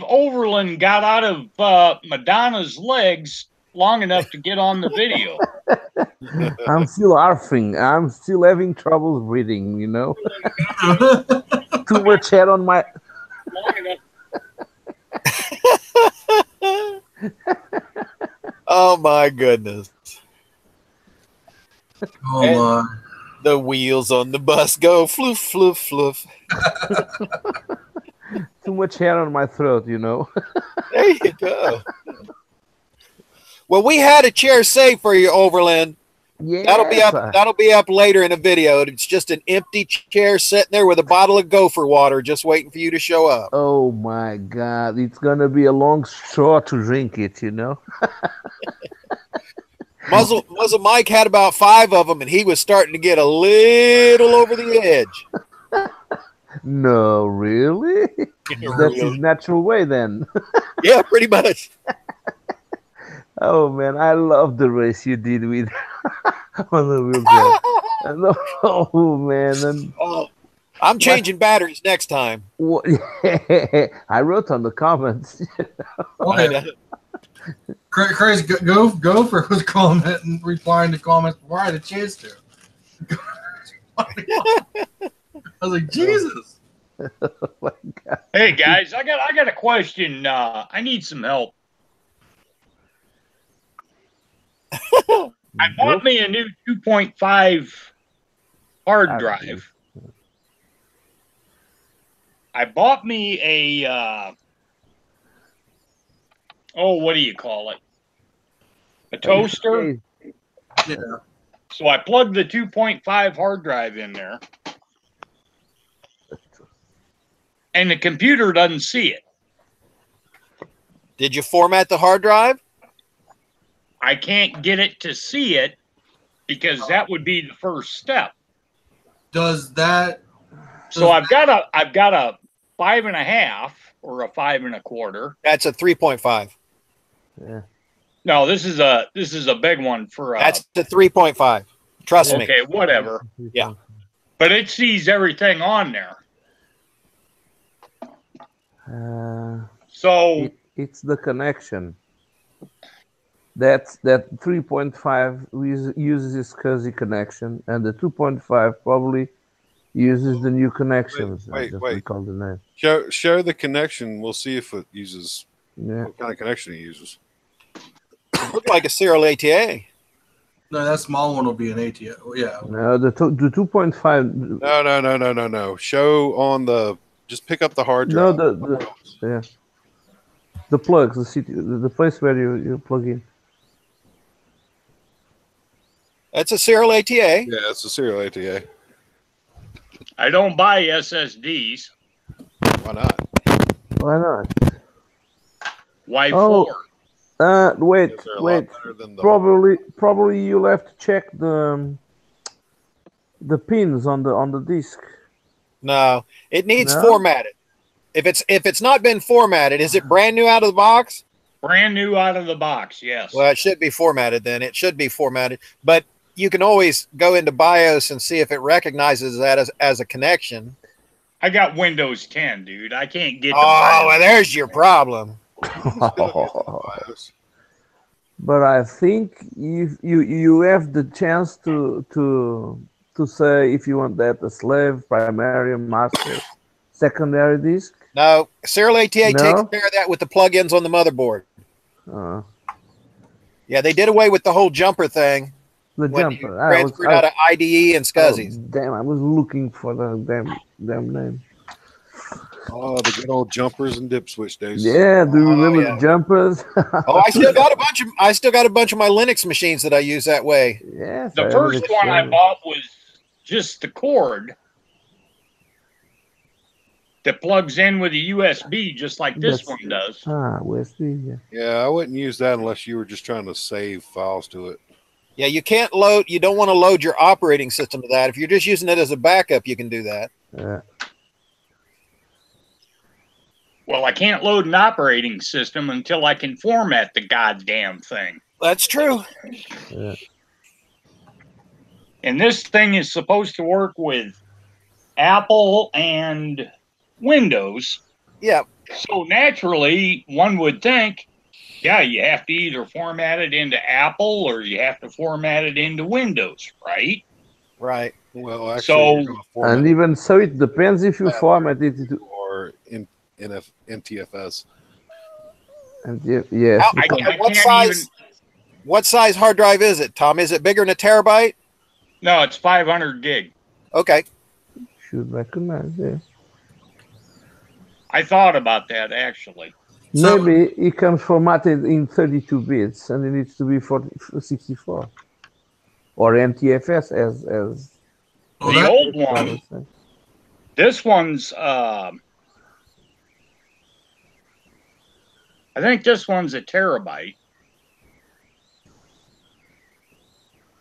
Overland got out of Madonna's legs long enough to get on the video. I'm still arfing. I'm still having trouble breathing, you know. Too much hair on my. Oh my goodness. Oh And my. the wheels on the bus go floof, floof, floof. Too much hair on my throat, you know. There you go. Well, we had a chair saved for you, Overland. Yeah. That'll be up later in a video. It's just an empty chair sitting there with a bottle of gopher water just waiting for you to show up. Oh my God. It's going to be a long straw to drink it, you know. Muzzle Mike had about 5 of them, and he was starting to get a little over the edge. No, really? That's his natural way then. Yeah, pretty much. Oh man, I love the race you did with on the wheelchair. Oh man, and I'm changing batteries next time. I wrote on the comments. Okay. Crazy Gopher was commenting, replying to comments before I had a chance to. I was like, Jesus. Oh my God. Hey guys, I got a question. I need some help. I bought me a new 2.5 hard drive. I bought me a what do you call it? A toaster. Yeah. So I plugged the 2.5 hard drive in there. And the computer doesn't see it. Did you format the hard drive? I can't get it to see it because that would be the first step. Does that? So I've got a 5.5 or a 5 1/4. That's a 3.5. Yeah. No, this is a big one for. That's the 3.5. Trust me. Okay, whatever. Yeah. But it sees everything on there. So it's the connection. That 3.5 uses this SCSI connection, and the 2.5 probably uses the new connections. Wait. Call the name. Share the connection. We'll see if it uses what kind of connection it uses. Look like a serial ATA. No, that small one will be an ATA. Yeah. No, the 2.5. No. Show on the. Just pick up the hard drive. No, the plugs, the place where you plug in. That's a serial ATA. Yeah, it's a serial ATA. I don't buy SSDs. Why not? Why not? Why Oh. 4? Wait. Probably you'll have to check the pins on the disc. No, it needs No? formatted. If it's not been formatted, is it brand new out of the box? Brand new out of the box, yes. Well, it should be formatted then. It should be formatted. But you can always go into BIOS and see if it recognizes that as a connection. I got Windows 10, dude. I can't get. Well, there's your problem. But I think you have the chance to say if you want that a slave, primary, master, secondary disk. No, serial ATA takes No? care of that with the plugins on the motherboard. Uh, Yeah, they did away with the whole jumper thing the when jumper. you transferred out of IDE and SCSIs. Damn, I was looking for the damn name. Oh, the good old jumpers and dip switch days. Yeah, do you remember yeah. the jumpers? Oh, I still got a bunch of my Linux machines that I use that way. Yes. The first one I bought was just the cord that plugs in with a USB, just like this one does. USB. Yeah. Yeah, I wouldn't use that unless you were just trying to save files to it. Yeah, you can't load. You don't want to load your operating system to that. If you're just using it as a backup, you can do that. Yeah. Well, I can't load an operating system until I can format the goddamn thing. That's true. Yeah. And this thing is supposed to work with Apple and Windows. Yeah, So naturally, one would think, yeah, you have to either format it into Apple or you have to format it into Windows, right? Right. Well, actually, So- you're gonna format And it even so, it depends if you format it to. or in NTFS. And yes, How- I what can't size? even. What size hard drive is it, Tom? Is it bigger than a terabyte? No, it's 500 gig. Okay. should recognize. Yeah. I thought about that actually. So- Maybe it comes formatted in 32 bits and it needs to be for 64 or NTFS as Well, The that- old one, said. this one's. I think this one's a terabyte.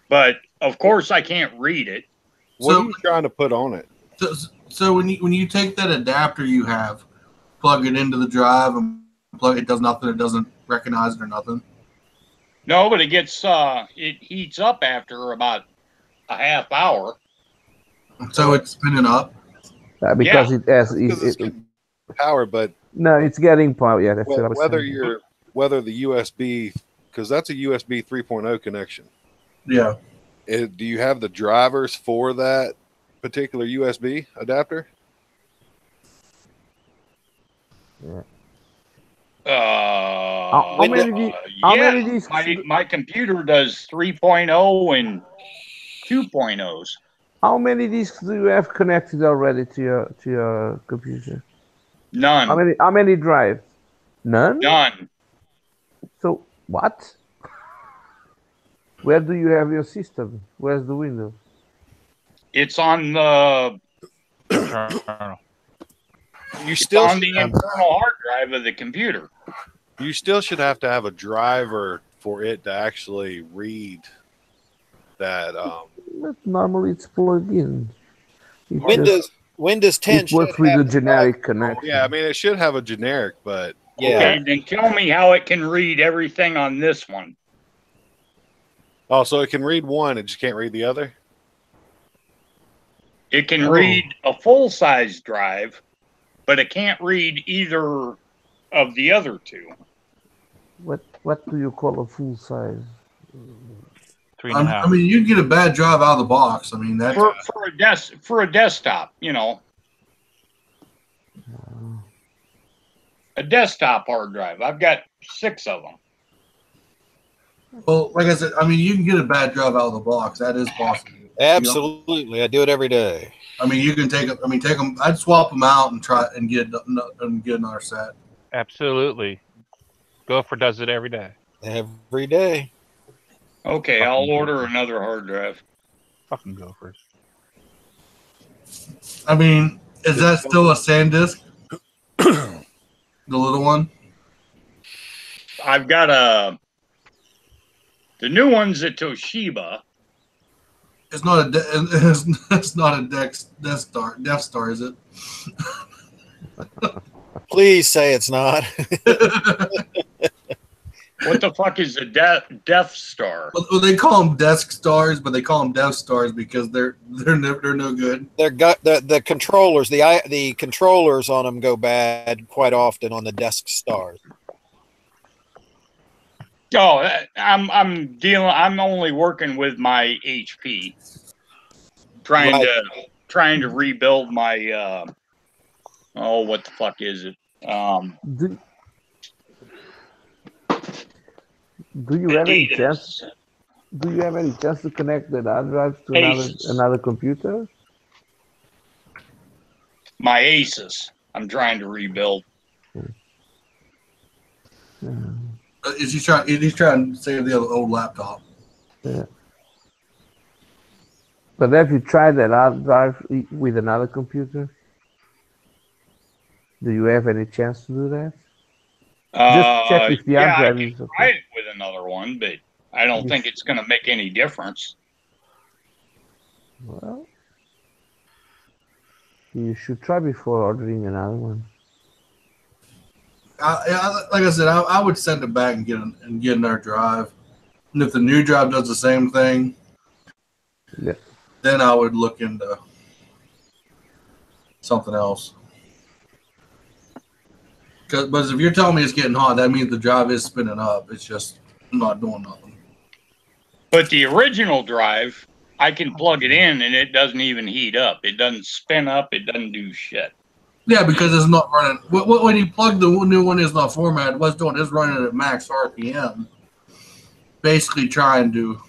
But of course, I can't read it. What So- are you trying to put on it? So when you take that adapter you have, plug it into the drive and plug it does nothing. It doesn't recognize it or nothing. No, but it gets it heats up after about a half hour. So it's spinning up. Because it has. Because it's getting power, but No, it's getting power. Yeah, that's what I was whether saying. whether the USB, because that's a USB 3.0 connection. Yeah. Do you have the drivers for that particular USB adapter? How many do you- how yeah, many discs my computer does 3.0 and 2.0s. How many discs do you have connected already to your computer? None. How many drives? None. None. So what? Where do you have your system? Where's the Windows? It's on the You still on the internal hard drive of the computer. you still should have to have a driver for it to actually read that. But normally it's plugged in. It Windows 10 it works should with have a the generic connection. Yeah, I mean it should have a generic, but Yeah. Okay, then tell me how it can read everything on this one. oh, so it can read one, it just can't read the other. It can Oh. read a full-size drive, but it can't read either of the other two. What do you call a full size? 3.5. I mean, you get a bad drive out of the box. I mean, that's For a desktop, you know. A desktop hard drive. I've got 6 of them. well, like I said. I mean, you can get a bad drive out of the box. That is possible. Absolutely. I do it every day. I mean, you can take it. I mean, take them. I'd swap them out and try and get another set. Absolutely. Gopher does it every day. Every day. Okay, I'll order another hard drive. Fucking Gophers. I mean, is that still a SanDisk? The little one. I've got the new one's a Toshiba. It's not a. It's not a Death Star, is it? Please say it's not. What the fuck is a Death Star? Well, they call them Desk Stars, but they call them Death Stars because they're no good. The controllers, the controllers on them go bad quite often on the desk stars. Oh, I'm only working with my HP, trying to rebuild my what the fuck is it? Do you have any chance? Do you have any chance to connect the hard drive to another computer? My Asus. I'm trying to rebuild. He's trying to save the old laptop. Yeah. But have you tried that hard drive with another computer? Do you have any chance to do that? Just check if the hard Yeah, I drive can is okay. try it with another one, but I don't think it's going to make any difference. Well, you should try before ordering another one. Like I said, I would send it back and get another drive. And if the new drive does the same thing, Yeah. then I would look into something else. But if you're telling me it's getting hot, that means the drive is spinning up. It's just not doing nothing. But the original drive, I can plug it in and it doesn't even heat up. It doesn't spin up. It doesn't do shit. Yeah, because it's not running. When you plug the new one, is not formatted. What's doing is running at max RPM, basically trying to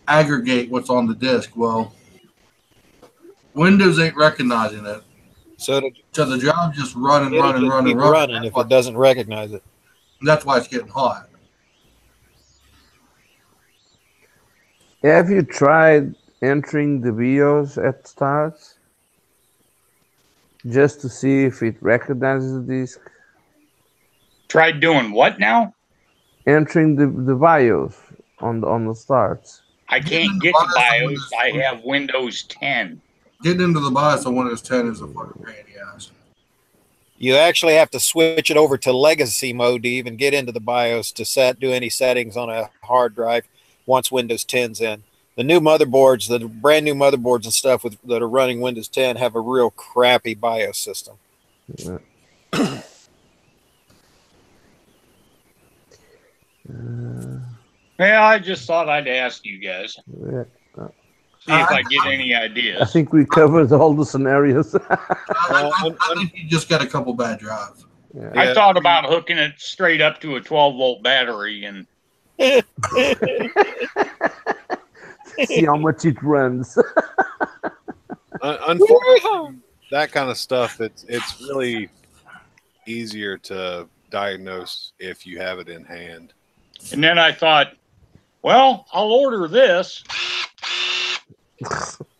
aggregate what's on the disk. Well, Windows ain't recognizing it, So so the drive's just running if it doesn't recognize it. That's why it's getting hot. Have you tried entering the BIOS at start? Just to see if it recognizes the disk? Tried doing what now? Entering the BIOS on the starts. I can't get to BIOS. I have Windows 10. Getting into the BIOS on Windows 10 is a fucking pain in the ass. You actually have to switch it over to legacy mode to even get into the BIOS to do any settings on a hard drive once Windows 10's in. The new motherboards, the brand new motherboards and stuff that are running Windows 10 have a real crappy BIOS system. Yeah. Yeah, I just thought I'd ask you guys. Yeah. See if I get any I ideas. think we covered all the scenarios. I think you just got a couple bad drives. Yeah. I thought about hooking it straight up to a 12-volt battery and See how much it runs. Unfortunately, that kind of stuff, it's really easier to diagnose if you have it in hand. And then I thought, well, I'll order this.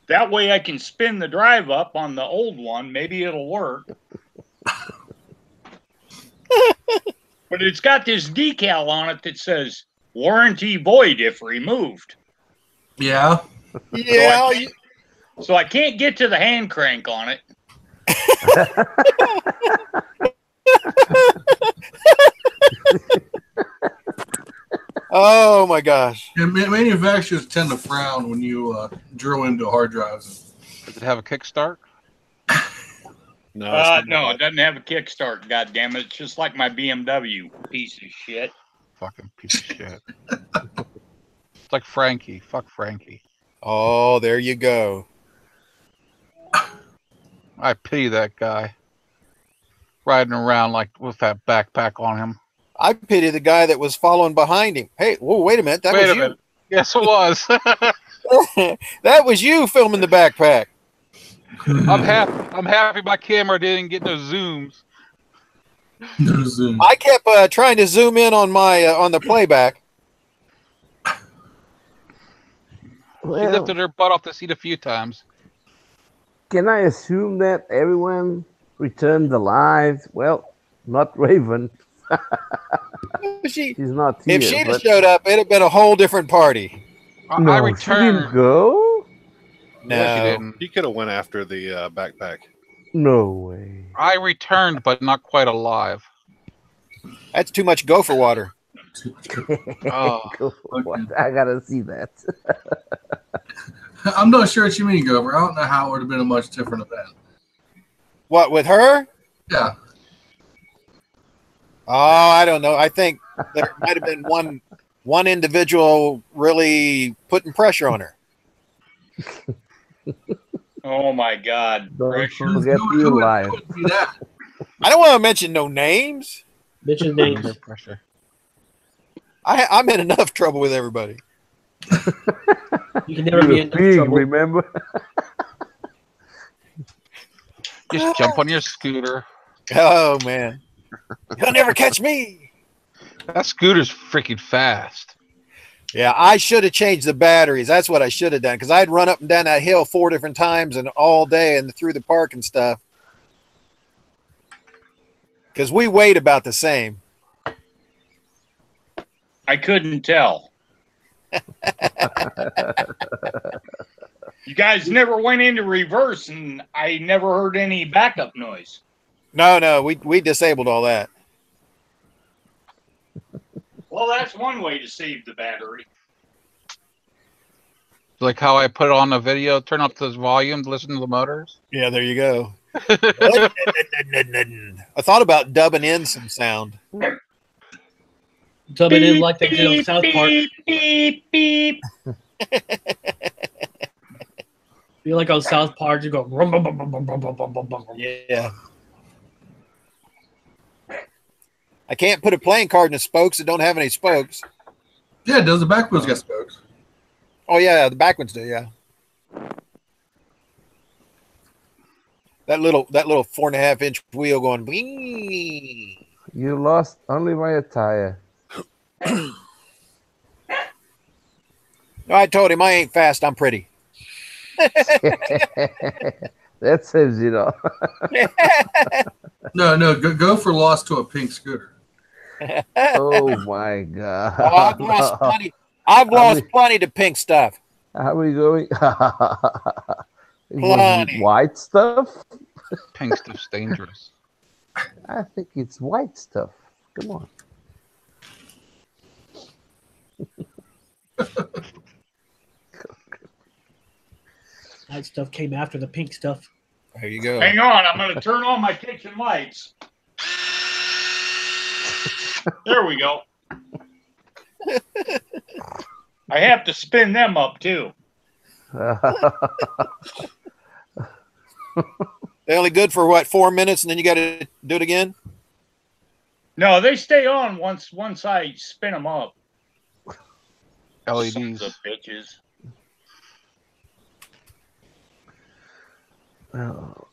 That way I can spin the drive up on the old one. Maybe it'll work. But it's got this decal on it that says, warranty void if removed. Yeah. Yeah. So I can't get to the hand crank on it. Oh my gosh. And manufacturers tend to frown when you drill into hard drives. Does it have a kickstart? No, No, it doesn't have a kickstart, goddammit. It's just like my BMW, piece of shit. Fucking piece of shit. It's like Frankie. Fuck Frankie. Oh, there you go. I pity that guy. Riding around like with that backpack on him. I pity the guy that was following behind him. Hey, whoa, wait a minute. That was you. Yes, it was. That was you filming the backpack. I'm happy my camera didn't get no zooms. No zoom. I kept trying to zoom in on my on the playback. She Well, lifted her butt off the seat a few times. can I assume that everyone returned alive? Well, not Raven. She's not here. if she'd have but- showed up, it'd have been a whole different party. no, I she returned. didn't go? No, No, she didn't. he could have went after the backpack. No way. I returned, but not quite alive. That's too much gopher water. Oh. Go for what? I gotta see that. I'm not sure what you mean, Gover. I don't know how it would have been a much different event. What, with her? Yeah. Oh, I don't know. I think there might have been one individual really putting pressure on her. Oh my God. Don't Pressure. forget you live. Do that. I don't want to mention no names. Bitch's names. Under pressure. I'm in enough trouble with everybody. You can never be in Big, trouble. remember? Just jump on your scooter. Oh man, you'll never catch me. That scooter's freaking fast. Yeah, I should have changed the batteries. That's what I should have done because I'd run up and down that hill 4 different times and all day and through the park and stuff. Because we weighed about the same. I couldn't tell. You guys never went into reverse, and I never heard any backup noise. No, we disabled all that. Well, that's one way to save the battery. Like how I put it on the video, turn up the volume to listen to the motors. Yeah, there you go. I thought about dubbing in some sound. Dubbing in like they did on South Park. Beep, beep. Be like on South Park, you go. Rum, bum, bum, bum, bum, bum, bum, bum, bum, bum. Yeah. I can't put a playing card in the spokes that don't have any spokes. Yeah, does the back wheels got spokes? Oh yeah, the back ones do. Yeah. That little 4.5-inch wheel going. Bing. You lost only by a tire. No, I told him I ain't fast. I'm pretty. That saves it all. No, go for loss to a pink scooter. Oh my god! Oh, I've lost plenty. I've lost plenty to pink stuff. How are we going? It was Plenty. white stuff. Pink stuff's dangerous. I think it's white stuff. Come on. That stuff came after the pink stuff. There you go. Hang on, I'm going to turn on my kitchen lights. There we go. I have to spin them up too. They're only good for what, 4 minutes, and then you got to do it again. No, they stay on once I spin them up. LEDs. Sons of bitches. Oh.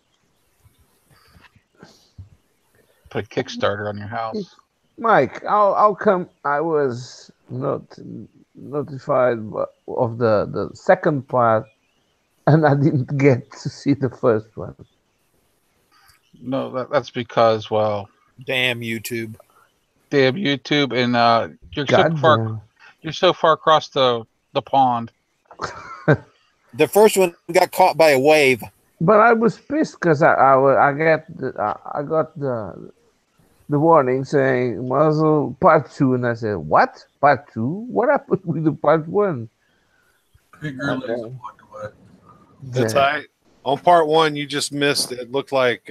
Put a Kickstarter on your house. Mike, how come I was not notified of the second part and I didn't get to see the first one? No, that's because, well, Damn YouTube. damn YouTube, and you're Goddamn. so far across the pond. The first one got caught by a wave. But I was pissed because I got the warning saying muzzle part 2, and I said, what? Part 2? What happened with the part 1? Big girl legs walked away. That's all right. On part 1, you just missed. It looked like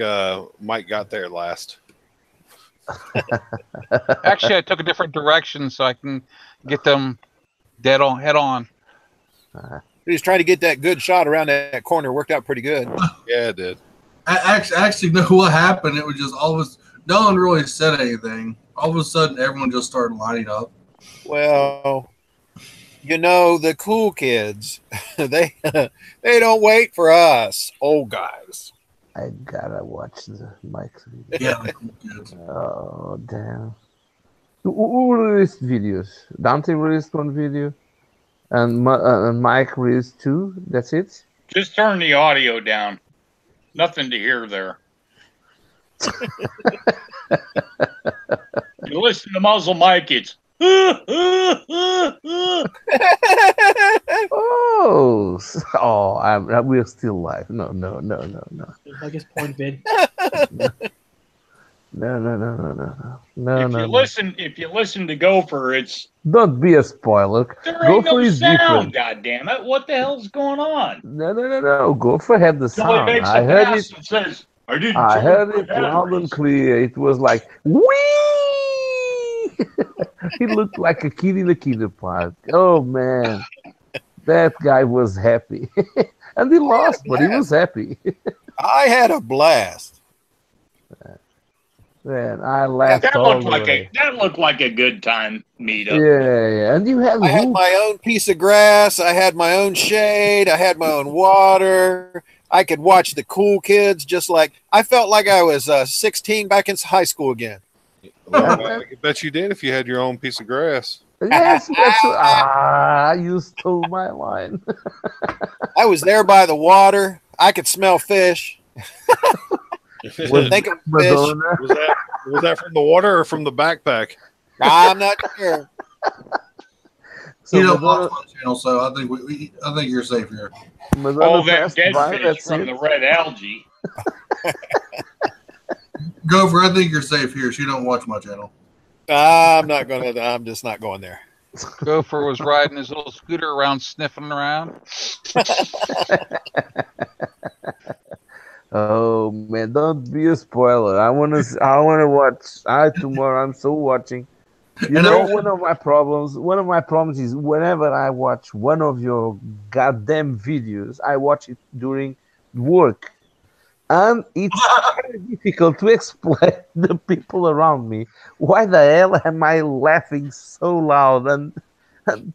Mike got there last. Actually, I took a different direction so I can get them head on. He was trying to get that good shot around that corner. Worked out pretty good. Yeah, it did. I actually know what happened. It was just no one really said anything. All of a sudden, everyone just started lining up. Well, the cool kids, they don't wait for us old guys. I gotta watch the Mike's video. Yeah, the cool kids. Oh, damn. Who released videos? Dante released one video, and Mike released 2. That's it? Just turn the audio down. Nothing to hear there. You listen to Muzzle Mike, it's we're still live. No. It's like his porn vid. No. If you listen to Gopher, it's Don't be a spoiler. there ain't Gopher no is sound. different. God damn it! What the hell's going on? No. Gopher had the So he sound. makes I a heard pass it. and says, "I didn't." I turn heard my it loud and batteries." clear. It was like wee. He looked like a kid in a kinder park. Oh man, that guy was happy, and he lost, but he was happy. I had a blast. Man, I laughed That all looked the like way. that looked like a good time meetup. Yeah, and you had I had my own piece of grass. I had my own shade. I had my own water. I could watch the cool kids just like I felt like I was 16 back in high school again. Well, I bet you did if you had your own piece of grass. Yes, you stole my line. I was there by the water. I could smell fish. Think of fish. Madonna. Was that from the water or from the backpack? I'm not sure. So You don't Madonna, watch my channel, so I think I think you're safe here. Madonna All that passed dead by, fish that's from it. the red algae. Gopher, I think you're safe here. She don't watch my channel. I'm just not going there. Gopher was riding his little scooter around, sniffing around. Oh man, don't be a spoiler. I wanna watch. Tomorrow I'm still watching. You And know, I- one of my problems is whenever I watch one of your goddamn videos, I watch it during work. And it's very difficult to explain the people around me why the hell am I laughing so loud, and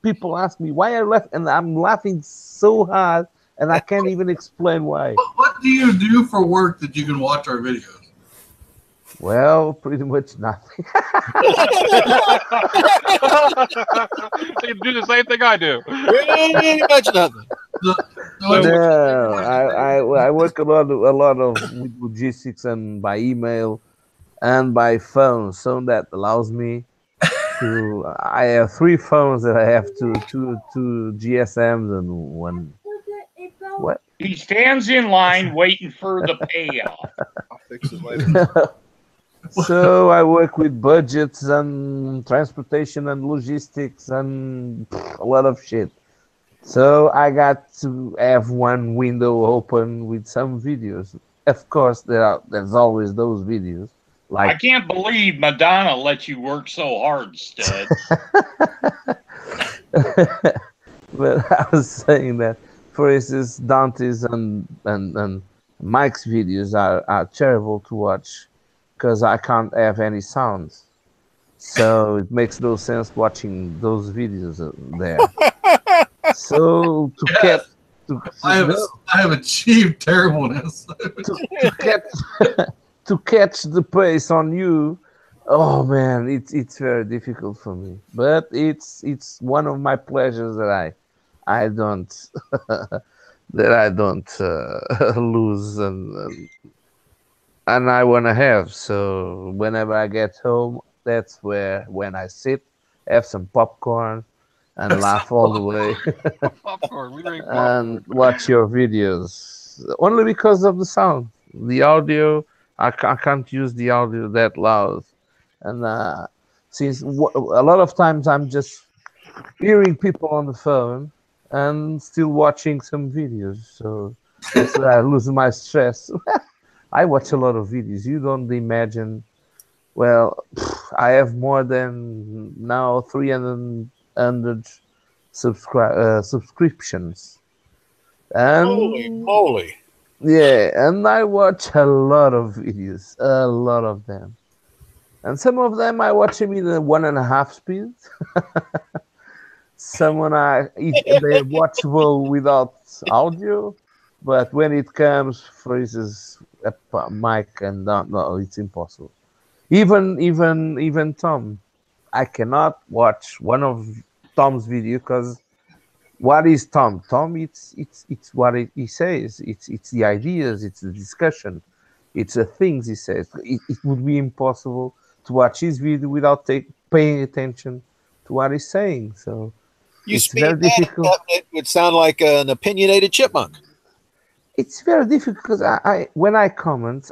people ask me why I laugh, and I'm laughing so hard and I can't even explain why. what do you do for work that you can watch our videos? Well, pretty much nothing. You do the same thing I do. Pretty much nothing. So it's- No, I work a lot of with logistics and by email and by phone, so that allows me to. I have three phones that I have two GSMs and one. What? He stands in line waiting for the payoff. I'll fix it later. So I work with budgets and transportation and logistics and a lot of shit. So I got to have one window open with some videos. Of course, there's always those videos. I Like, can't believe Madonna let you work so hard, Stud. but I was saying that, for instance, Dante's and Mike's videos are terrible to watch because I can't have any sounds. So it makes no sense watching those videos there. So I have achieved terribleness. to catch to catch the pace on you, oh man, it's very difficult for me. But it's one of my pleasures that I don't that I don't lose and I want to have. So whenever I get home, that's when I sit, have some popcorn, and laugh all the way Popcorn. We drink popcorn. and watch your videos. Only because of the sound, the audio. I can't use the audio that loud, and since a lot of times I'm just hearing people on the phone and still watching some videos. So that's where I lose my stress. I watch a lot of videos. You don't imagine. Well, I have more than now 300 subscriptions, Holy and moly. yeah, and I watch a lot of videos, a lot of them, and some of them I watch them in a 1.5 speed. They're watchable without audio, but when it comes, for instance, a mic and no, it's impossible. Even Tom, I cannot watch one of Tom's video because what is Tom? Tom, it's what he says. It's the ideas. It's the discussion. It's the things he says. It would be impossible to watch his video without paying attention to what he's saying. So You it's speed very that difficult. up, it would sound like an opinionated chipmunk. It's very difficult because when I comment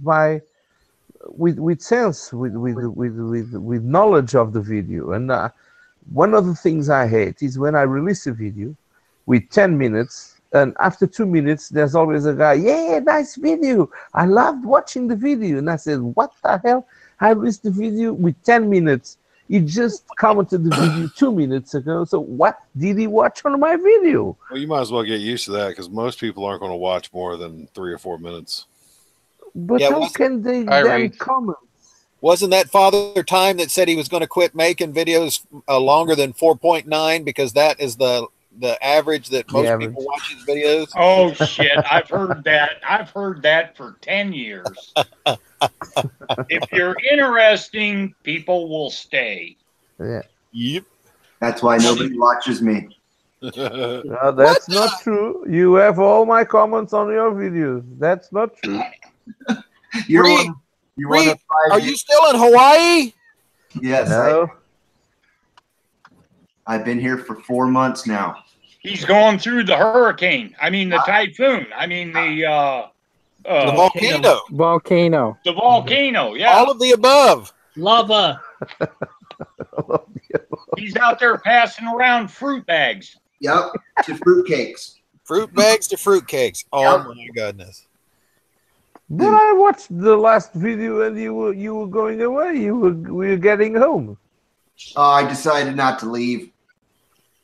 by with sense, with knowledge of the video. And one of the things I hate is when I release a video with 10 minutes, and after 2 minutes, there's always a guy, yeah, nice video. I loved watching the video. And I said, what the hell? I released the video with 10 minutes. He just commented the video 2 minutes ago. So what did he watch on my video? Well, you might as well get used to that because most people aren't going to watch more than 3 or 4 minutes. But Yeah, how can they I then read. comment? Wasn't that Father Time that said he was going to quit making videos longer than 4.9 because that is the average that most average. people watch his videos? Oh shit! I've heard that. I've heard that for 10 years. If you're interesting, people will stay. Yeah. Yep. That's why nobody watches me. No, that's not true. You have all my comments on your videos. That's not true. You're Reed, one. You're one of Reed, 5. are you still in Hawaii? Yes, No. I've been here for 4 months now. He's going through the hurricane. I mean the typhoon. I mean The volcano. Volcano. the volcano. Yeah, All of the above. Lava. he's out there passing around fruit bags. Yep, to fruitcakes. Fruit bags to fruit cakes. Oh Yep. my goodness. But I watched the last video and you were going away. We were getting home. I decided not to leave.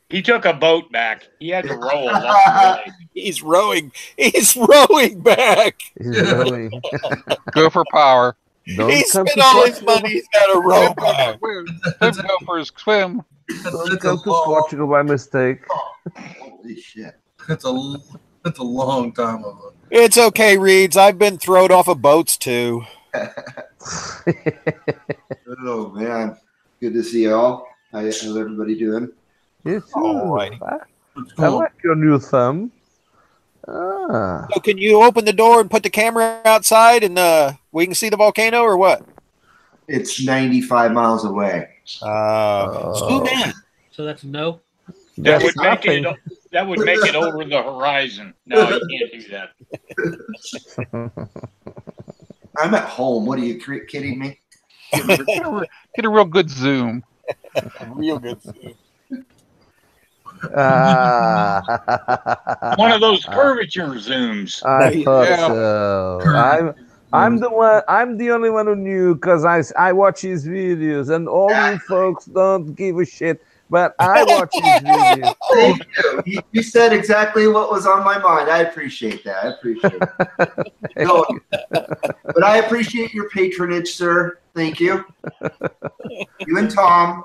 He took a boat back. He had to row a long way. He's rowing. He's rowing back. He's going. Go for power. Don't He come spent to all his Portugal. money. He's got to row back. Swim, gophers, swim. Don't come to Portugal by mistake. Holy shit. That's a long time ago. It's okay, Reeds. I've been thrown off of boats too. Oh, man. Good to see you all. How's everybody doing? You too. Alrighty. I like your new thumb. Ah. So can you open the door and put the camera outside and we can see the volcano or what? It's 95 miles away. Zoom in. So that's no. That That's would make nothing. it over the horizon. No, you can't do that. I'm at home. What are you kidding me? Get a real good zoom. Real good zoom. One of those curvature zooms. I thought Yeah. so. I'm the one. I'm the only one who knew because I watch his videos, and all you folks don't give a shit. But I watch his videos. Thank you. You said exactly what was on my mind. I appreciate that. I appreciate it. No, but I appreciate your patronage, sir. Thank you. You and Tom.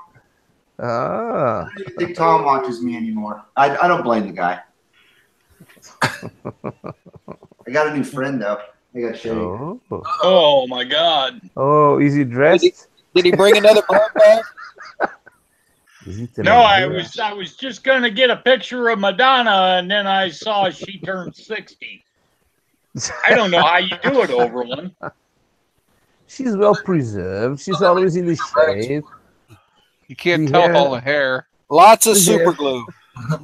Ah. I don't even think Tom watches me anymore. I don't blame the guy. I got a new friend, though. I got to show you. Oh. Oh my God! Oh, is he dressed? Did he bring another bird back? Is it No, I was just gonna get a picture of Madonna, and then I saw she turned 60. I don't know how you do it, Overland. She's well preserved. She's always in the shade. You can't The tell with hair- all the hair. Lots of Yeah. super glue.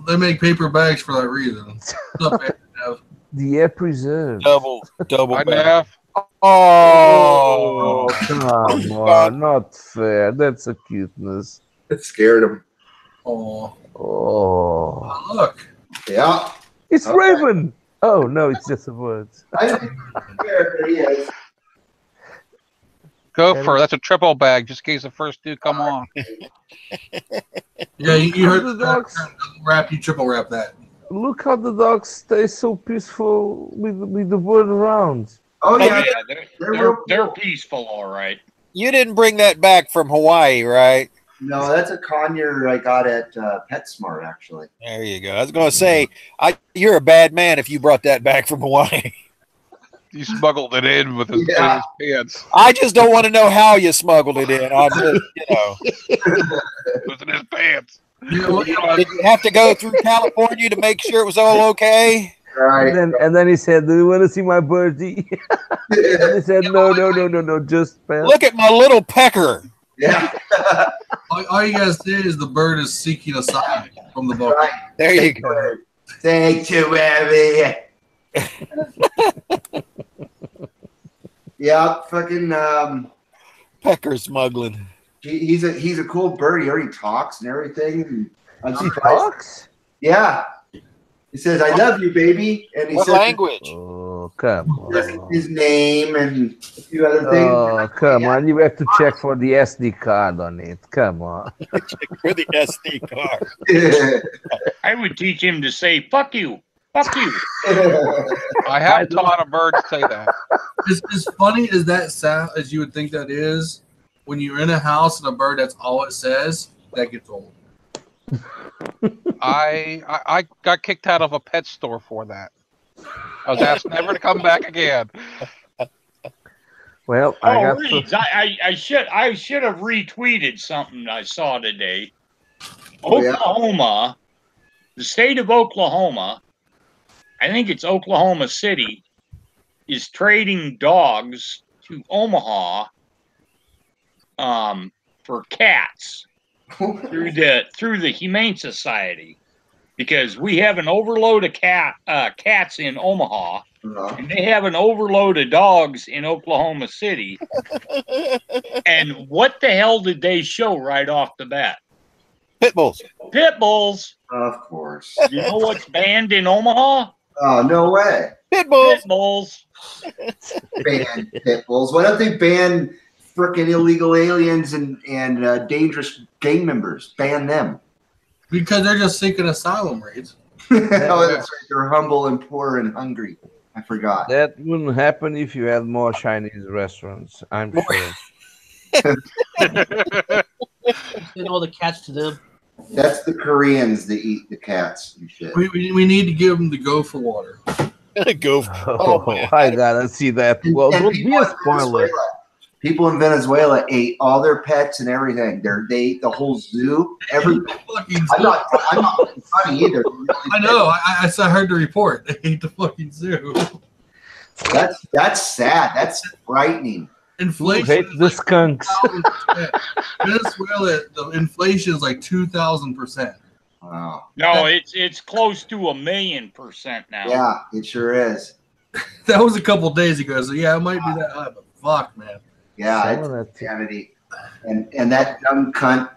They make paper bags for that reason. What's up, Nav? The air preserved. Double I back. Nav. Oh, Come on, not fair. That's a cuteness. It scared him. Oh, Oh, look. Yeah. it's Okay. Raven. Oh no, it's just a word. I don't think he's scared, but he is. Gopher, that's a triple bag, just in case the first two come on. Yeah, you heard The the dogs. wrap. You triple wrap that. Look how the dogs stay so peaceful with the bird around. Oh, Oh yeah. yeah, they're peaceful, all right. you didn't bring that back from Hawaii, right? No, that's a conure I got at PetSmart, actually. There you go. I was going to say, you're a bad man if you brought that back from Hawaii. You smuggled it in with his, Yeah. in his pants. I just don't want to know how you smuggled it in. I'm just, It was in his pants. You know what? Did you have to go through California to make sure it was all okay? Right. And then he said, "Do you want to see my birdie?" And he said, "No, just pet." Look at my little pecker. Yeah. All you guys did is the bird is seeking a sign from the boat. Right. There you go. Thank you, Abby. Yeah, fucking. Pecker smuggling. He's a cool bird. He already talks and everything. I'm He surprised. talks. Yeah. He says, "I love you, baby," and he What says language? Oh, come on. his name and a few other things. Oh, come on. You have to check for the SD card on it. Come on. For the SD card. I would teach him to say "fuck you, fuck you." I have taught a bird to say that. As funny as that sound as you would think that is, when you're in a house and a bird, that's all it says. That gets old. I got kicked out of a pet store for that. I was asked never to come back again. Well, I Oh, got Reeds, I should have retweeted something I saw today. Oh, yeah? Oklahoma, the state of Oklahoma, I think it's Oklahoma City, is trading dogs to Omaha for cats through the Humane Society, because we have an overload of cats in Omaha, and they have an overload of dogs in Oklahoma City. And what the hell did they show right off the bat? Pit bulls. Pit bulls. Of course. You know what's banned in Omaha? Oh, no way. Pit bulls. Pit bulls. Ban pit bulls. Why don't they ban frickin' illegal aliens and dangerous gang members? Ban them. Because they're just seeking asylum raids. Oh, that's right. They're humble and poor and hungry. I forgot. That wouldn't happen if you had more Chinese restaurants, I'm sure. Send all the cats to them. That's the Koreans that eat the cats and shit. We need to give them the go for water. Go. Oh, I gotta see that. Well, And don't be people a in spoiler. Venezuela- People in Venezuela ate all their pets and everything. They ate the whole zoo. Everything. I'm not being funny either. I know. I heard the report. They ate the fucking zoo. That's sad. That's frightening. Who Inflation. hates the skunks? Venezuela, the inflation is like 2,000%. Wow. No, it's close to 1,000,000% now. Yeah, it sure is. That was a couple days ago, so yeah, it might be that high, but fuck, man. Yeah, it's insanity. And that dumb cunt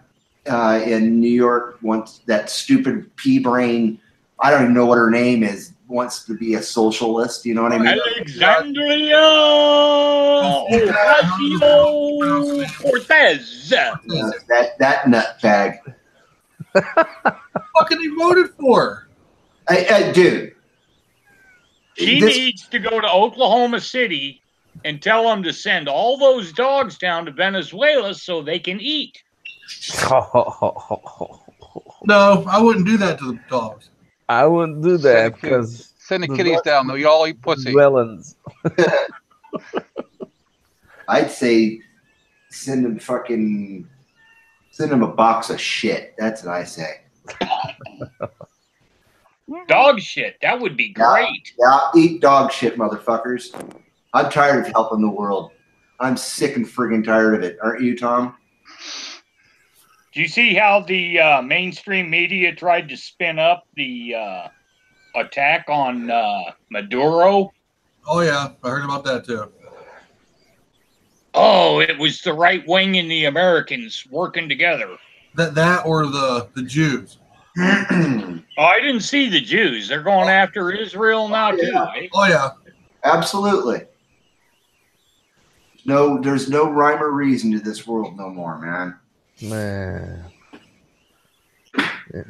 in New York wants that stupid pea brain. I don't even know what her name is. Wants to be a socialist. You know what I mean? Alexandria Ocasio-Cortez. That nutbag. Fucking he voted for. Dude. She needs to go to Oklahoma City and tell them to send all those dogs down to Venezuela so they can eat. No, I wouldn't do that to the dogs. I wouldn't do that because send the kitties down. They'll all eat pussy. Venezuelans. I'd say send them a box of shit. That's what I say. Dog shit. That would be great. Yeah, eat dog shit, motherfuckers. I'm tired of helping the world. I'm sick and friggin' tired of it. Aren't you, Tom? Do you see how the mainstream media tried to spin up the attack on Maduro? Oh, yeah. I heard about that, too. Oh, it was the right wing and the Americans working together. That or the Jews. Oh, I didn't see the Jews. They're going after Israel now, too. Eh? Oh, yeah. Absolutely. No, there's no rhyme or reason to this world no more, man. Man. Yeah.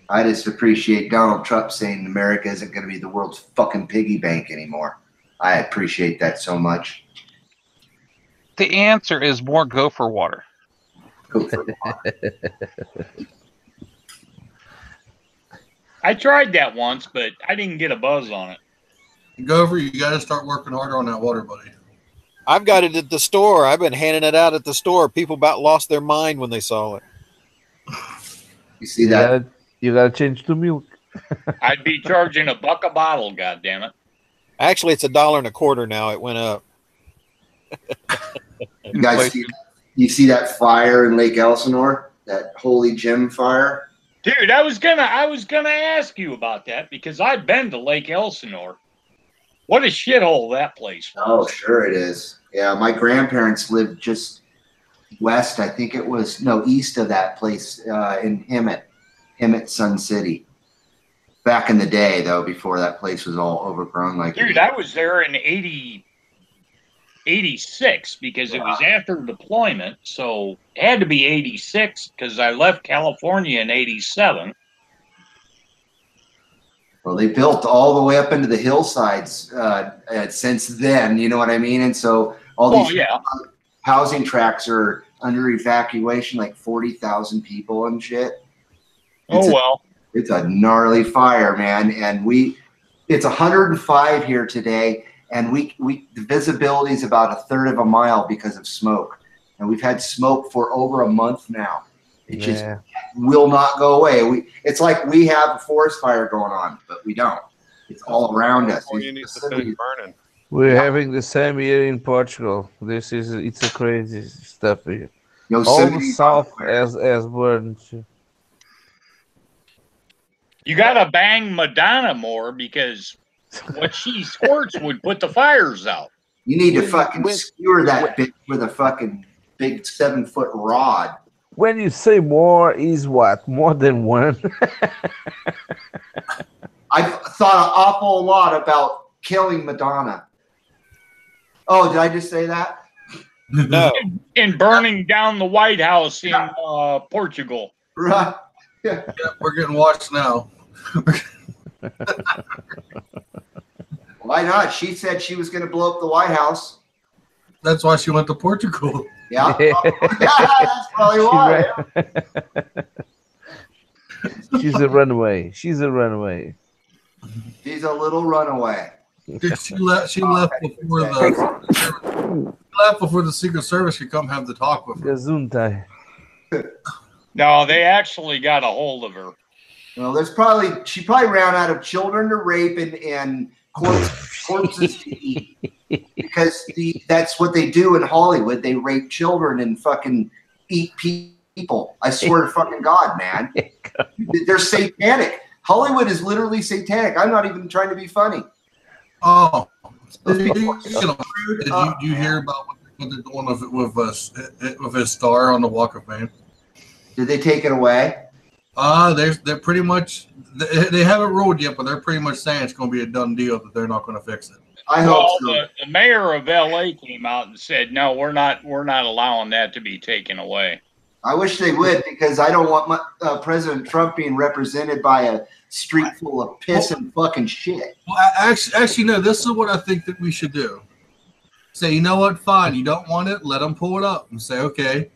I just appreciate Donald Trump saying America isn't going to be the world's fucking piggy bank anymore. I appreciate that so much. The answer is more gopher water. Go for it. I tried that once, but I didn't get a buzz on it. Gopher, you got to start working harder on that water, buddy. I've got it at the store. I've been handing it out at the store. People about lost their mind when they saw it. You see that? You gotta change to milk. I'd be charging $1 a bottle, goddammit. Actually, it's $1.25 now. It went up. You guys you see that fire in Lake Elsinore? That Holy Gem fire? Dude, I was gonna ask you about that because I've been to Lake Elsinore. What a shithole that place was. Oh, sure it is. Yeah, my grandparents lived just west. I think it was east of that place in Hemet, Sun City. Back in the day, though, before that place was all overgrown. Dude, I was there in 86 because it was after deployment, so it had to be 86 because I left California in 87. Well, they built all the way up into the hillsides since then, you know what I mean? And so all these housing tracts are under evacuation, like 40,000 people and shit. It's a gnarly fire, man. And it's 105 here today, and the visibility is about 1/3 of a mile because of smoke. And we've had smoke for over a month now. It just will not go away. It's like we have a forest fire going on, but we don't. It's all around us. Burning. We're having the same here in Portugal. It's a crazy stuff here. All the south as burned. You gotta bang Madonna more because what she squirts would put the fires out. You need to fucking skewer that bitch with a fucking big 7-foot rod. When you say more, is what? More than one? I've thought an awful lot about killing Madonna. Oh, did I just say that? No. And burning down the White House in Portugal. Right. Yeah, we're getting watched now. Why not? She said she was going to blow up the White House. That's why she went to Portugal. Yeah. That's probably why. She's a runaway. She's a runaway. She's a little runaway. She left before the Secret Service could come have the talk with her. Gesundheit. No, they actually got a hold of her. Well, she probably ran out of children to rape and corpses to eat, because that's what they do in Hollywood. They rape children and fucking eat people. I swear to fucking God, man. They're satanic. Hollywood is literally satanic. I'm not even trying to be funny. Oh, did you hear about what they're doing with his star on the Walk of Fame? Did they take it away? They're pretty much, they haven't ruled yet, but they're pretty much saying it's going to be a done deal, that they're not going to fix it. I hope so. The mayor of LA came out and said, no, we're not allowing that to be taken away. I wish they would, because I don't want President Trump being represented by a street full of piss and fucking shit. Well, actually, no, this is what I think that we should do. Say, you know what, fine, you don't want it, let him pull it up and say, okay.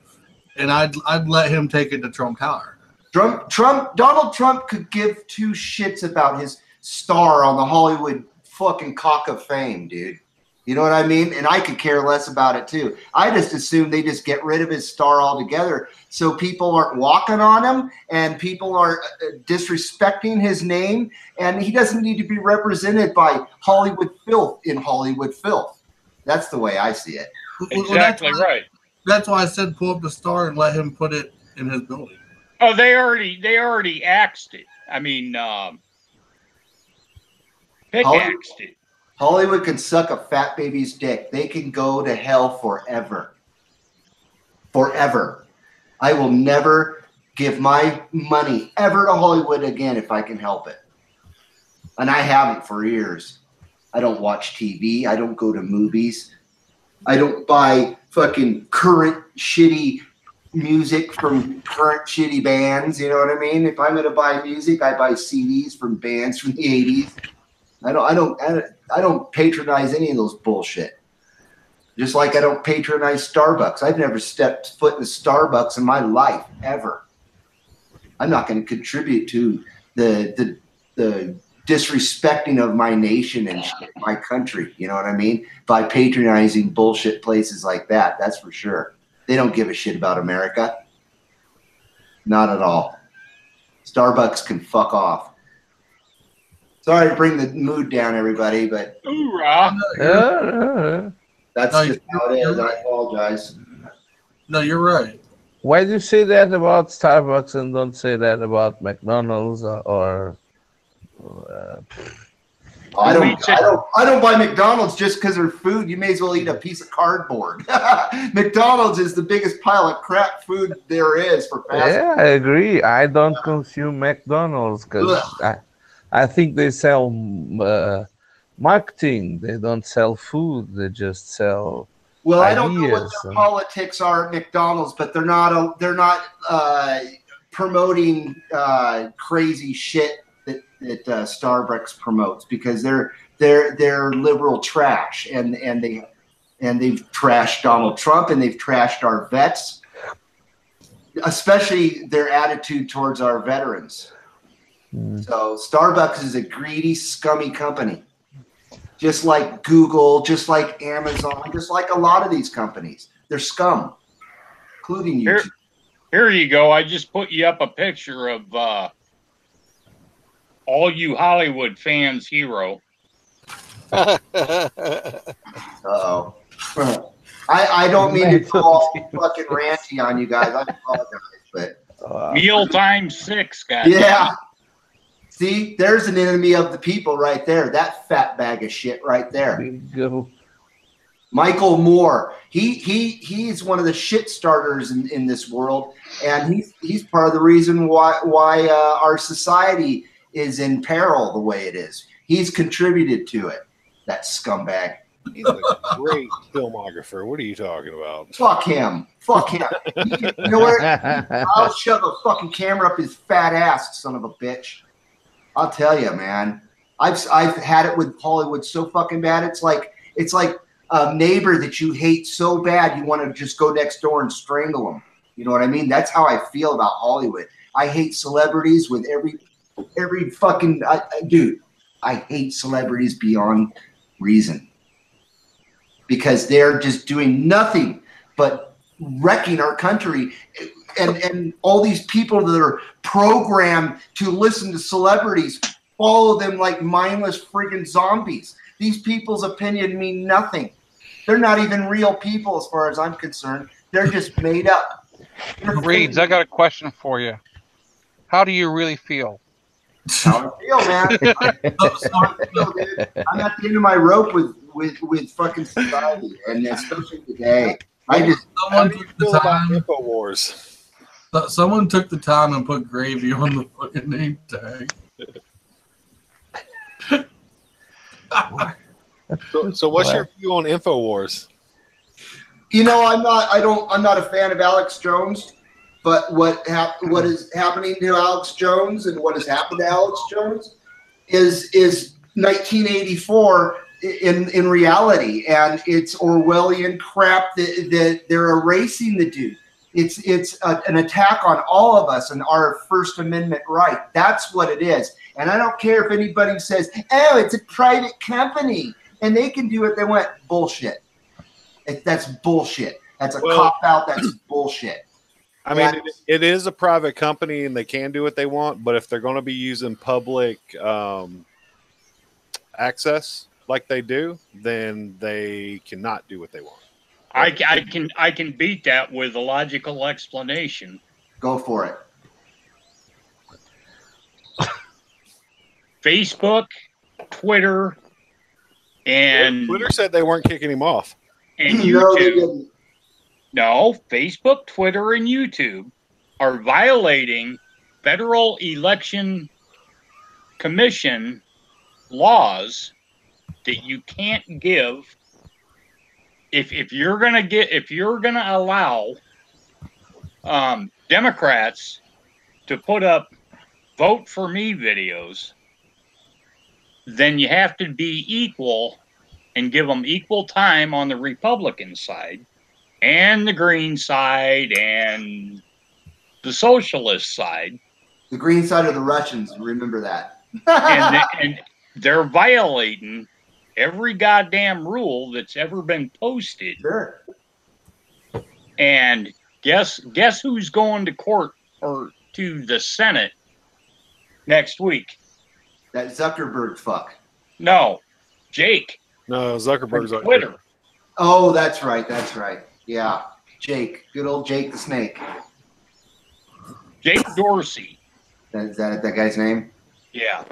And I'd let him take it to Trump Tower. Donald Trump could give two shits about his star on the Hollywood fucking cock of fame, dude. You know what I mean? And I could care less about it too. I just assume they just get rid of his star altogether, so people aren't walking on him and people aren't disrespecting his name, and he doesn't need to be represented by Hollywood filth in Hollywood filth. That's the way I see it. Exactly right. That's why I said pull up the star and let him put it in his building. Oh, they already axed it. I mean, pickaxed it. Hollywood can suck a fat baby's dick. They can go to hell forever. Forever. I will never give my money ever to Hollywood again if I can help it. And I haven't for years. I don't watch TV. I don't go to movies. I don't buy fucking current shitty music from current shitty bands. You know what I mean? If I'm going to buy music, I buy CDs from bands from the 80s. I don't patronize any of those bullshit. Just like I don't patronize Starbucks. I've never stepped foot in a Starbucks in my life, ever. I'm not going to contribute to the disrespecting of my nation and shit, my country, you know what I mean? By patronizing bullshit places like that, that's for sure. They don't give a shit about America. Not at all. Starbucks can fuck off. Sorry to bring the mood down, everybody, but hoorah. That's just how it is. I apologize. No, you're right. Why do you say that about Starbucks and don't say that about McDonald's or I don't buy McDonald's just because they're food. You may as well eat a piece of cardboard. McDonald's is the biggest pile of crap food there is for fast food. Yeah, I agree. I don't consume McDonald's because I think they sell marketing. They don't sell food. They just sell. Well, ideas. I don't know what their politics are at McDonald's, but they're not promoting crazy shit that Starbucks promotes, because they're liberal trash, and they've trashed Donald Trump, and they've trashed our vets, especially their attitude towards our veterans. So Starbucks is a greedy, scummy company, just like Google, just like Amazon, just like a lot of these companies. They're scum, including YouTube. Here you go. I just put you up a picture of all you Hollywood fans' hero. Uh-oh. I don't mean to go all fucking ranty on you guys. I apologize, but Mealtime 6, guys. Yeah. See, there's an enemy of the people right there. That fat bag of shit right there. There you go. Michael Moore. He's one of the shit starters in this world, and he's part of the reason why our society is in peril the way it is. He's contributed to it. That scumbag. He's a great filmographer. What are you talking about? Fuck him. Fuck him. You know what? I'll shove a fucking camera up his fat ass, son of a bitch. I'll tell you, man. I've had it with Hollywood so fucking bad. It's like a neighbor that you hate so bad you want to just go next door and strangle them. You know what I mean? That's how I feel about Hollywood. I hate celebrities with every fucking dude. I hate celebrities beyond reason because they're just doing nothing but wrecking our country. And all these people that are programmed to listen to celebrities follow them like mindless friggin' zombies. These people's opinion mean nothing. They're not even real people as far as I'm concerned. They're just made up. Reeds, I got a question for you. How do you really feel? How I feel, man. I'm at the end of my rope with fucking society, and especially today. Someone took the time. InfoWars. Someone took the time and put gravy on the fucking name tag. So what's your view on InfoWars? You know, I'm not a fan of Alex Jones, but what is happening to Alex Jones and what has happened to Alex Jones is 1984 in reality, and it's Orwellian crap that they're erasing the dude. It's an attack on all of us and our First Amendment right. That's what it is. And I don't care if anybody says, oh, it's a private company and they can do what they want. Bullshit. That's bullshit. That's a cop-out. That's bullshit. I mean, it is a private company and they can do what they want, but if they're going to be using public access like they do, then they cannot do what they want. I can beat that with a logical explanation. Go for it. Facebook, Twitter, and Twitter said they weren't kicking him off. And YouTube. No, Facebook, Twitter, and YouTube are violating Federal Election Commission laws that you can't give. If you're gonna allow Democrats to put up vote for me videos, then you have to be equal and give them equal time on the Republican side and the Green side and the Socialist side. The Green side of the Russians, remember that. and they're violating every goddamn rule that's ever been posted. Sure. And guess who's going to court or to the Senate next week? That Zuckerberg fuck. No, Jake. No, Zuckerberg's on Twitter. Oh, that's right. That's right. Yeah, Jake. Good old Jake the Snake. Jake Dorsey. Is that guy's name? Yeah.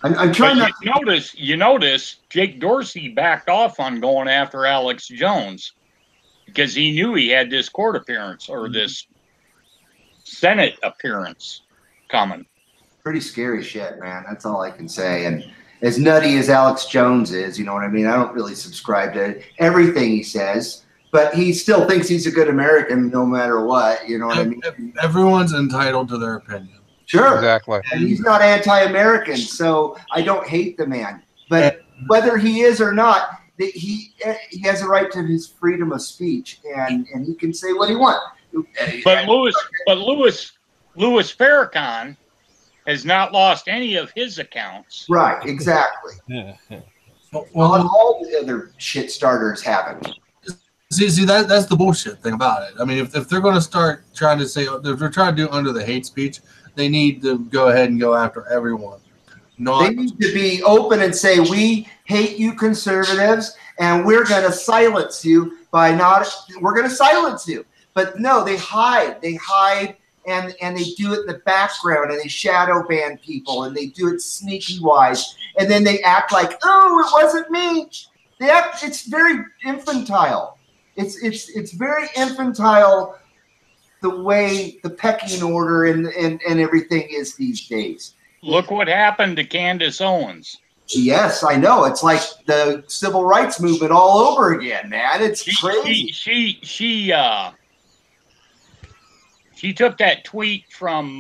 I'm trying to notice Jake Dorsey backed off on going after Alex Jones because he knew he had this court appearance or this Senate appearance coming. Pretty scary shit, man. That's all I can say. And as nutty as Alex Jones is, you know what I mean? I don't really subscribe to everything he says, but he still thinks he's a good American no matter what. You know what I mean? Everyone's entitled to their opinion. Sure. Exactly. And he's not anti-American, so I don't hate the man. But whether he is or not, he has a right to his freedom of speech, and he can say what he wants. But Louis Farrakhan has not lost any of his accounts. Right, exactly. Well, all the other shit starters haven't. See, that's the bullshit thing about it. I mean, if they're going to start trying to say, if they're trying to do under the hate speech, they need to go ahead and go after everyone. They need to be open and say, we hate you conservatives, and we're going to silence you we're going to silence you. But no, they hide. They hide, and they do it in the background, and they shadow ban people, and they do it sneaky wise. And then they act like, oh, it wasn't me. It's very infantile. It's very infantile the way the pecking order and everything is these days. Look what happened to Candace Owens. Yes, I know. It's like the civil rights movement all over again, man. It's crazy. She took that tweet from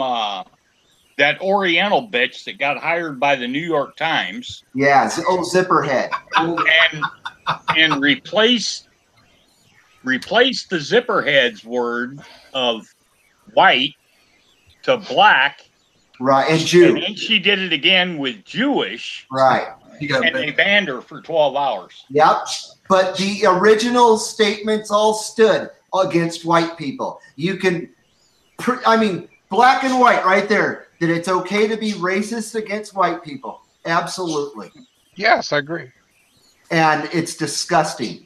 that Oriental bitch that got hired by the New York Times. Yeah, Zipperhead. and replaced the Zipperhead's word of white to black. Right, and Jew. And then she did it again with Jewish. Right. And they banned her for 12 hours. Yep. But the original statements all stood against white people. You can, black and white right there, that it's okay to be racist against white people. Absolutely. Yes, I agree. And it's disgusting.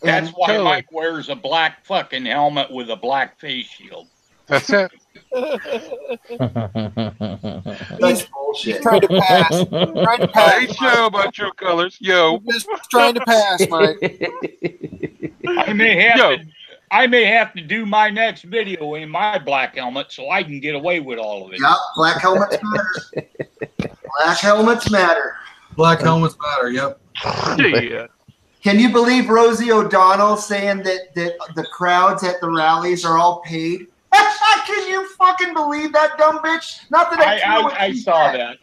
That's why Mike wears a black fucking helmet with a black face shield. That's it. That's bullshit. He's trying to pass. Hey, show about your colors. Yo. Just trying to pass, Mike. I may have to do my next video in my black helmet so I can get away with all of it. Yep, black helmets matter. Black helmets matter. Black helmets matter, yep. Yeah. Can you believe Rosie O'Donnell saying that the crowds at the rallies are all paid? Can you fucking believe that, dumb bitch? Not that I saw that.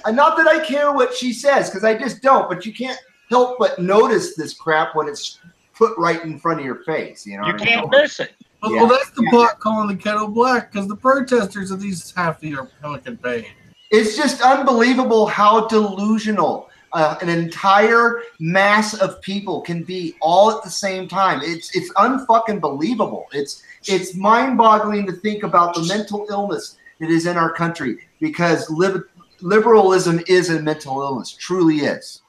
Not that I care what she says, because I just don't. But you can't help but notice this crap when it's put right in front of your face. You know, you can't miss it. Well, that's the pot calling the kettle black, because the protesters of these half the are fucking paid. It's just unbelievable how delusional an entire mass of people can be all at the same time. It's unfucking believable. It's mind-boggling to think about the mental illness that is in our country, because liberalism is a mental illness, truly is.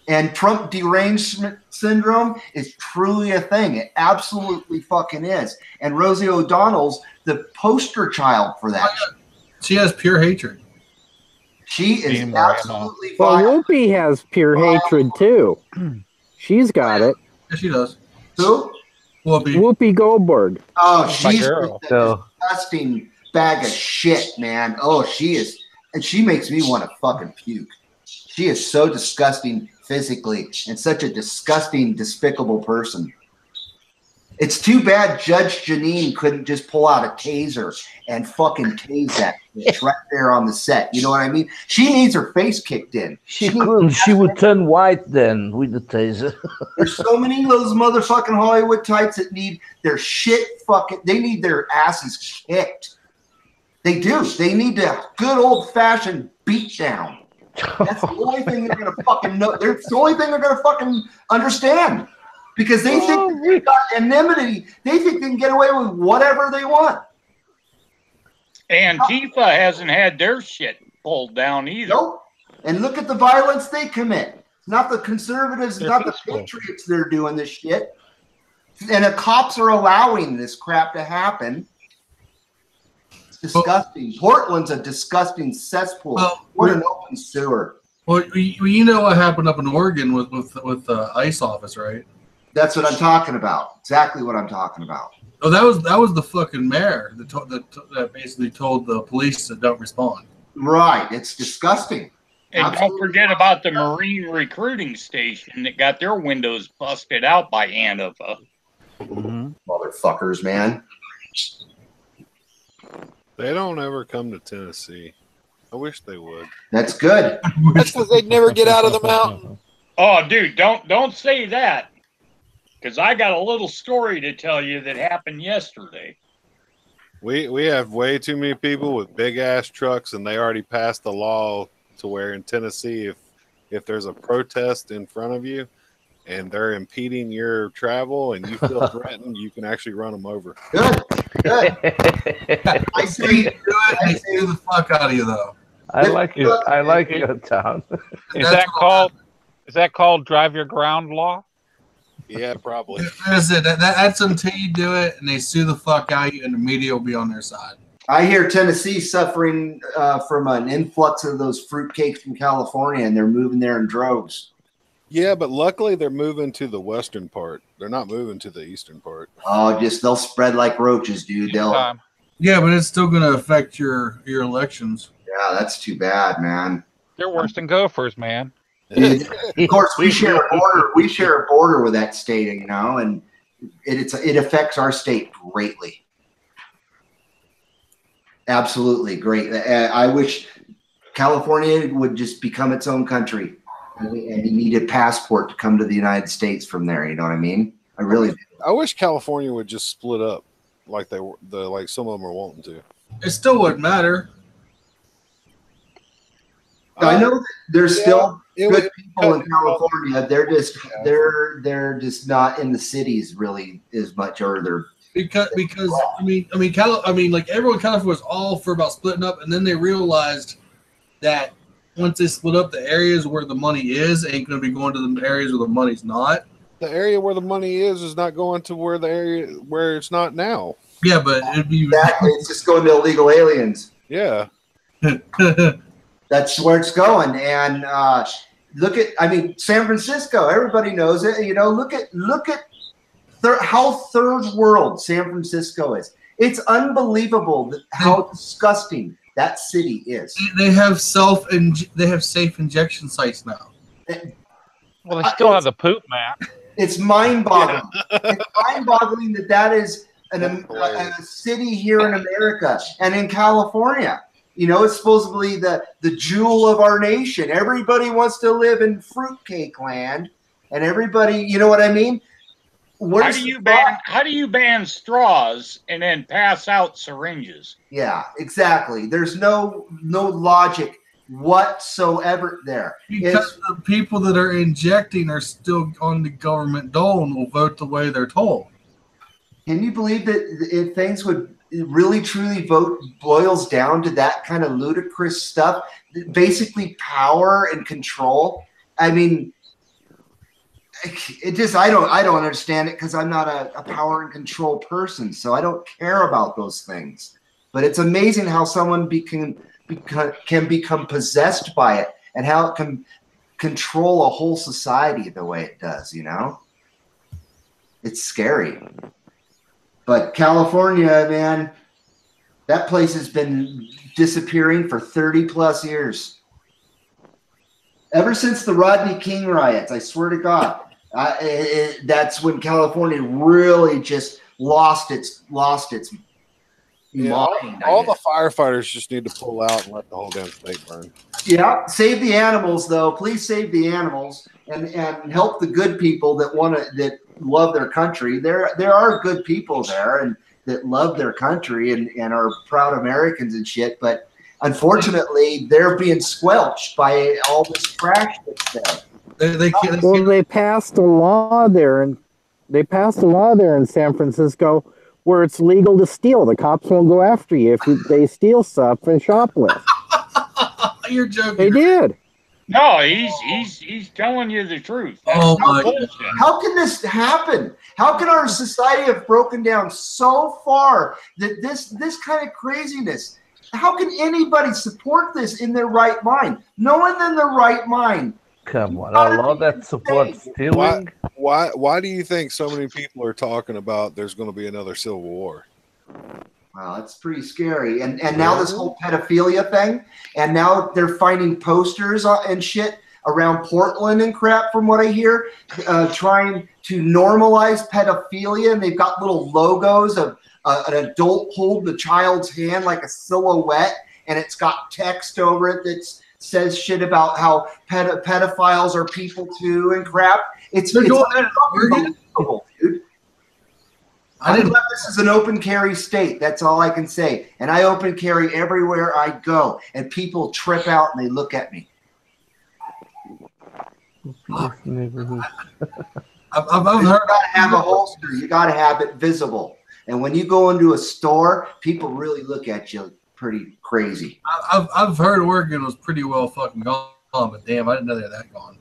And Trump derangement syndrome is truly a thing. It absolutely fucking is. And Rosie O'Donnell's the poster child for that. She has pure hatred. She is absolutely well, fine. Whoopi has pure hatred too. She's got it. Yeah, she does. Who? Whoopi Goldberg. Oh, she's a disgusting bag of shit, man. Oh, she is. And she makes me want to fucking puke. She is so disgusting physically and such a disgusting, despicable person. It's too bad Judge Janine couldn't just pull out a taser and fucking tase that bitch right there on the set. You know what I mean? She needs her face kicked in. She couldn't. She would turn white then with the taser. There's so many of those motherfucking Hollywood types that need their shit fucking, they need their asses kicked. They do. They need a good old fashioned beat down. That's the only thing they're going to fucking know. It's the only thing they're going to fucking understand. Because they think they've got anonymity. They think they can get away with whatever they want. Antifa hasn't had their shit pulled down either. Nope. And look at the violence they commit. It's not the conservatives, it's not the patriots that are doing this shit. And the cops are allowing this crap to happen. It's disgusting. Portland's a disgusting cesspool. What an open sewer. Well, you know what happened up in Oregon with the ICE office, right? That's what I'm talking about. Exactly what I'm talking about. Oh, that was the fucking mayor that basically told the police to don't respond. Right. It's disgusting. And Absolutely. Don't forget about the Marine recruiting station that got their windows busted out by Antifa. Motherfuckers, man. They don't ever come to Tennessee. I wish they would. That's good. That's because they'd never get out of the mountain. Oh, dude, don't say that. Because I got a little story to tell you that happened yesterday. We have way too many people with big ass trucks, and they already passed the law to where in Tennessee, if there's a protest in front of you and they're impeding your travel and you feel threatened, you can actually run them over. Good. I see. I see the fuck out of you though. I like your town. Is that called drive your ground law? Yeah, probably. That's until you do it and they sue the fuck out of you and the media will be on their side. I hear Tennessee suffering from an influx of those fruitcakes from California, and they're moving there in droves. Yeah, but luckily they're moving to the western part. They're not moving to the eastern part. Oh, they'll spread like roaches, dude. Time. Yeah, but it's still going to affect your elections. Yeah, that's too bad, man. They're worse than gophers, man. Dude, of course, we share a border. We share a border with that state, you know, and it affects our state greatly. Absolutely great. I wish California would just become its own country, and you need a passport to come to the United States from there. You know what I mean? I really do. I wish California would just split up, like like some of them are wanting to. It still wouldn't matter. I know that there's still good people in California. They're just not in the cities really as much, or they're because I mean, like everyone in California was all for about splitting up, and then they realized that once they split up, the areas where the money is ain't going to be going to the areas where the money's not. The area where the money is not going to where the area where it's not now. Yeah, but it'd be exactly. It's just going to illegal aliens. Yeah. That's where it's going. And look at, I mean, San Francisco. Everybody knows it. You know, look at how third world San Francisco is. It's unbelievable how disgusting that city is. They have safe injection sites now. Well, they still have the poop map. It's mind-boggling. It's mind-boggling that is a city here in America and in California. You know, it's supposedly the jewel of our nation. Everybody wants to live in fruitcake land, and everybody, you know what I mean? How do you ban straws and then pass out syringes? Yeah, exactly. There's no logic whatsoever there. Because the people that are injecting are still on the government dole and will vote the way they're told. Can you believe that if things would really truly vote boils down to that kind of ludicrous stuff, basically power and control? I mean, it just I don't understand it because I'm not a power and control person, so I don't care about those things. But it's amazing how someone can become possessed by it and how it can control a whole society the way it does. You know, it's scary. But California, man, that place has been disappearing for 30 plus years. Ever since the Rodney King riots, I swear to God, that's when California really just lost its mind. All the firefighters just need to pull out and let the whole damn state burn. Yeah, save the animals though. Please save the animals and help the good people that love their country. There are good people there and that love their country and are proud Americans and shit, but unfortunately they're being squelched by all this trash that's there. They passed a law there and in San Francisco where it's legal to steal. The cops won't go after you if they steal stuff and shoplift. You're joking. They did. No, he's telling you the truth. Oh my God. How can this happen? How can our society have broken down so far that this kind of craziness? How can anybody support this in their right mind? No one in their right mind. Come on, a law that supports stealing. Why do you think so many people are talking about there's going to be another civil war? Wow, that's pretty scary. And now this whole pedophilia thing, and now they're finding posters and shit around Portland and crap, from what I hear, trying to normalize pedophilia. And they've got little logos of an adult holding the child's hand like a silhouette, and it's got text over it that says shit about how pedophiles are people too and crap. It's unbelievable, dude. This is an open carry state. That's all I can say. And I open carry everywhere I go. And people trip out and they look at me. I've heard. You gotta have a holster. You gotta have it visible. And when you go into a store, people really look at you pretty crazy. I've heard Oregon was pretty well fucking gone, but damn, I didn't know they had that gone.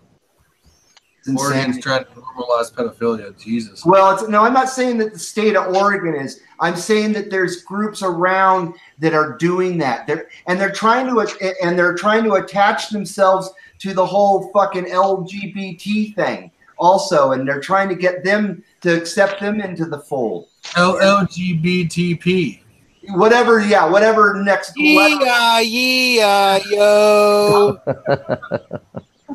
Oregon's trying to normalize pedophilia. Jesus. Well, no, I'm not saying that the state of Oregon is. I'm saying that there's groups around that are doing that. They're trying to attach themselves to the whole fucking LGBT thing also, and they're trying to get them to accept them into the fold. LGBTP. Whatever, yeah, whatever next. Yeah, yo.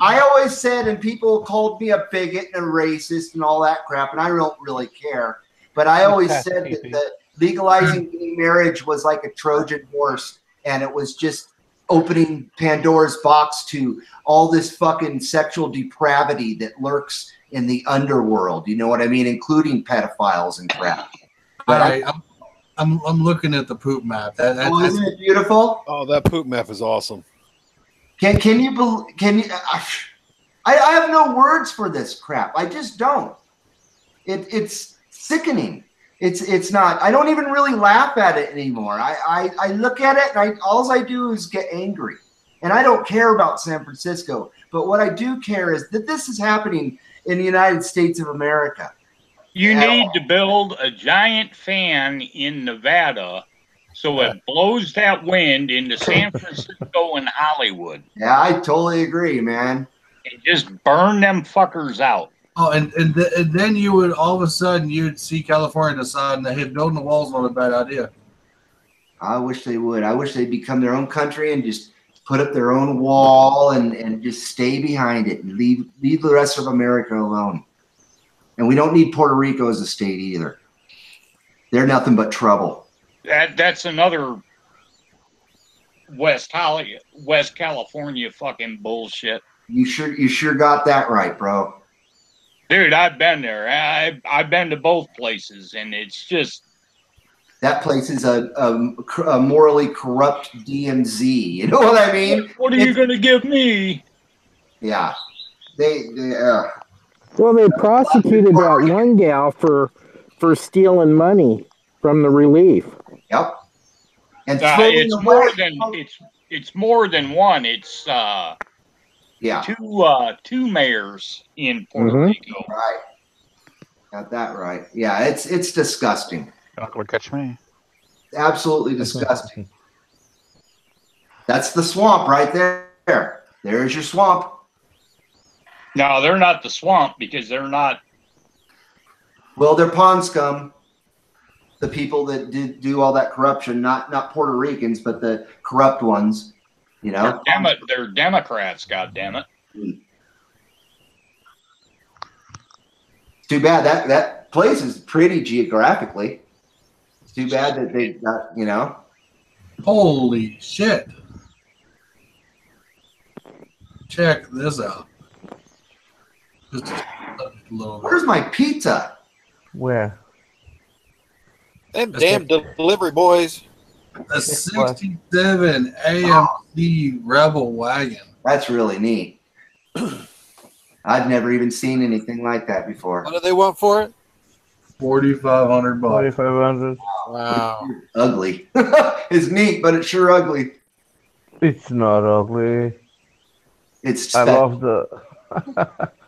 I always said, and people called me a bigot and a racist and all that crap, and I don't really care. But I always said that legalizing gay marriage was like a Trojan horse, and it was just opening Pandora's box to all this fucking sexual depravity that lurks in the underworld. You know what I mean? Including pedophiles and crap. All right, I'm looking at the poop map. Isn't it beautiful? Oh, that poop map is awesome. Can you I have no words for this crap. I just don't. It's sickening. It's not. I don't even really laugh at it anymore. I look at it and all I do is get angry. And I don't care about San Francisco. But what I do care is that this is happening in the United States of America. You need to build a giant fan in Nevada so it blows that wind into San Francisco and Hollywood. Yeah, I totally agree, man. And just burn them fuckers out. Oh, and then you would all of a sudden you'd see California decide that hey, building the wall's not a bad idea. I wish they would. I wish they'd become their own country and just put up their own wall and just stay behind it and leave the rest of America alone. And we don't need Puerto Rico as a state either. They're nothing but trouble. That's another West California fucking bullshit. You sure got that right, bro. Dude, I've been there. I've been to both places, and it's just that place is a morally corrupt DMZ. You know what I mean? What are you gonna give me? Yeah, Well, they prosecuted that one gal for stealing money from the relief. Yep. And it's more than one. It's yeah, two mayors in Puerto Rico. Right. Got that right. Yeah, it's disgusting. You're not gonna catch me. Absolutely disgusting. That's the swamp right there. There's your swamp. No, they're not the swamp because they're not. Well, they're pond scum. The people that do all that corruption, not Puerto Ricans, but the corrupt ones. You know, they're Democrats. God damn it! Too bad that place is pretty geographically. It's too bad that they got, you know. Holy shit! Check this out. Just a little bit. Where's my pizza? Where? Them damn delivery boys. A 67 AMC Rebel wagon. That's really neat. I've never even seen anything like that before. What do they want for it? $4,500. 4,500. Wow. Ugly. It's neat, but it's sure ugly. It's not ugly. It's. I love the.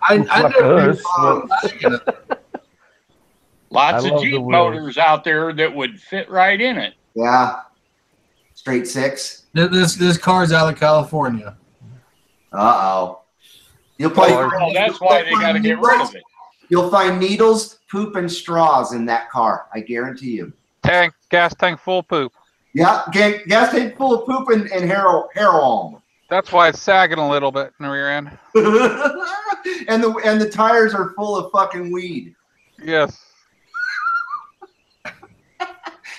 I never Lots of Jeep motors out there that would fit right in it. Yeah. Straight six. This car's out of California. Uh-oh. You'll probably that's why they got to get rid of it. You'll find needles, poop, and straws in that car. I guarantee you. Gas tank full of poop. Yeah, gas tank full of poop and heroin. That's why it's sagging a little bit in the rear end. and the tires are full of fucking weed. Yes.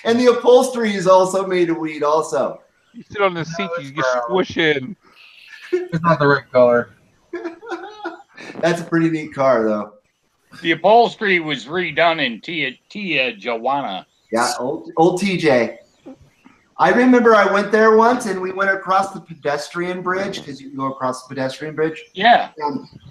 And the upholstery is also made of weed also. You sit on the seat, you get squish in. It's not the right color. That's a pretty neat car, though. The upholstery was redone in Tijuana. Yeah, old TJ. I remember I went there once, and we went across the pedestrian bridge, because you can go across the pedestrian bridge. Yeah.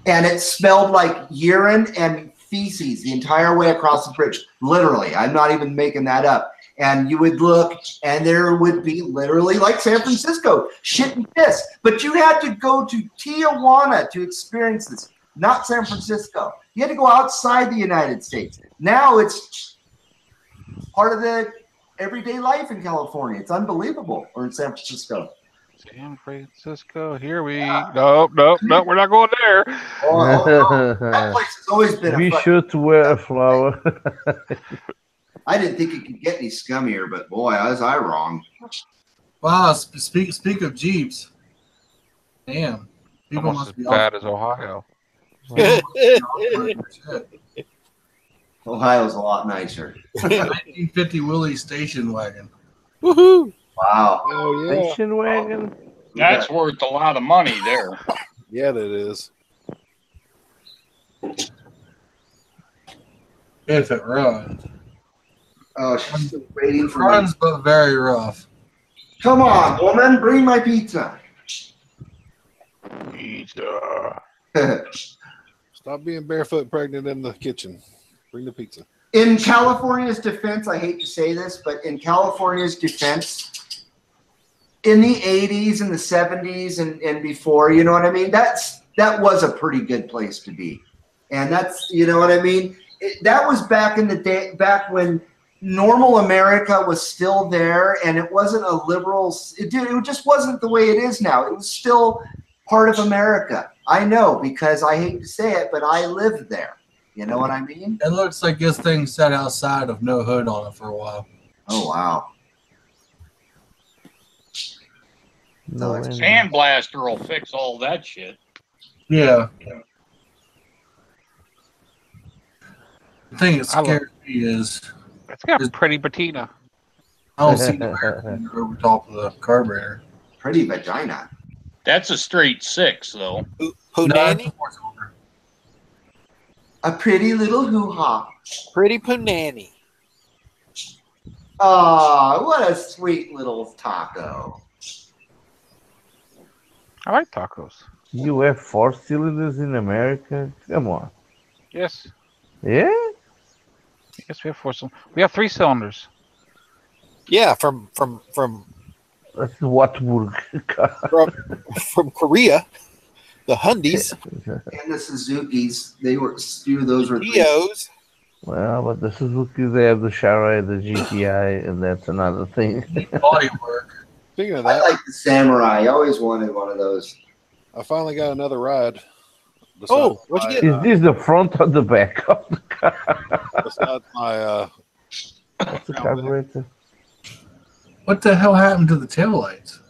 And it smelled like urine and feces the entire way across the bridge. Literally. I'm not even making that up. And you would look, and there would be literally like San Francisco, shit and piss. But you had to go to Tijuana to experience this, not San Francisco. You had to go outside the United States. Now it's part of the everyday life in California. It's unbelievable. Or in San Francisco. San Francisco. Here we. Nope. We're not going there. That place has always been Be a sure to wear a flower. I didn't think it could get any scummier, but boy, was I wrong. Wow, speak of Jeeps. Damn. People Almost must as be bad as Ohio. Ohio's a lot nicer. 1950 Willys station wagon. Woohoo! Wow. Oh yeah. Station wagon. That's worth a lot of money there. Yeah, that is. If it runs. Oh, she's still waiting for Runs, but very rough. Come on, woman, bring my pizza. Pizza. Stop being barefoot pregnant in the kitchen. Bring the pizza. In California's defense, I hate to say this, but in California's defense, in the 80s and the 70s and before, you know what I mean? That was a pretty good place to be. And that's, you know what I mean? That was back in the day, back when normal America was still there, and it wasn't a liberal. It just wasn't the way it is now. It was still part of America. I know, because I hate to say it, but I lived there. You know what I mean? It looks like this thing sat outside of no hood on it for a while. Oh, wow. No, Sandblaster will fix all that shit. Yeah. The thing that scares me is It's got a pretty patina. I don't see the air over top of the carburetor. Pretty vagina. That's a straight 6, though. Punani? A pretty little hoo-ha. Pretty punani. Oh, what a sweet little taco. I like tacos. You have 4 cylinders in America? Come on. Yes. Yeah? Yes, we have 4 cylinders. We have 3 cylinders. Yeah, from That's Wartburg. from Korea, the Hyundais, And the Suzukis, those were Geos. Well, but the Suzuki, they have the Sharai, the GTI, and that's another thing. Body work. Speaking of I that, like the Samurai. I always wanted one of those. I finally got another ride. Oh, what'd you get? Is this the front or the back of the car? Besides my What's the carburetor? What the hell happened to the taillights?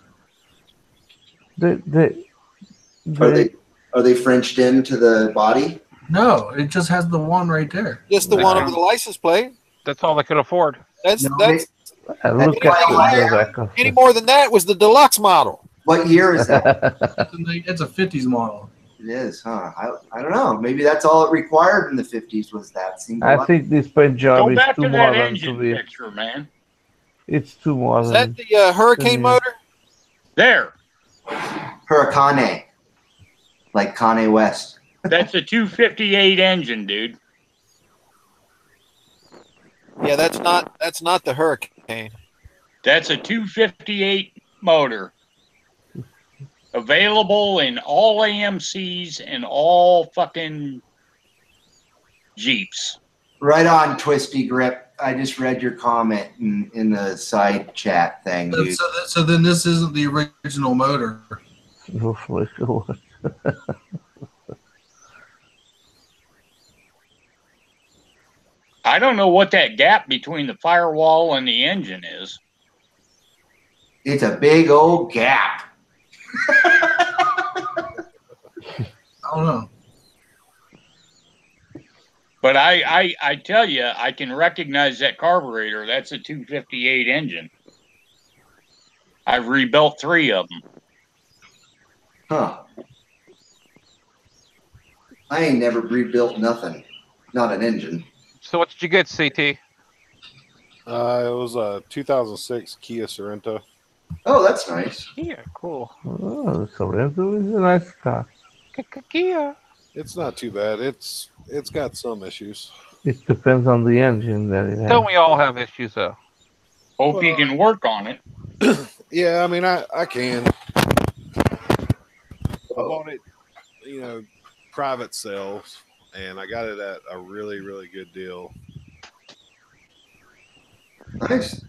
Are they Frenched into the body? No, it just has the one right there. Just the one over the license plate. That's all they could afford. That's No, that's Look at the back of any more than that was the deluxe model. What year is that? It's a 50s model. It is, huh? I don't know. Maybe that's all it required in the 50s was that single. I think this paint job Go is back too to that modern to engine be. picture, man. It's too modern. Is that the Hurricane motor? There. Hurricane, like Kanye West. That's a 258 engine, dude. Yeah, that's not the Hurricane. That's a 258 motor. Available in all AMCs and all fucking Jeeps. Right on, Twisty Grip. I just read your comment in the side chat thing, dude. So then this isn't the original motor. Hopefully. I don't know what that gap between the firewall and the engine is. It's a big old gap. I don't know. But I tell you, I can recognize that carburetor. That's a 258 engine. I've rebuilt 3 of them. Huh. I ain't never rebuilt nothing. Not an engine. So what did you get, CT? it was a 2006 Kia Sorento. Oh, that's nice. Yeah, cool. Oh, the Sorento is a nice car. Kia. It's not too bad. It's got some issues. It depends on the engine that it has. Don't we all have issues, though? Hope you can work on it. Yeah, I mean, I can. I bought it, private sales, and I got it at a really, really good deal. Nice.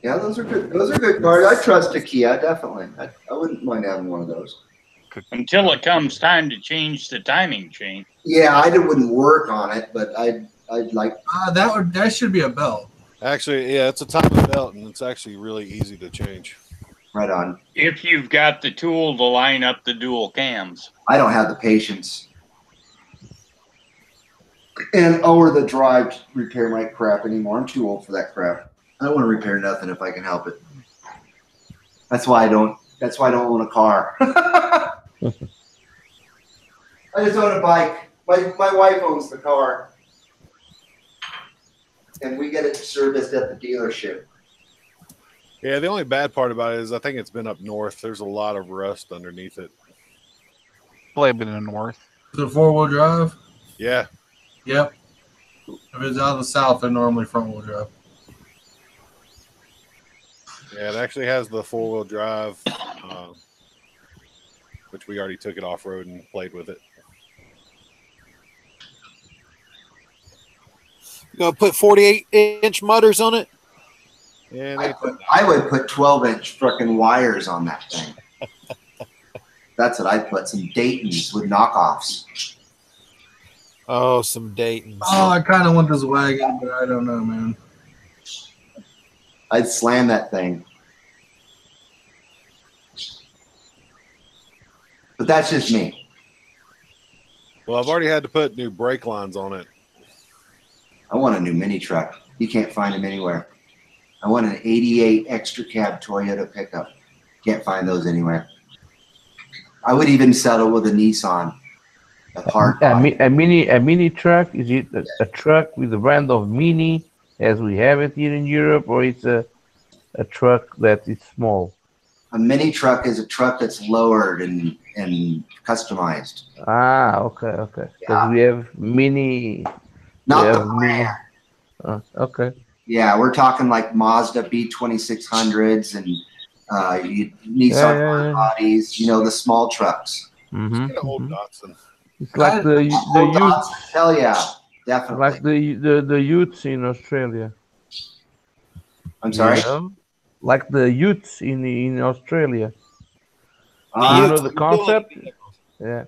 Yeah, those are good. Those are good cars. I trust a Kia, definitely. I wouldn't mind having one of those. Until it comes time to change the timing chain. Yeah, I wouldn't work on it, but I'd like. That should be a belt. Actually, yeah, it's a timing belt, and it's actually really easy to change. Right on. If you've got the tool to line up the dual cams. I don't have the patience. Or the drive to repair my crap anymore. I'm too old for that crap. I don't want to repair nothing if I can help it. That's why I don't own a car. I just own a bike. My wife owns the car. And we get it serviced at the dealership. Yeah, the only bad part about it is I think it's been up north. There's a lot of rust underneath it. Blame it in the north. The 4-wheel drive? Yeah. Yep. If it's out of the south, they're normally front-wheel drive. Yeah, it actually has the 4-wheel drive, which we already took it off-road and played with it. You gonna put 48-inch mutters on it? Yeah, I would put 12-inch frickin' wires on that thing. That's what I'd put. Some Daytons with knockoffs. Oh, some Daytons. Oh, I kind of want this wagon, but I don't know, man. I'd slam that thing. But that's just me. Well, I've already had to put new brake lines on it. I want a new mini truck. You can't find them anywhere. I want an 88 extra cab Toyota pickup. Can't find those anywhere. I would even settle with a Nissan. A mini truck, is it a truck with the brand of Mini as we have it here in Europe, or it's a truck that is small? A mini truck is a truck that's lowered and customized. Ah, okay. Because Yeah. we have Mini. Not the brand. Okay. Yeah, we're talking like Mazda B2600s and Nissan hard bodies. You know, the small trucks. Mm-hmm. Old Datsun. It's like the Datsun, hell yeah, definitely. like the Utes in Australia. I'm sorry. You know? Like the Utes in Australia. You Uh, know the concept? Yeah.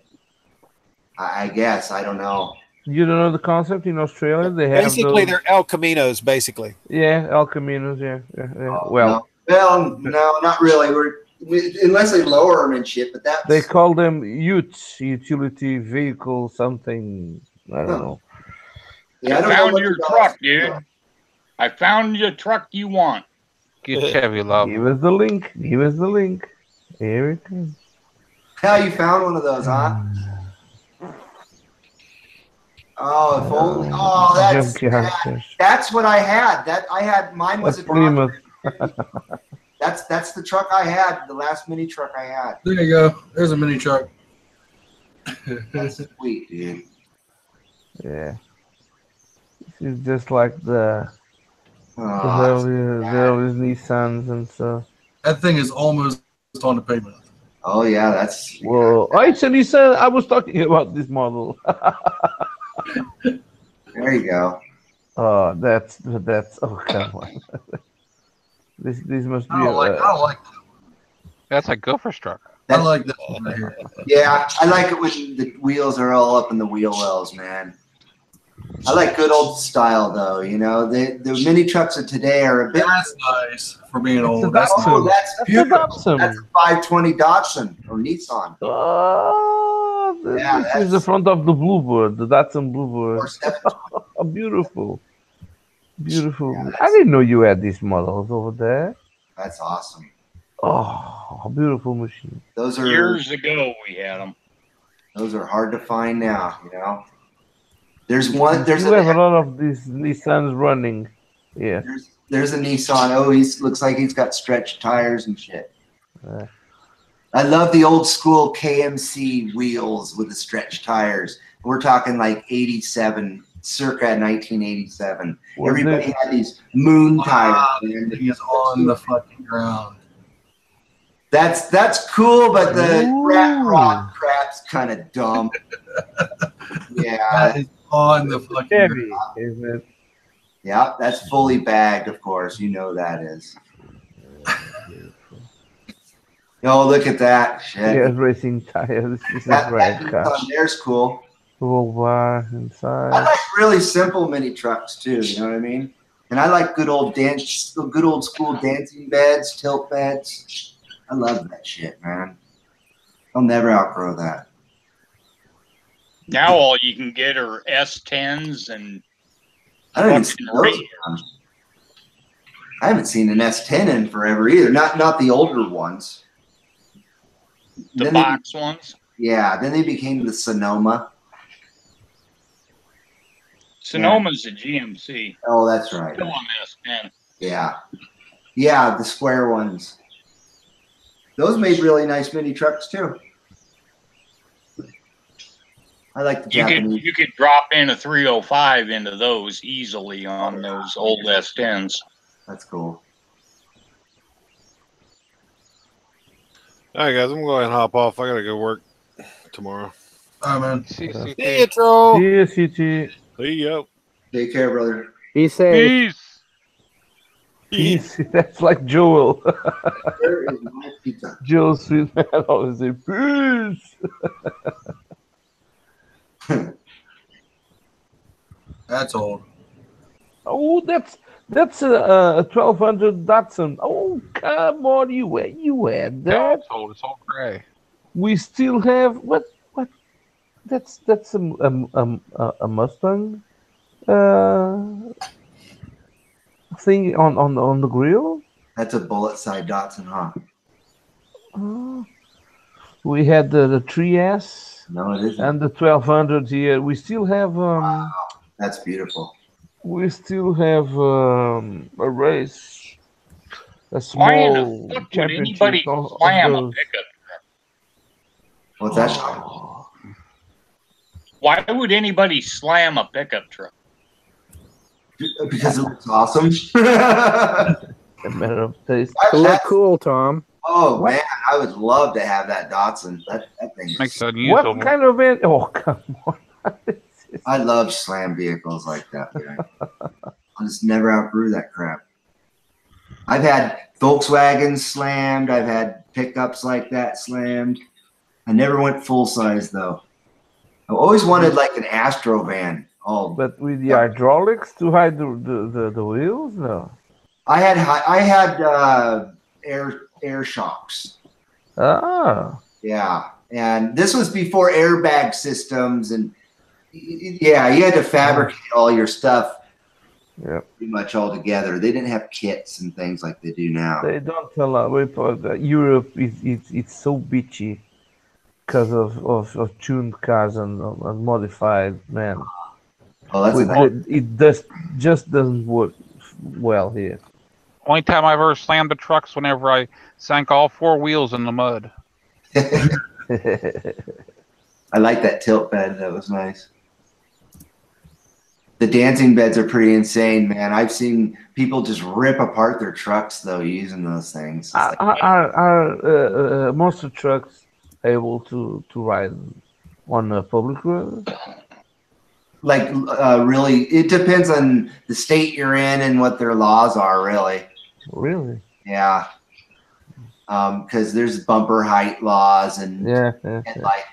I guess I don't know. You don't know the concept in Australia? They have Basically, those, they're El Caminos, basically. yeah, El Caminos, yeah. Oh, Well, no, not really. Unless they lower them and shit. But that's they call them Utes, utility vehicle something. I don't know. Yeah, I I don't know found what your the truck, dogs- dude. I found your truck you want. Get Chevy love. Give us the link. Give us the link. Here it is. Hell, you found one of those, huh? Oh, if only. Oh, that's what I had. Mine was a Plymouth. That's the truck I had. The last mini truck I had. There you go. There's a mini truck. That's sweet, dude. Yeah. This is just like the Oh, early Nissans and stuff. That thing is almost on the pavement. oh yeah, that's. Whoa. Oh, it's a Nissan. I was talking about this model. There you go. Oh, that's oh come on. This must be I don't like That's a gopher truck. I like that one right here. Yeah, I like it when the wheels are all up in the wheel wells, man. I like good old style though. You know, the mini trucks of today are a bit. That's nice for being old. a That's Datsun. nice. That's beautiful. Datsun. That's a 520 Datsun or Nissan. Oh, Yeah, this is the front of the Bluebird, the Datsun Bluebird. Or 720. Oh, beautiful. Beautiful. Yeah, I didn't know you had these models over there. That's awesome. Oh, a beautiful machine. Those are Years ago, we had them. those are hard to find now. You know, there's one. There's You have a a lot of these Nissans running. Yeah. there's a Nissan. Oh, looks like he's got stretched tires and shit. Uh. I love the old school KMC wheels with the stretched tires. We're talking like 87, circa 1987. Was Everybody it- had these moon Wow, tires. that thing is on the fucking ground. That's cool, but the Ooh. rat rod crap's kind of dumb. Yeah, That is on the fucking Heavy, ground. isn't it? yeah, that's fully bagged, of course. You know that is. Oh, look at that. He Shit. has racing tires. This is That right piece car. on there's cool. Roll bar I inside. like really simple mini trucks too. You know what I mean? And I like good old school dancing beds, tilt beds. I love that shit, man. I'll never outgrow that. Now all you can get are S10s and I don't even fucking see those around. I haven't seen an S10 in forever either. Not the older ones. the Then box ones. then they became the Sonoma. Sonoma's a GMC. Oh, that's right. Still on S10. Yeah, the square ones. Those made really nice mini trucks too. I like the Japanese. You could drop in a 305 into those easily on those old S10s. That's cool. All right, guys, I'm going to hop off. I got to go work tomorrow. All right, man. See you, Tro. See you, CT. See ya. Take care, brother. Be safe. Peace. Peace. That's like Joel. Where is my pizza? Joel Sweetman always say peace. That's old. Oh, that's a 1200 Datsun. Oh, come on, you had No, that. it's old. It's all gray. We still have what? That's a Mustang thing on the grill. That's a bullet side Datsun, huh? We had the 3S No, it isn't. and the 1200 here. We still have That's beautiful. we still have a race, a Why in the small fuck would championship anybody of slam a those. pickup truck? What's that? Why would anybody slam a pickup truck? Because it looks awesome. A matter of taste. To look cool, Tom. Oh man, I would love to have that Datsun. That thing. Makes Is, it usable. What kind of it? Oh, come on. I love slam vehicles like that. Man. I just never outgrew that crap. I've had Volkswagens slammed. I've had pickups like that slammed. I never went full size though. I always wanted like an Astro van. Oh, But with the hydraulics to hide the wheels? No. I had air shocks. Ah. Yeah, and this was before airbag systems, and yeah, you had to fabricate all your stuff. Yeah. Pretty much all together. They didn't have kits and things like they do now. They don't allow Europe it's so bitchy because of tuned cars and modified, man. Oh, that's It just doesn't work well here. Only time I ever slammed the trucks whenever I sank all four wheels in the mud. I like that tilt bed. That was nice. The dancing beds are pretty insane, man. I've seen people just rip apart their trucks though using those things. Are monster trucks able to ride on a public road? Like really, it depends on the state you're in and what their laws are. Really. Really? Yeah. Because there's bumper height laws and headlight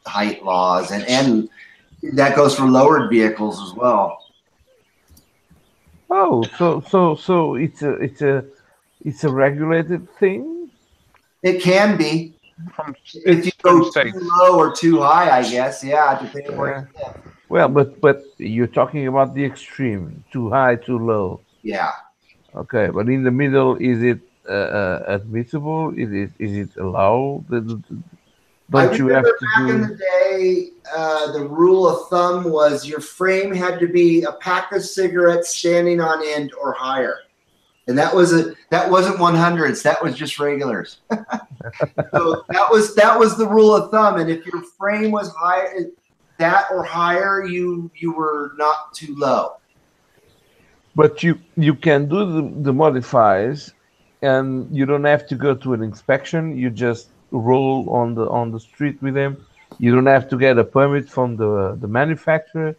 height laws, and that goes for lowered vehicles as well. Oh, so it's a regulated thing. It can be. If you go too low or too high, I guess. Yeah, depending where you live. Well, but you're talking about the extreme, too high, too low. Yeah. Okay, but in the middle, is it admissible? Is it allowed? Don't you have to back in the day, the rule of thumb was your frame had to be a pack of cigarettes standing on end or higher, and that wasn't 100s. That was just regulars. So that was the rule of thumb. And if your frame was higher, that or higher, you were not too low. But you can do the modifiers, and you don't have to go to an inspection. You just roll on the street with them. You don't have to get a permit from the manufacturer.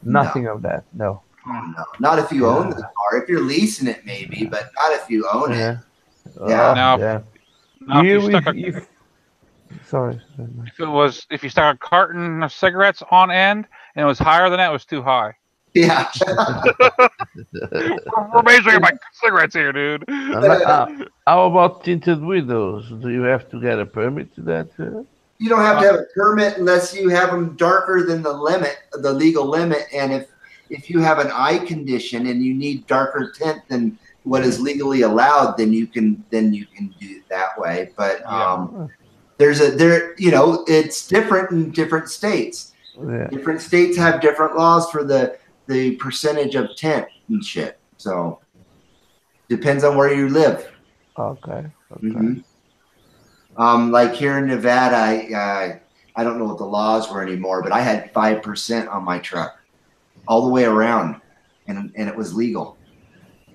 Nothing of that. No. No, not if you own the car. If you're leasing it, maybe, but not if you own it. Now, Now, Here if you stuck a, sorry. if you stuck a carton of cigarettes on end and it was higher than that, it was too high. Yeah. We're measuring my cigarettes here, dude. How about tinted windows? Do you have to get a permit to that? You don't have to have a permit unless you have them darker than the limit, the legal limit. And if you have an eye condition and you need darker tint than what is legally allowed, then you can do it that way. But it's different in different states. Yeah. Different states have different laws for the percentage of tint and shit. So depends on where you live. Okay. Mm-hmm. Like here in Nevada, I don't know what the laws were anymore, but I had 5% on my truck all the way around, and it was legal.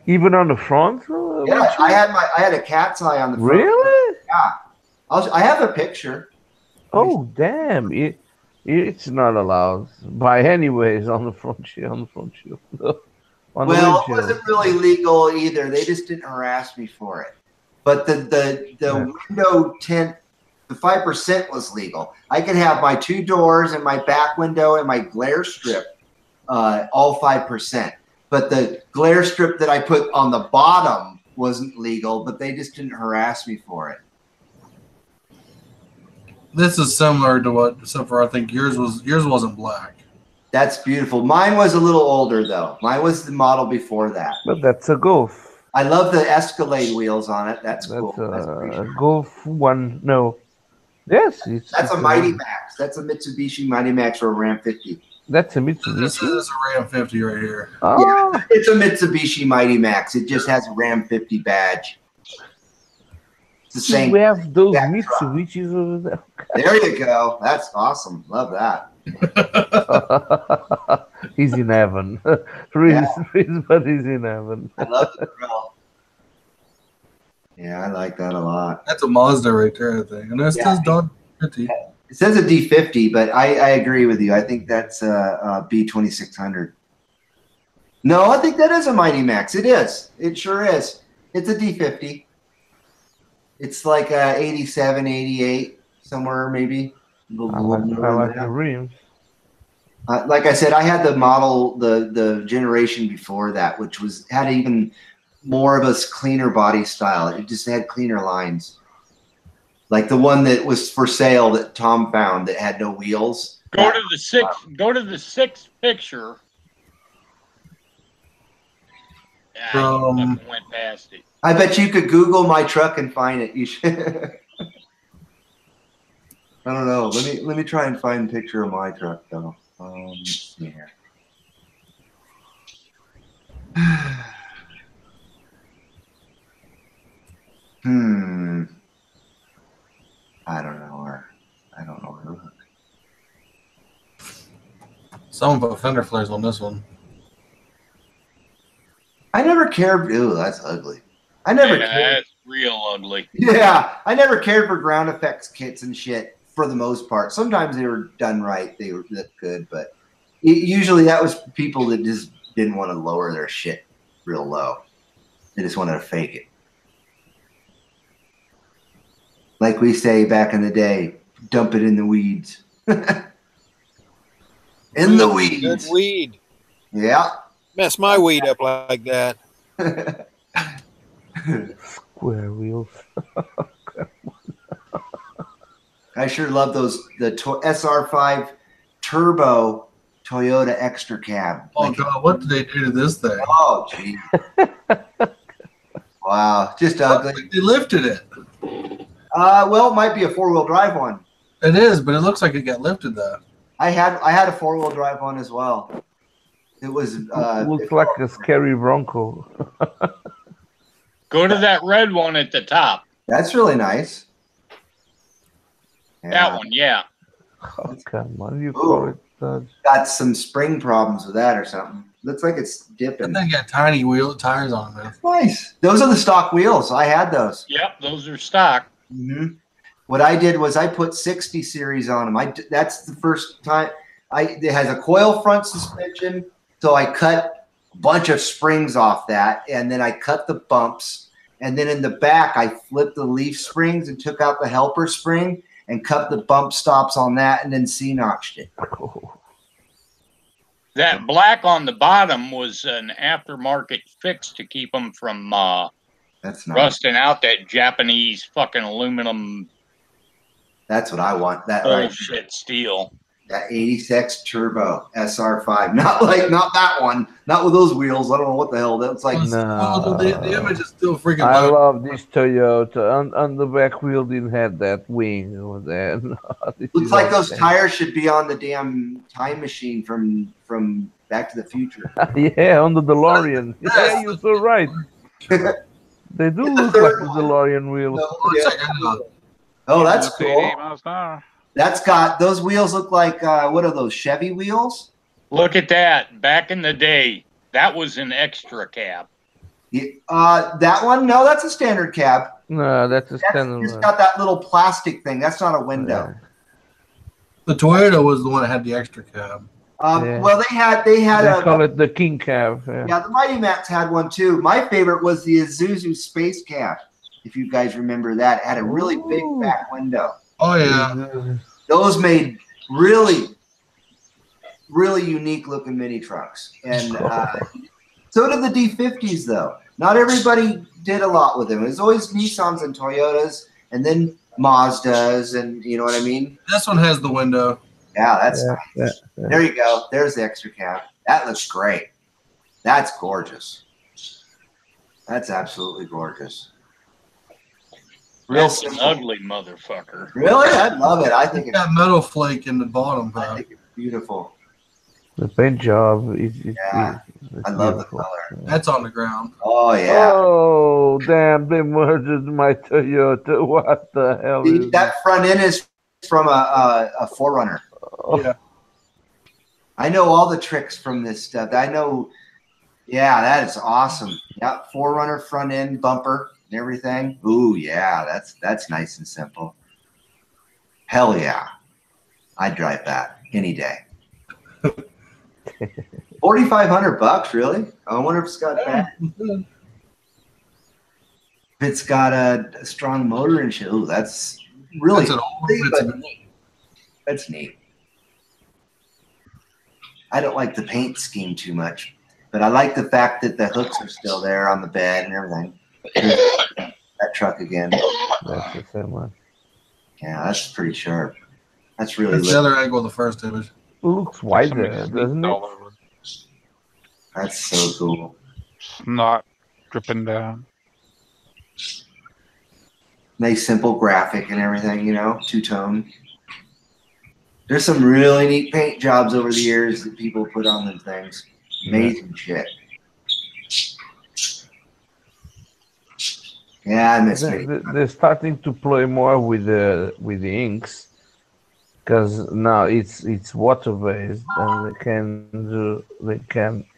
Even on the front? Yeah, I had a cat's eye on the front. Really? Yeah. I have a picture. Oh damn! It's not allowed by anyways on the front shield. Well, it wasn't really legal either. They just didn't harass me for it. But the window tint, the 5% was legal. I could have my 2 doors and my back window and my glare strip, all 5%. But the glare strip that I put on the bottom wasn't legal, but they just didn't harass me for it. This is similar to what, except for I think yours wasn't black. That's beautiful. Mine was a little older though. Mine was the model before that. But that's a Golf. I love the Escalade wheels on it. That's cool. That's a Golf one. No. Yes. That's a Mighty Max. That's a Mitsubishi Mighty Max or a Ram 50. That's a Mitsubishi? This is a Ram 50 right here. Oh. Yeah, it's a Mitsubishi Mighty Max. It just has a Ram 50 badge. It's the same. We have those Mitsubishis over there. There you go. That's awesome. Love that. He's in heaven. Reese, but he's in heaven. I love the grill. Yeah, I like that a lot. That's a Mazda right there, I think. And that's just dog 50. It says a D50, but I agree with you. I think that's a B2600. No, I think that is a Mighty Max. It is. It sure is. It's a D50. It's like 87, 88, somewhere maybe. I like the rims. Like I said, I had the model, the generation before that, which had even more of a cleaner body style. It just had cleaner lines. Like the one that was for sale that Tom found that had no wheels. Go to the sixth picture. Yeah, went past it. I bet you could Google my truck and find it. You should. I don't know. Let me try and find a picture of my truck though. Let's see here. I don't know where to look. Some put fender flares on this one. I never cared. Ooh, that's ugly. I never cared. That's real ugly. Yeah, I never cared for ground effects kits and shit for the most part. Sometimes they were done right. They looked good, but usually that was people that just didn't want to lower their shit real low. They just wanted to fake it. Like we say back in the day, dump it in the weeds. In the weeds. Good weed. Yeah. Mess my weed up like that. Square wheels. I sure love the SR5 Turbo Toyota Extra Cab. Oh, God, what did they do to this thing? Oh, gee. Wow, just ugly. They lifted it. Well, it might be a 4-wheel drive one. It is, but it looks like it got lifted though. I had a 4-wheel drive one as well. It was looks like a scary Bronco. Go to that red one at the top. That's really nice. Yeah. That one, yeah. Oh, come on, you call it. Got some spring problems with that or something. Looks like it's dipping. And they got tiny wheel tires on them. Nice. Those are the stock wheels. I had those. Yep, those are stock. Mm-hmm. What I did was I put 60 series on them. That's the first time. It has a coil front suspension, so I cut a bunch of springs off that, and then I cut the bumps, And then in the back, I flipped the leaf springs and took out the helper spring and cut the bump stops on that and then C-notched it. That black on the bottom was an aftermarket fix to keep them from That's nice. rusting out that Japanese fucking aluminum. That's what I want. That bullshit steel. That 86 Turbo SR5. Not that one. Not with those wheels. I don't know what the hell that's like. No. The image is still freaking I low. love this Toyota. On the back wheel didn't have that wing over there. No, looks like those tires should be on the damn time machine from Back to the Future. Yeah, on the DeLorean. Yeah, you're so right. They do look like the DeLorean wheels. Oh, that's cool. That's got, those wheels look like, what are those, Chevy wheels? Look at that. Back in the day, that was an extra cab. Yeah, that one? No, that's a standard cab. No, that's a standard one. It's got that little plastic thing. That's not a window. Yeah. The Toyota was the one that had the extra cab. Well, they call it the King cab. Yeah, the Mighty Max had one too. My favorite was the Isuzu Space Cab. If you guys remember that, it had a really big back window. Oh yeah, those made really, really unique looking mini trucks, and so did the D50s. Though not everybody did a lot with them. It was always Nissans and Toyotas, and then Mazdas, and you know what I mean. This one has the window. Yeah, that's nice. Yeah. There you go. There's the extra cab. That looks great. That's gorgeous. That's absolutely gorgeous. That's an ugly motherfucker. Really? I love it. I think it's got metal flake in the bottom. I think it's beautiful. The paint job is I love the color. That's on the ground. Oh yeah. Oh damn! They murdered my Toyota. What the hell? That front end is from a 4Runner. Oh. Yeah. I know all the tricks from this stuff. I know. Yeah, that is awesome. Yeah, 4Runner front end bumper and everything. Ooh, yeah, that's nice and simple. Hell yeah, I'd drive that any day. $4,500, really? I wonder if it's got that. If it's got a strong motor and shit. Ooh, that's really that's neat. I don't like the paint scheme too much, but I like the fact that the hooks are still there on the bed and everything. That truck again. That's the same one. Yeah, that's pretty sharp. That's really the other angle of the first image. It looks wider, doesn't it? That's so cool. Not dripping down. Nice simple graphic and everything, you know, two-tone. There's some really neat paint jobs over the years that people put on them things. Amazing shit. Yeah, I miss it. They're starting to play more with the inks, because now it's water based and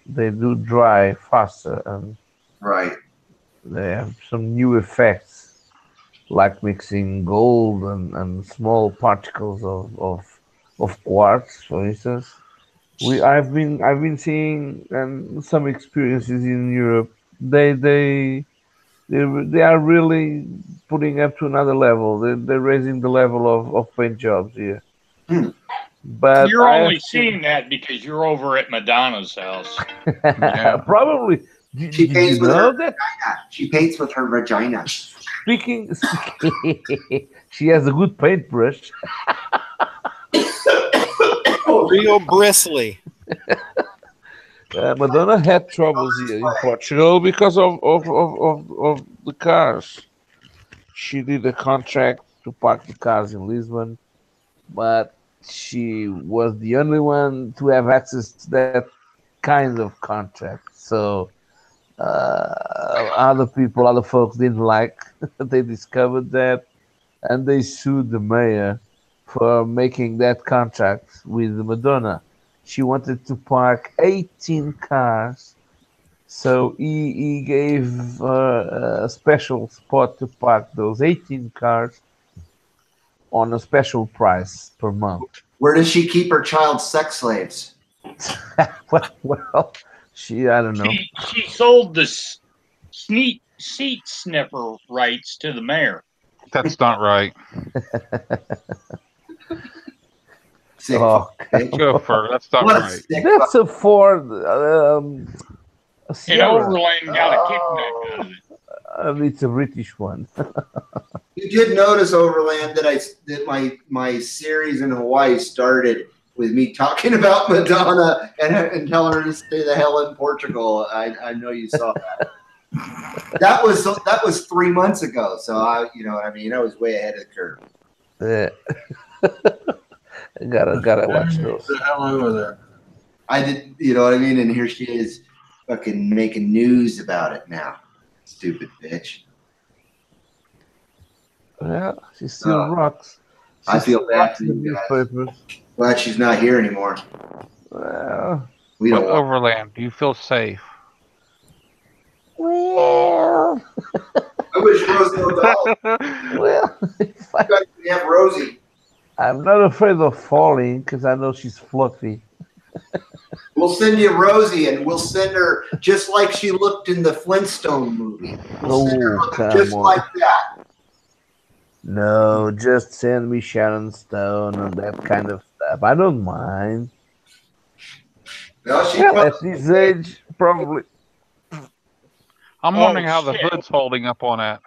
they do dry faster, and right. They have some new effects like mixing gold and small particles of quartz, for instance. I've been seeing some experiences in Europe. They are really putting up to another level. They're raising the level of paint jobs here. But you're only seeing that because you're over at Madonna's house. Yeah. Probably. She paints with her vagina. She paints with her vagina. Speaking she has a good paintbrush. Real bristly. Madonna had troubles here in Portugal because of the cars. She did a contract to park the cars in Lisbon, but she was the only one to have access to that kind of contract. So other folks didn't like. They discovered that, and they sued the mayor for making that contract with Madonna. She wanted to park 18 cars, so he gave her a special spot to park those 18 cars on a special price per month. Where does she keep her child sex slaves? Well, I don't know. She sold the seat sniffer rights to the mayor. That's not right. Sick Oh, bitch. Gopher, that's not What a right. sick that's a Ford And Sierra. Overland got a kickback out of it. It's a British one. You did notice, Overland, that my series in Hawaii started with me talking about Madonna and telling her to stay the hell in Portugal. I know you saw that. that was 3 months ago. So you know what I mean. I was way ahead of the curve. Yeah. gotta watch those. The hell over there. I did, you know what I mean. And here she is, fucking making news about it now. Stupid bitch. Yeah, she still rocks. I feel bad for you guys. Glad she's not here anymore. Well, We don't want. Overland, do you feel safe? well, I wish Rosie O'Donnell. well. If I, You guys can have Rosie. I'm not afraid of falling because I know she's fluffy. We'll send you Rosie, and we'll send her just like she looked in the Flintstone movie. We'll send her looking just like that. No, just send me Sharon Stone and that kind of stuff. I don't mind. No, she Well, at this age, probably. I'm Oh, wondering how the shit. hood's holding up on that.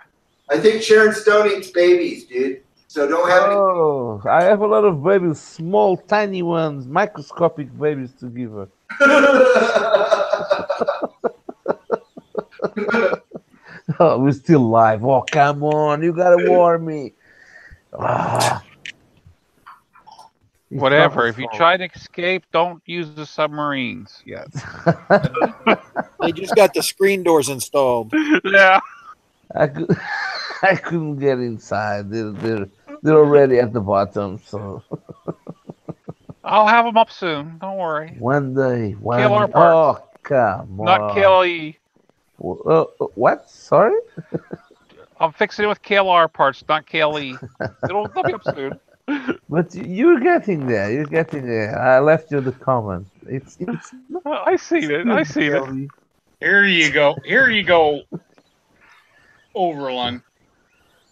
I think Sharon Stone eats babies, dude. So don't have any. Oh, I have a lot of babies, small, tiny ones, microscopic babies to give her. Oh, we're still live. Oh, come on. You gotta warn me. Ah. It's Whatever. not If you his try to escape, don't use the submarines yet. They just got the screen doors installed. Yeah. I couldn't get inside. They're already at the bottom. So I'll have them up soon. Don't worry. one day, Kill our oh, parts. come on. Not KLE. What? Sorry? I'm fixing it with KLR parts, not KLE. They'll be up soon. But you're getting there. You're getting there. I left you the comment. It's not I seen it. I seen it. really- Here you go. Here you go, Overland.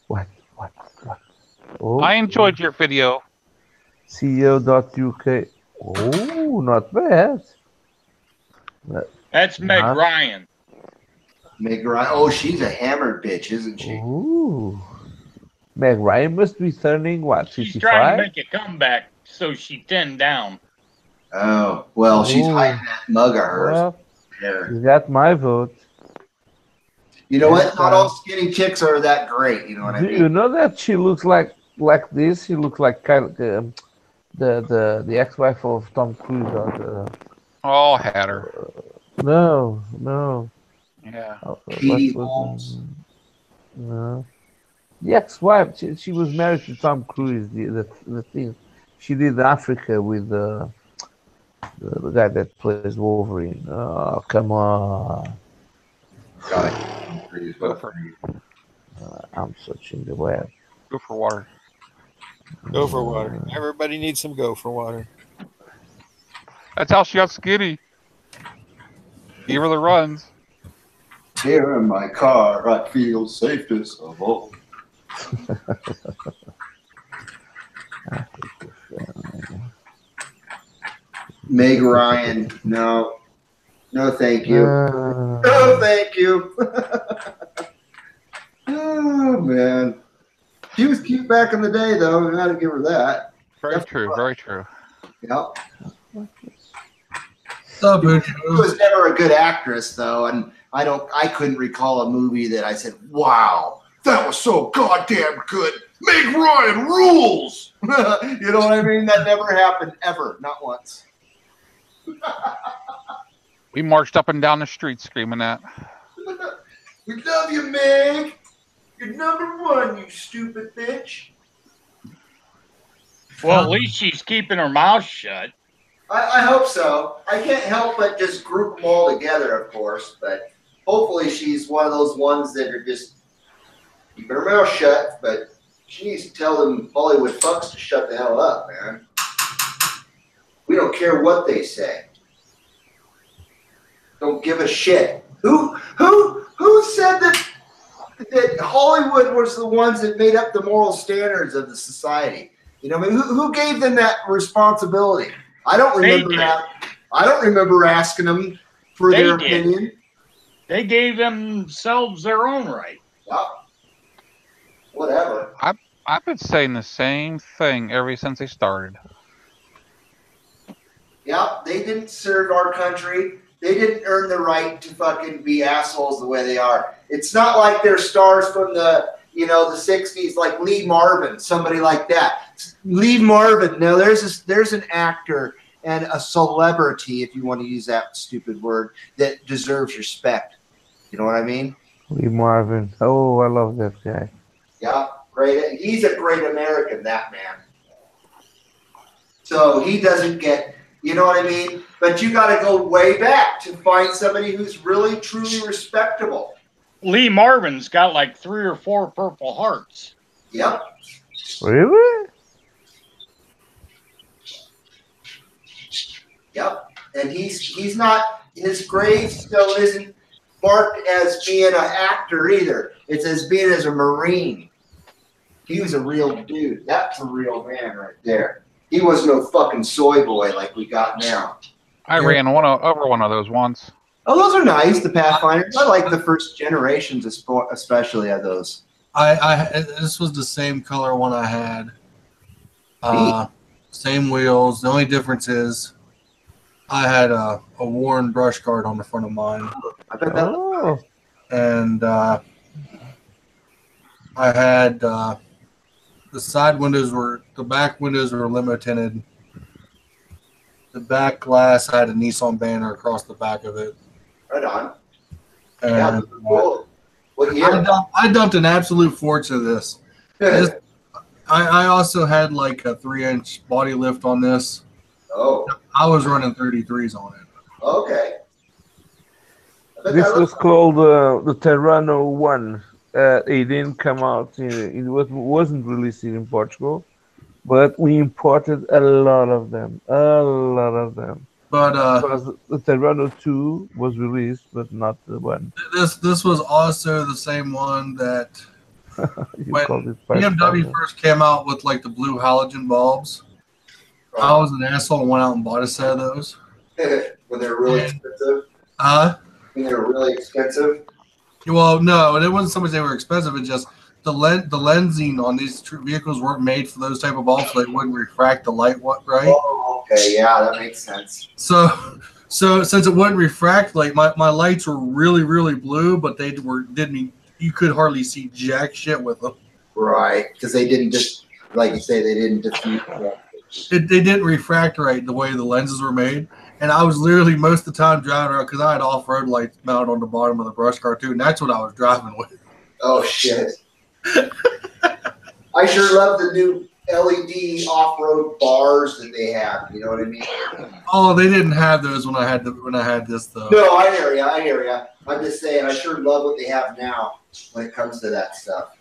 What? Oh, I enjoyed your video. CEO.uk. Oh, not bad. That's Meg Huh? Ryan. Meg Ryan. Oh, she's a hammered bitch, isn't she? Ooh. Meg Ryan must be turning what? She's trying to 55? make a comeback, so she thinned down. Oh, well, she's Ooh. hiding that mug of hers. Well, There. you got my vote. You know what? Not all skinny chicks are that great. You know what I Do mean? you know that she looks like this? She looks like kind of the ex-wife of Tom Cruise. Or Oh, had her. no. Yeah. Katie What Holmes. no. The ex-wife. She was married to Tom Cruise. The thing. She did Africa with the guy that plays Wolverine. Oh, come on. God, I'm searching the web. Go for water. Go for water. Everybody needs some go for water. That's how she got skinny. Give her the runs. Here in my car, I feel safest of all. Meg Ryan, no, thank you. No, thank you. Oh man, she was cute back in the day, though. I got to give her that. Very true. Very true. Yep. Stop it. She was never a good actress, though, and I couldn't recall a movie that I said, "Wow, that was so goddamn good." Meg Ryan rules. You know what I mean? That never happened ever, not once. We marched up and down the street screaming that. We love you, Meg. You're number one, you stupid bitch. Well, at least she's keeping her mouth shut. I hope so. I can't help but just group them all together, of course, but hopefully she's one of those ones that are just keeping her mouth shut, but she needs to tell them Hollywood fucks to shut the hell up, man. We don't care what they say. Don't give a shit. Who said that that Hollywood was the ones that made up the moral standards of the society. You know, I mean, who gave them that responsibility? I don't remember that. I don't remember asking them for their opinion. They gave themselves their own right. Yeah. Whatever. I've been saying the same thing ever since they started. Yeah, they didn't serve our country. They didn't earn the right to fucking be assholes the way they are. It's not like they're stars from the 60s, like Lee Marvin, somebody like that. Lee Marvin. Now there's an actor and a celebrity, if you want to use that stupid word, that deserves respect. You know what I mean? Lee Marvin. Oh, I love that guy. Yeah, great. He's a great American, that man. So he doesn't get, you know what I mean? But you got to go way back to find somebody who's really, truly respectable. Lee Marvin's got like 3 or 4 Purple Hearts. Yep. Really? Yep. And he's not, his gravestone isn't marked as being an actor either. It's as being as a Marine. He was a real dude. That's a real man right there. He was no fucking soy boy like we got now. I ran over one of those once. Oh, those are nice, the Pathfinders. I like the first generations, especially of those. This was the same color one I had. Same wheels. The only difference is I had a worn brush guard on the front of mine. I bet that. Oh. And I had the side windows the back windows were limo tinted. The back glass had a Nissan banner across the back of it. Right on. And yeah, cool. What year? I dumped an absolute fortune of this. I also had like a 3-inch body lift on this. Oh. I was running 33s on it. Okay. This was called the Terrano 1. It didn't come out. It wasn't released in Portugal, but we imported a lot of them. But because the Terrano 2 was released, but not the one. This was also the same one that when BMW first came out with like the blue halogen bulbs. I was an asshole and went out and bought a set of those. When they're really expensive? When they were really expensive? Well, no, and it wasn't so much they were expensive. It's just the lensing on these vehicles weren't made for those type of bulbs, so they wouldn't refract the light, right? Oh, okay, yeah, that makes sense. So since it wouldn't refract, like my lights were really, really blue, but you could hardly see jack shit with them. Right, because they didn't just, like you say, they didn't diffuse. They didn't refract right the way the lenses were made. And I was literally most of the time driving around because I had off-road lights mounted on the bottom of the brush car too, and that's what I was driving with. Oh, shit. I sure love the new LED off-road bars that they have. You know what I mean? Oh, they didn't have those when I had this though. No, I hear ya. I'm just saying, I sure love what they have now when it comes to that stuff.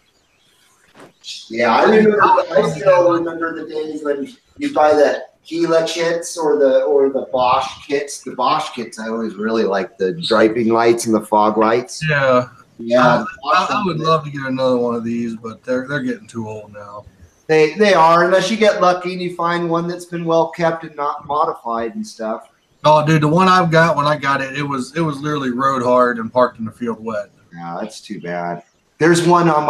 Yeah, I still remember the days when you buy the Gila kits or the Bosch kits. The Bosch kits, I always really like the driving lights and the fog lights. Yeah. Yeah. I would love to get another one of these, but they're getting too old now. They are, unless you get lucky and you find one that's been well kept and not modified and stuff. Oh, dude, the one I've got, when I got it, it was literally rode hard and parked in the field wet. Yeah, that's too bad. There's one on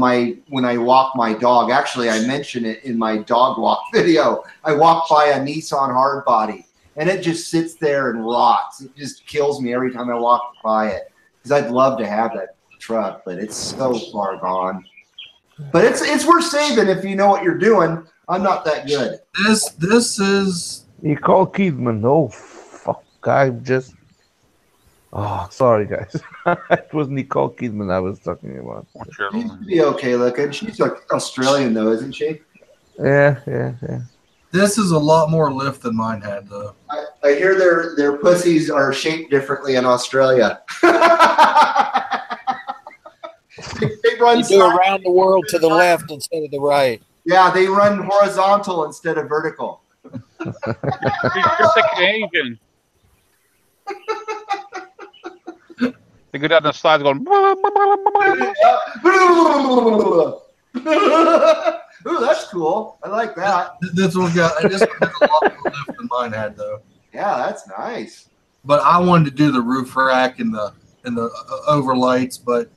my when I walk my dog. Actually, I mentioned it in my dog walk video. I walk by a Nissan hardbody, and it just sits there and rots. It just kills me every time I walk by it, because I'd love to have that truck, but it's so far gone. But it's worth saving if you know what you're doing. I'm not that good. This is Nicole Kidman. Oh fuck! I just. Oh, sorry, guys. It was Nicole Kidman I was talking about. She used to be okay looking. She's like Australian, though, isn't she? Yeah. This is a lot more lift than mine had, though. I hear their pussies are shaped differently in Australia. They run you do around the world to the left instead of the right. Yeah, they run horizontal instead of vertical. You're just a Canadian. They go down the slides going. Ooh, that's cool. I like that. This one got a lot more lift than mine had, though. Yeah, that's nice. But I wanted to do the roof rack and the overlights, but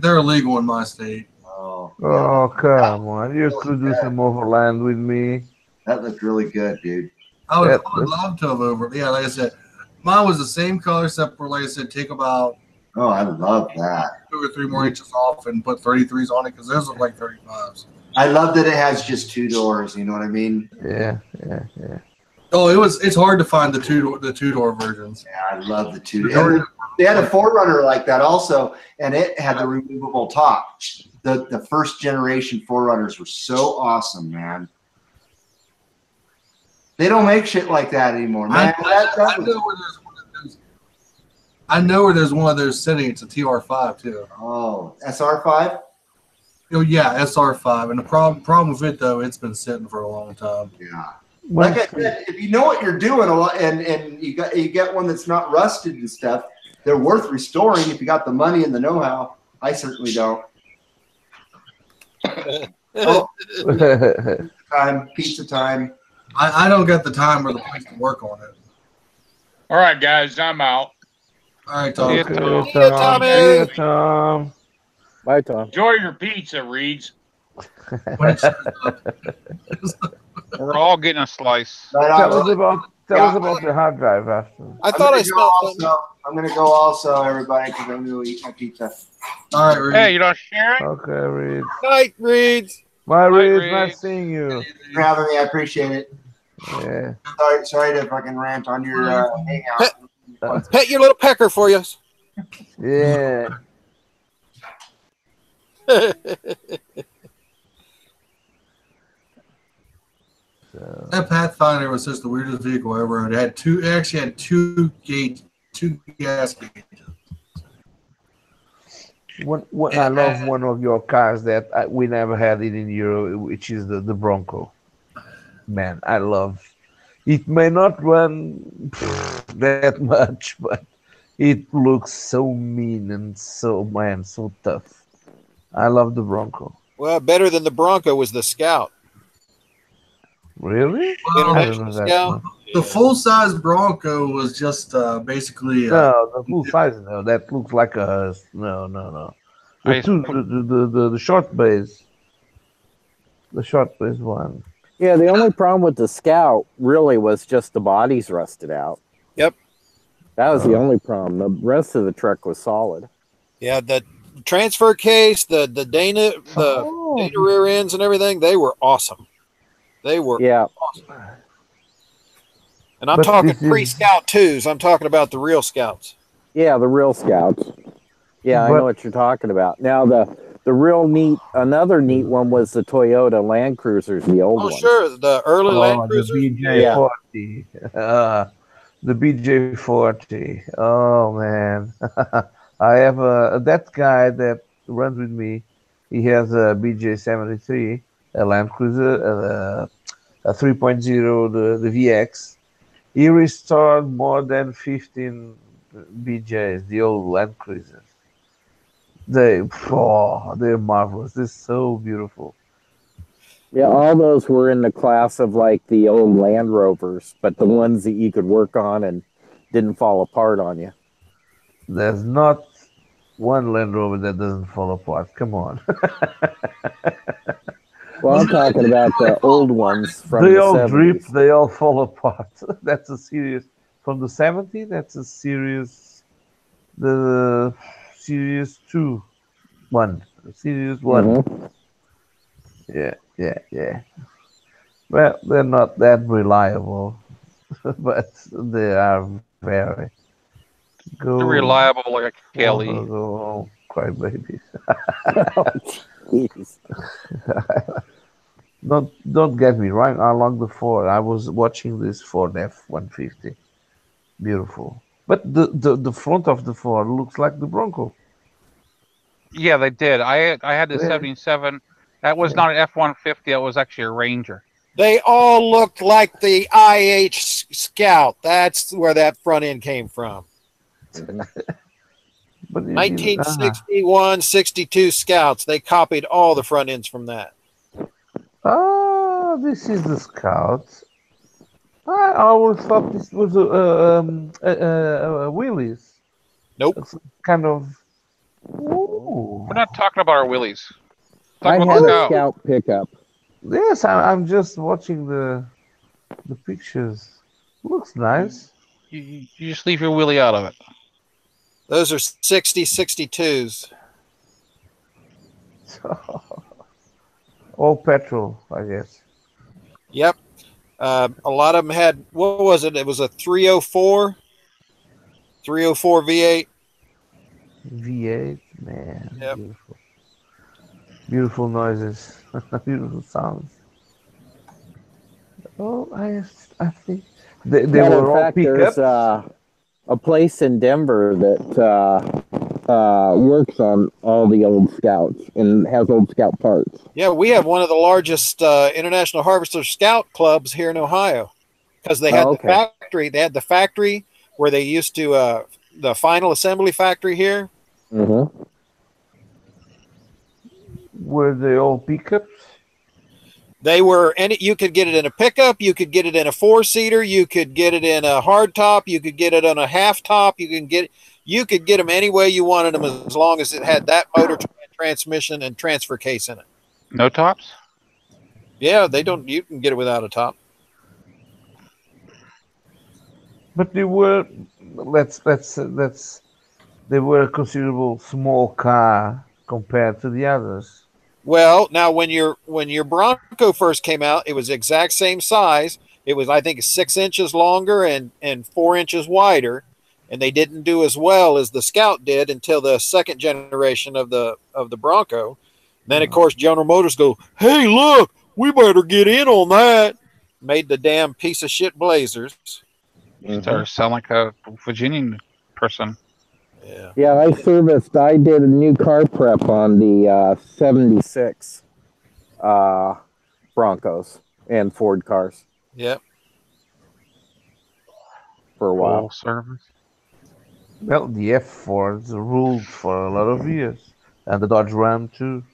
they're illegal in my state. Oh, come on! You could do some overland with me. That looked really good, dude. I would love to have over. Yeah, like I said, mine was the same color, except for, like I said, take about. Oh, I love that. 2 or 3 more inches off and put 33s on it because those look like 35s. I love that it has just 2 doors. You know what I mean? Yeah. Oh, it's hard to find the two door versions. Yeah, I love the 2 door. They had a 4Runner like that also, and it had the removable top. The first generation 4Runners were so awesome, man. They don't make shit like that anymore, man. I know where there's one of those sitting. It's a TR5 too. Oh, SR5? Oh yeah, SR5. And the problem with it though, it's been sitting for a long time. Yeah. Like I said, if you know what you're doing and you get one that's not rusted and stuff, they're worth restoring if you got the money and the know-how. I certainly don't. Pizza time. I don't got the time or the place to work on it. All right, guys, I'm out. All right, Tom. Tom. Bye, Tom. Enjoy your pizza, Reeds. We're all getting a slice. Tell us about the hard drive after. I thought I smelled something. I'm going to go also, everybody, because I'm going to eat my pizza. All right, Reed. Hey, you don't share it? Okay, Reed. Night, Reeds. Bye, Reed. Reed. Nice seeing you. Thanks for having me. I appreciate it. Yeah. Sorry to fucking rant on your hangout. Pet your little pecker for you. Yeah. That Pathfinder was just the weirdest vehicle I ever owned. It actually had two gas gauges. I love one of your cars that we never had it in Europe, which is the Bronco. Man, I love. It may not run that much, but it looks so mean and so tough. I love the Bronco. Well, better than the Bronco was the Scout. Really? International Scout. The full-size Bronco was just basically. No, the full size. No, that looks like a no. The short base. The short base one. Yeah, the only problem with the Scout really was just the bodies rusted out. Yep. That was the only problem. The rest of the truck was solid. Yeah, the transfer case, the Dana rear ends and everything, they were awesome. They were awesome. And I'm talking pre-Scout 2s. I'm talking about the real Scouts. Yeah, the real Scouts. Yeah, I know what you're talking about. Now, the another neat one was the Toyota Land Cruisers, the old one. Oh, sure, the early Land Cruisers. The BJ40. The BJ40. Oh, man. I have that guy that runs with me. He has a BJ73, a Land Cruiser, a 3.0, the VX. He restored more than 15 BJs, the old Land Cruisers. They're marvelous. They're so beautiful. Yeah, all those were in the class of like the old Land Rovers, but the ones that you could work on and didn't fall apart on you. There's not one Land Rover that doesn't fall apart. Come on. Well, I'm talking about the old ones from the 70s. They all drip. They all fall apart. That's a serious from the 70s. That's a serious. The Series 2, Series 1. Mm-hmm. Yeah. Well, they're not that reliable, but they are very. They're reliable like a Kelly. Go cry babies. Jeez. Don't get me wrong. Along the Ford, I was watching this Ford F-150. Beautiful. But the front of the Ford looks like the Bronco. Yeah, they did. I had the 77. That was not an F-150. That was actually a Ranger. They all looked like the IH Scout. That's where that front end came from. But 1961, 62 Scouts. They copied all the front ends from that. Oh, this is the Scouts. I always thought this was a Willys. Nope. It's kind of. Ooh. We're not talking about our willies. I Talking had about a Scout. Scout pickup. Yes, I'm just watching the pictures. Looks nice. You just leave your willy out of it. Those are 60, 62s. All petrol, I guess. Yep. A lot of them had, what was it? It was a 304 V8. V8, man. Yep. Beautiful. Beautiful noises. Beautiful sounds. Oh, I think they Matter were of all fact, there's pickups. a place in Denver that works on all the old Scouts and has old Scout parts. Yeah, we have one of the largest International Harvester Scout clubs here in Ohio because they had the factory. They had the factory where they used to, the final assembly factory here. Mm-hmm. Were they all pickups? They were, you could get it in a pickup, you could get it in a 4-seater, you could get it in a hard top, you could get it on a half top, you could get them any way you wanted them as long as it had that motor, transmission, and transfer case in it. No tops? Yeah, they don't. You can get it without a top. But they were they were a considerable small car compared to the others. Well, now when your Bronco first came out, it was the exact same size. It was, I think, 6 inches longer and 4 inches wider, and they didn't do as well as the Scout did until the second generation of the Bronco. Then, of course, General Motors go, "Hey, look, we better get in on that." Made the damn piece of shit Blazers. You sound like a Virginian person. Yeah. Yeah, I did a new car prep on the 76 Broncos and Ford cars. Yep. For a while. Full service. Well, the F-Fords ruled for a lot of years. And the Dodge Ram, too.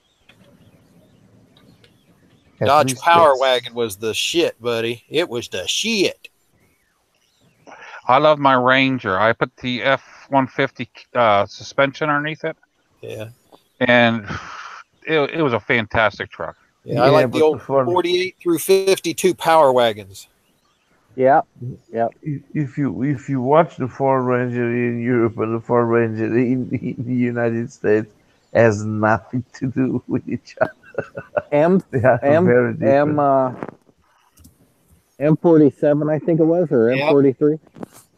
Dodge Power Wagon was the shit, buddy. It was the shit. I love my Ranger. I put the F-150 suspension underneath it. Yeah. And it was a fantastic truck. Yeah, I like the old 48 through 52 Power Wagons. Yeah, yeah. If you watch the Ford Ranger in Europe and the Ford Ranger in the United States, has nothing to do with each other. M47, I think it was, or M43.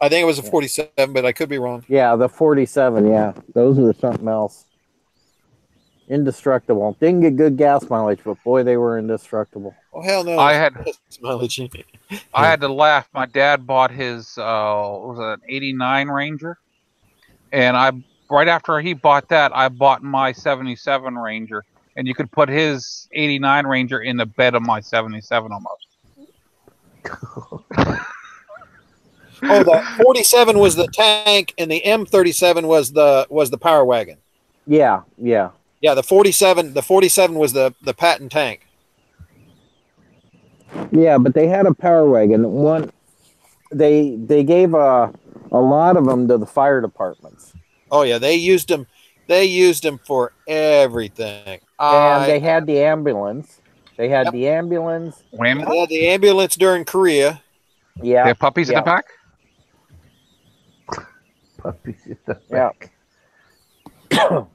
I think it was a 47, but I could be wrong. Yeah, the 47. Yeah, those were something else. Indestructible. Didn't get good gas mileage, but boy, they were indestructible. Oh hell no! I had to laugh. My dad bought his was it an '89 Ranger, and right after he bought that, I bought my '77 Ranger, and you could put his '89 Ranger in the bed of my '77 almost. Oh, the 47 was the tank, and the M37 was the Power Wagon. Yeah, yeah. Yeah, the 47 was the Patton tank. Yeah, but they had a Power Wagon. One, they gave a lot of them to the fire departments. Oh yeah, they used them. They used them for everything. And they had the ambulance. They had the ambulance. They had the ambulance during Korea. Yeah. They have puppies in the back. Puppies in the back. Yeah.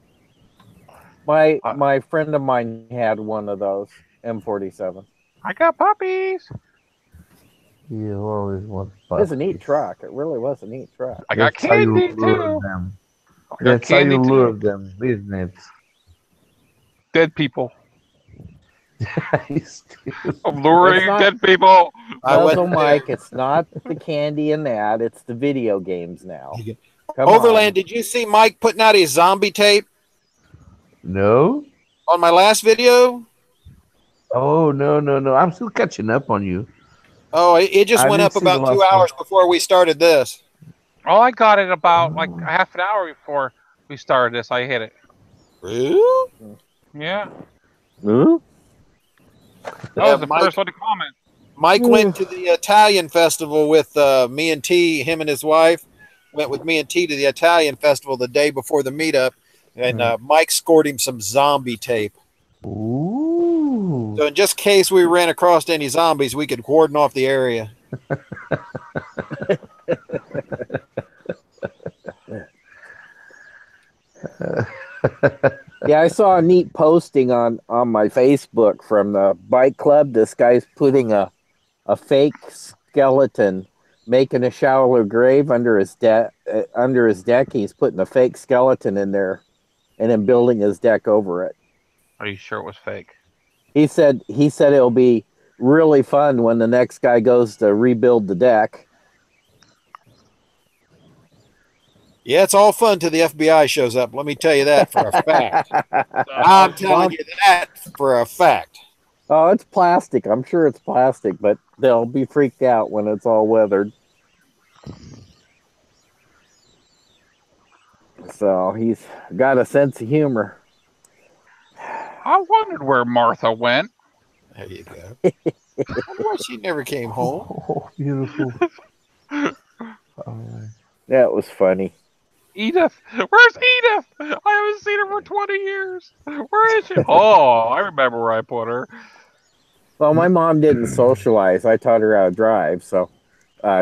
My friend of mine had one of those M47. I got puppies. You always want puppies. It was a neat truck. It really was a neat truck. I got candy too. That's how you lure them, isn't it? Dead people. I'm luring dead people. Mike, it's not the candy in that. It's the video games now. Overland, did you see Mike putting out his zombie tape? No. On my last video? Oh, no. I'm still catching up on you. Oh, it just went up about 2 hours before we started this. Oh, I got it about like half an hour before we started this. I hit it. Really? Yeah. Huh? That was the first one to comment. Mike went to the Italian festival with me and T. Him and his wife went with me and T to the Italian festival the day before the meetup, and Mike scored him some zombie tape. Ooh. So in just case we ran across any zombies, we could cordon off the area. Yeah, I saw a neat posting on my Facebook from the bike club. This guy's putting a fake skeleton, making a shallow grave under his deck. He's putting a fake skeleton in there, and then building his deck over it. Are you sure it was fake? He said it'll be really fun when the next guy goes to rebuild the deck. Yeah, it's all fun till the FBI shows up. Let me tell you that for a fact. I'm telling you that for a fact. Oh, it's plastic. I'm sure it's plastic, but they'll be freaked out when it's all weathered. So he's got a sense of humor. I wondered where Martha went. There you go. I wonder why she never came home. Oh, beautiful. Right. That was funny. Edith, where's Edith? I haven't seen her for 20 years. Where is she? Oh, I remember where I put her. Well, my mom didn't socialize. I taught her how to drive, so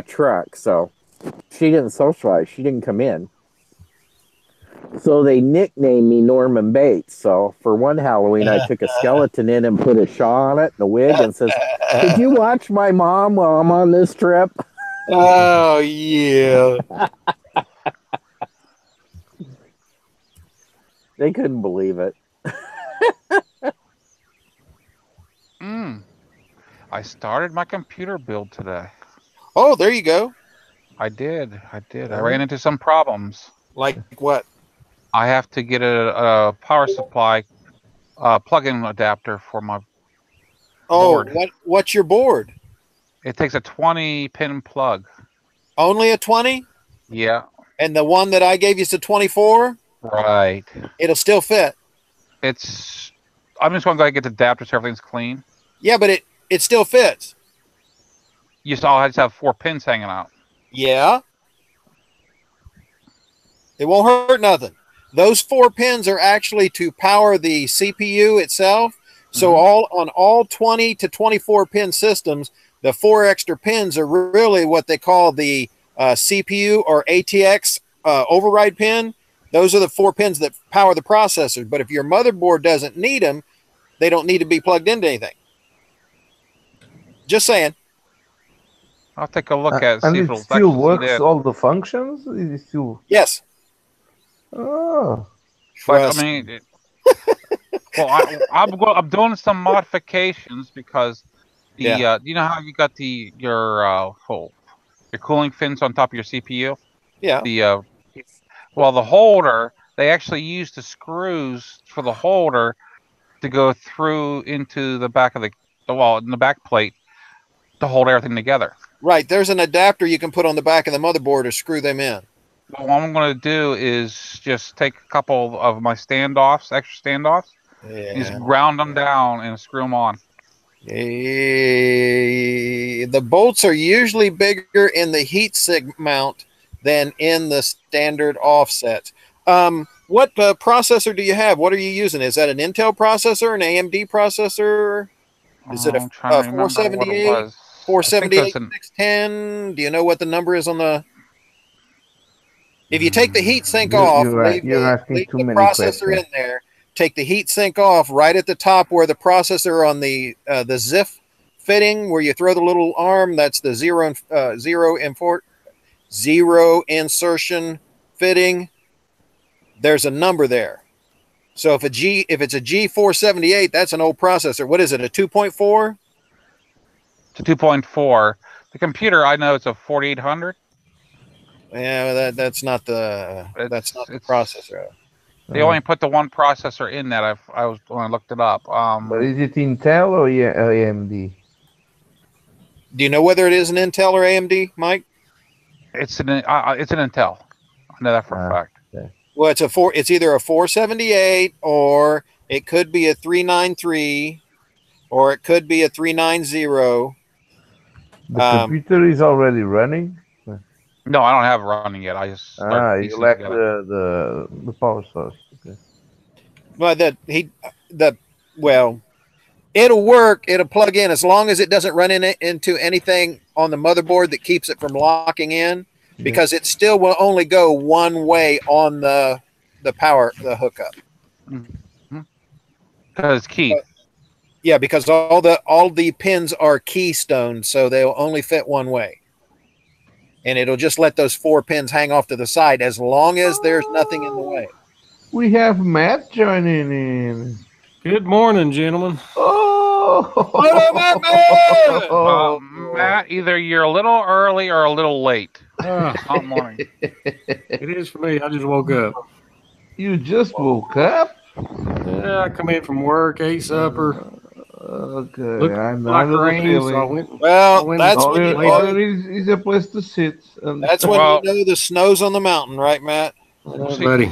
truck. So she didn't socialize. She didn't come in. So they nicknamed me Norman Bates. So for one Halloween, I took a skeleton in and put a shawl on it and a wig and says, "Did you watch my mom while I'm on this trip?" Oh, yeah. They couldn't believe it. I started my computer build today. Oh, there you go. I did. I ran into some problems. Like what? I have to get a power supply plug-in adapter for my board. What's your board? It takes a 20-pin plug. Only a 20? Yeah. And the one that I gave you is a 24? Right. It'll still fit. I'm just going to go get the adapter so everything's clean. Yeah, but it still fits. You saw I just have 4 pins hanging out. Yeah. It won't hurt nothing. Those 4 pins are actually to power the CPU itself. So on all 20 to 24 pin systems, the 4 extra pins are really what they call the CPU or ATX override pin. Those are the 4 pins that power the processor. But if your motherboard doesn't need them, they don't need to be plugged into anything. Just saying. I'll take a look at it. And see it if it'll still works actually all the functions? It still... Yes. Oh. But, I mean, I'm doing some modifications because you know how you got your cooling fins on top of your CPU? Yeah. The holder, they actually use the screws for the holder to go through into the back of the back plate to hold everything together. Right. There's an adapter you can put on the back of the motherboard to screw them in. Well, what I'm going to do is just take a couple of my extra standoffs, and just ground them down and screw them on. The bolts are usually bigger in the heatsink mount than in the standard offsets. What processor do you have? What are you using? Is that an Intel processor, an AMD processor? Is it a 478? 478, 610? Do you know what the number is on the... If you take the heat sink off, leave the processor in there, take the heat sink off right at the top where the processor on the ZIF fitting, where you throw the little arm, that's the zero insertion fitting. There's a number there. So if it's a G478, that's an old processor. What is it, a 2.4? It's a 2.4. The computer, I know it's a 4800. Yeah, that's not the processor. They only put the one processor in that. I was when I looked it up. But is it Intel or AMD? Do you know whether it is an Intel or AMD, Mike? It's an Intel. I know that for a fact. Okay. Well, it's either a 478 or it could be a 393 or it could be a 390. The computer is already running. No, I don't have it running yet. I just started you piecing lack together. the power source. Okay. Well, it'll work. It'll plug in as long as it doesn't run into anything on the motherboard that keeps it from locking in, because it still will only go one way on the hookup. Because key. Yeah, because all the pins are keystones, so they'll only fit one way. And it'll just let those 4 pins hang off to the side as long as there's nothing in the way. We have Matt joining in. Good morning, gentlemen. Matt, either you're a little early or a little late. Not morning. It is for me. I just woke up. You just woke up? Yeah, I come in from work, ate supper. Okay, I'm not rain, so I went. That's when you know is a place to sit. That's when you know the snow's on the mountain, right, Matt? Buddy,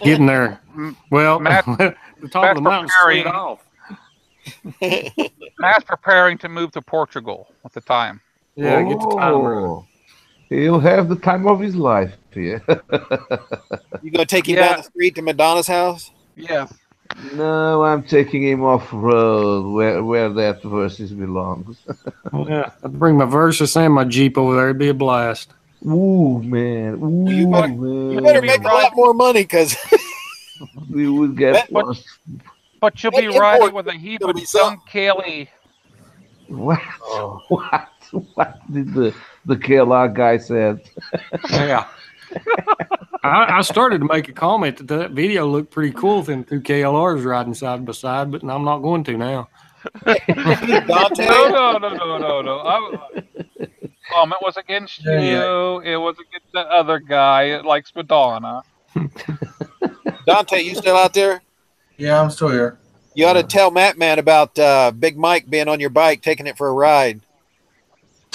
getting there. Well, the top of the mountain straight off. Matt's preparing to move to Portugal at the time. Yeah, get the time right. He'll have the time of his life. Yeah. You gonna take him down the street to Madonna's house? Yeah. No, I'm taking him off road where that Versus belongs. Yeah, I'd bring my Versus and my Jeep over there. It'd be a blast. Ooh, man. Ooh, you better make a lot more money, because we would get lost. But you'll be riding with a heap of young Kaylee. What? What did the KLR guy said? Yeah. I started to make a comment that video looked pretty cool with them 2 KLRs riding side by side, but I'm not going to now. No. Comment was against you. It was against the other guy that likes Madonna. Dante, you still out there? Yeah, I'm still here. You ought to tell Matt, man, about Big Mike being on your bike, taking it for a ride.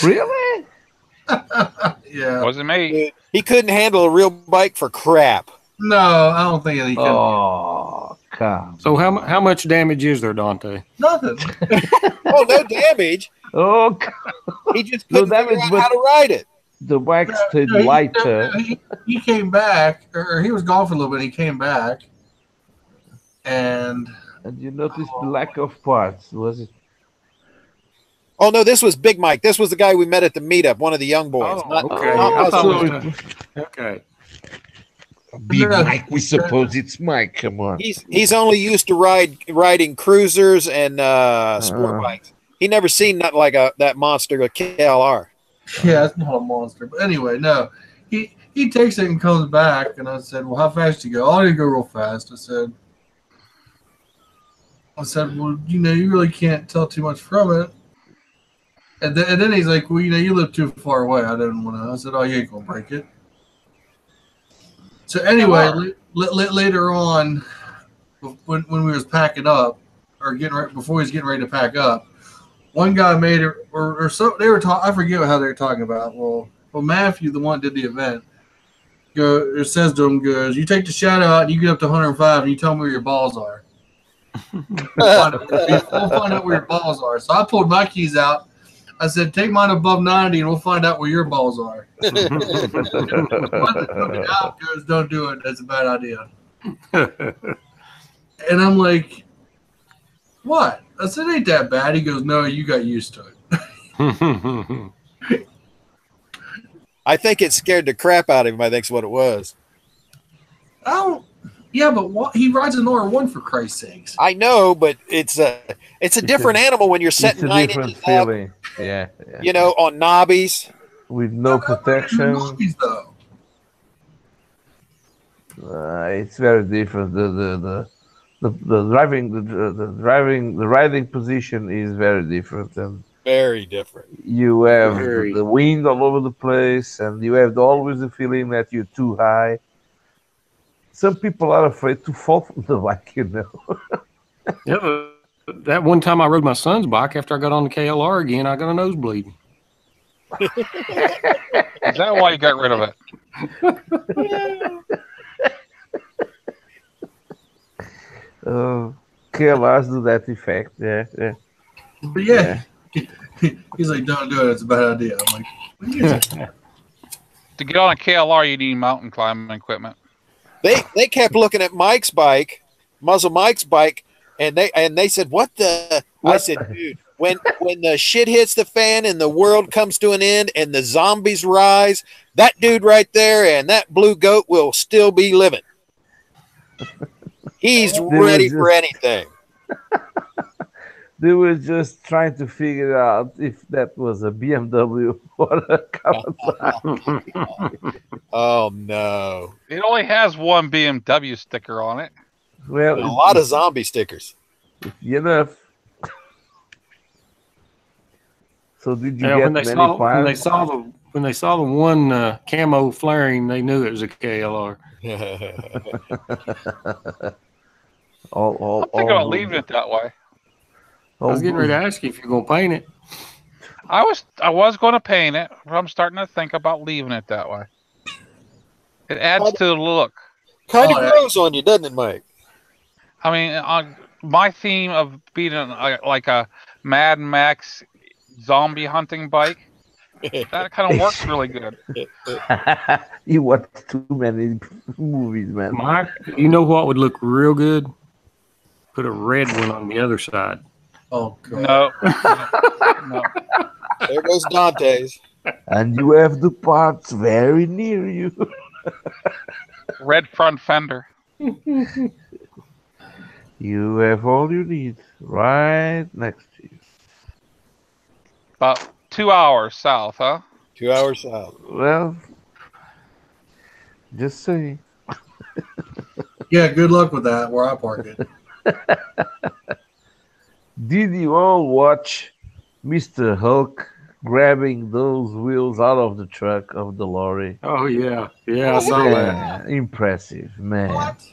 Really? Yeah. Wasn't me. He couldn't handle a real bike for crap. No, I don't think he could. Oh, come. So how much damage is there, Dante? Nothing. Oh, no damage. Oh, he just couldn't figure out how to ride it. The bike stayed lighter. He came back, or he was golfing a little bit. He came back, and you noticed the lack of parts, was it? Oh, no, this was Big Mike. This was the guy we met at the meetup, one of the young boys. Okay. Big Mike, we suppose it's Mike. Come on. He's only used to riding cruisers and sport bikes. He never seen nothing like that monster, a KLR. Yeah, it's not a monster. But anyway, no. He takes it and comes back, and I said, well, how fast you go? Oh, I didn't go real fast. I said, well, you really can't tell too much from it. And then he's like, well, you live too far away. I didn't want to. I said, oh, you ain't going to break it. So anyway, later on, when we was packing up, or before he was getting ready to pack up, one guy made it, or so they were talking. I forget how they were talking about. Well, Matthew, the one that did the event, says to him, goes, you take the shadow out and you get up to 105 and you tell me where your balls are. We'll find out where your balls are. So I pulled my keys out. I said, take mine above 90 and we'll find out where your balls are. Out goes, don't do it. That's a bad idea. And I'm like, what? I said, ain't that bad. He goes, no, you got used to it. I think it scared the crap out of him, I think's what it was. Yeah, but he rides an R1 for Christ's sakes. I know, but it's a different animal when you're setting 9 inches up. Yeah. On knobbies. With no protection. Knobbies, though. It's very different. The riding position is very different, and very different. You have the wind all over the place, and you have always the feeling that you're too high. Some people are afraid to fall from the bike, Yeah, but that one time I rode my son's bike after I got on the KLR again, I got a nosebleed. Is that why you got rid of it? KLRs do that effect. Yeah, yeah. But yeah, he's like, don't do it. It's a bad idea. I'm like, what is it? To get on a KLR, you need mountain climbing equipment. They kept looking at Mike's bike, Muzzle Mike's bike, and they said, "What the?" I said, "Dude, when the shit hits the fan and the world comes to an end and the zombies rise, that dude right there and that blue goat will still be living. He's ready for anything." They were just trying to figure out if that was a BMW or a Kawasaki. Oh no! It only has one BMW sticker on it. Well, a lot of zombie stickers. Enough. So did you get many parts? When they saw the one camo flaring, they knew it was a KLR. I'm thinking about leaving it that way. I was getting ready to ask you if you're going to paint it. I was going to paint it, but I'm starting to think about leaving it that way. It adds to the look. Kind of grows on you, doesn't it, Mike? I mean, my theme of being like a Mad Max zombie hunting bike, that kind of works really good. You watch too many movies, man. Mike, you know what would look real good? Put a red one on the other side. Oh, God. No. There goes Dante's. And you have the parts very near you. Red front fender. You have all you need right next to you. About 2 hours south, huh? 2 hours south. Well, just saying. Yeah, good luck with that where I park it. Did you all watch Mr. Hulk grabbing those wheels out of the truck of the lorry? Oh, yeah. Yeah, I saw that. Impressive, man. What?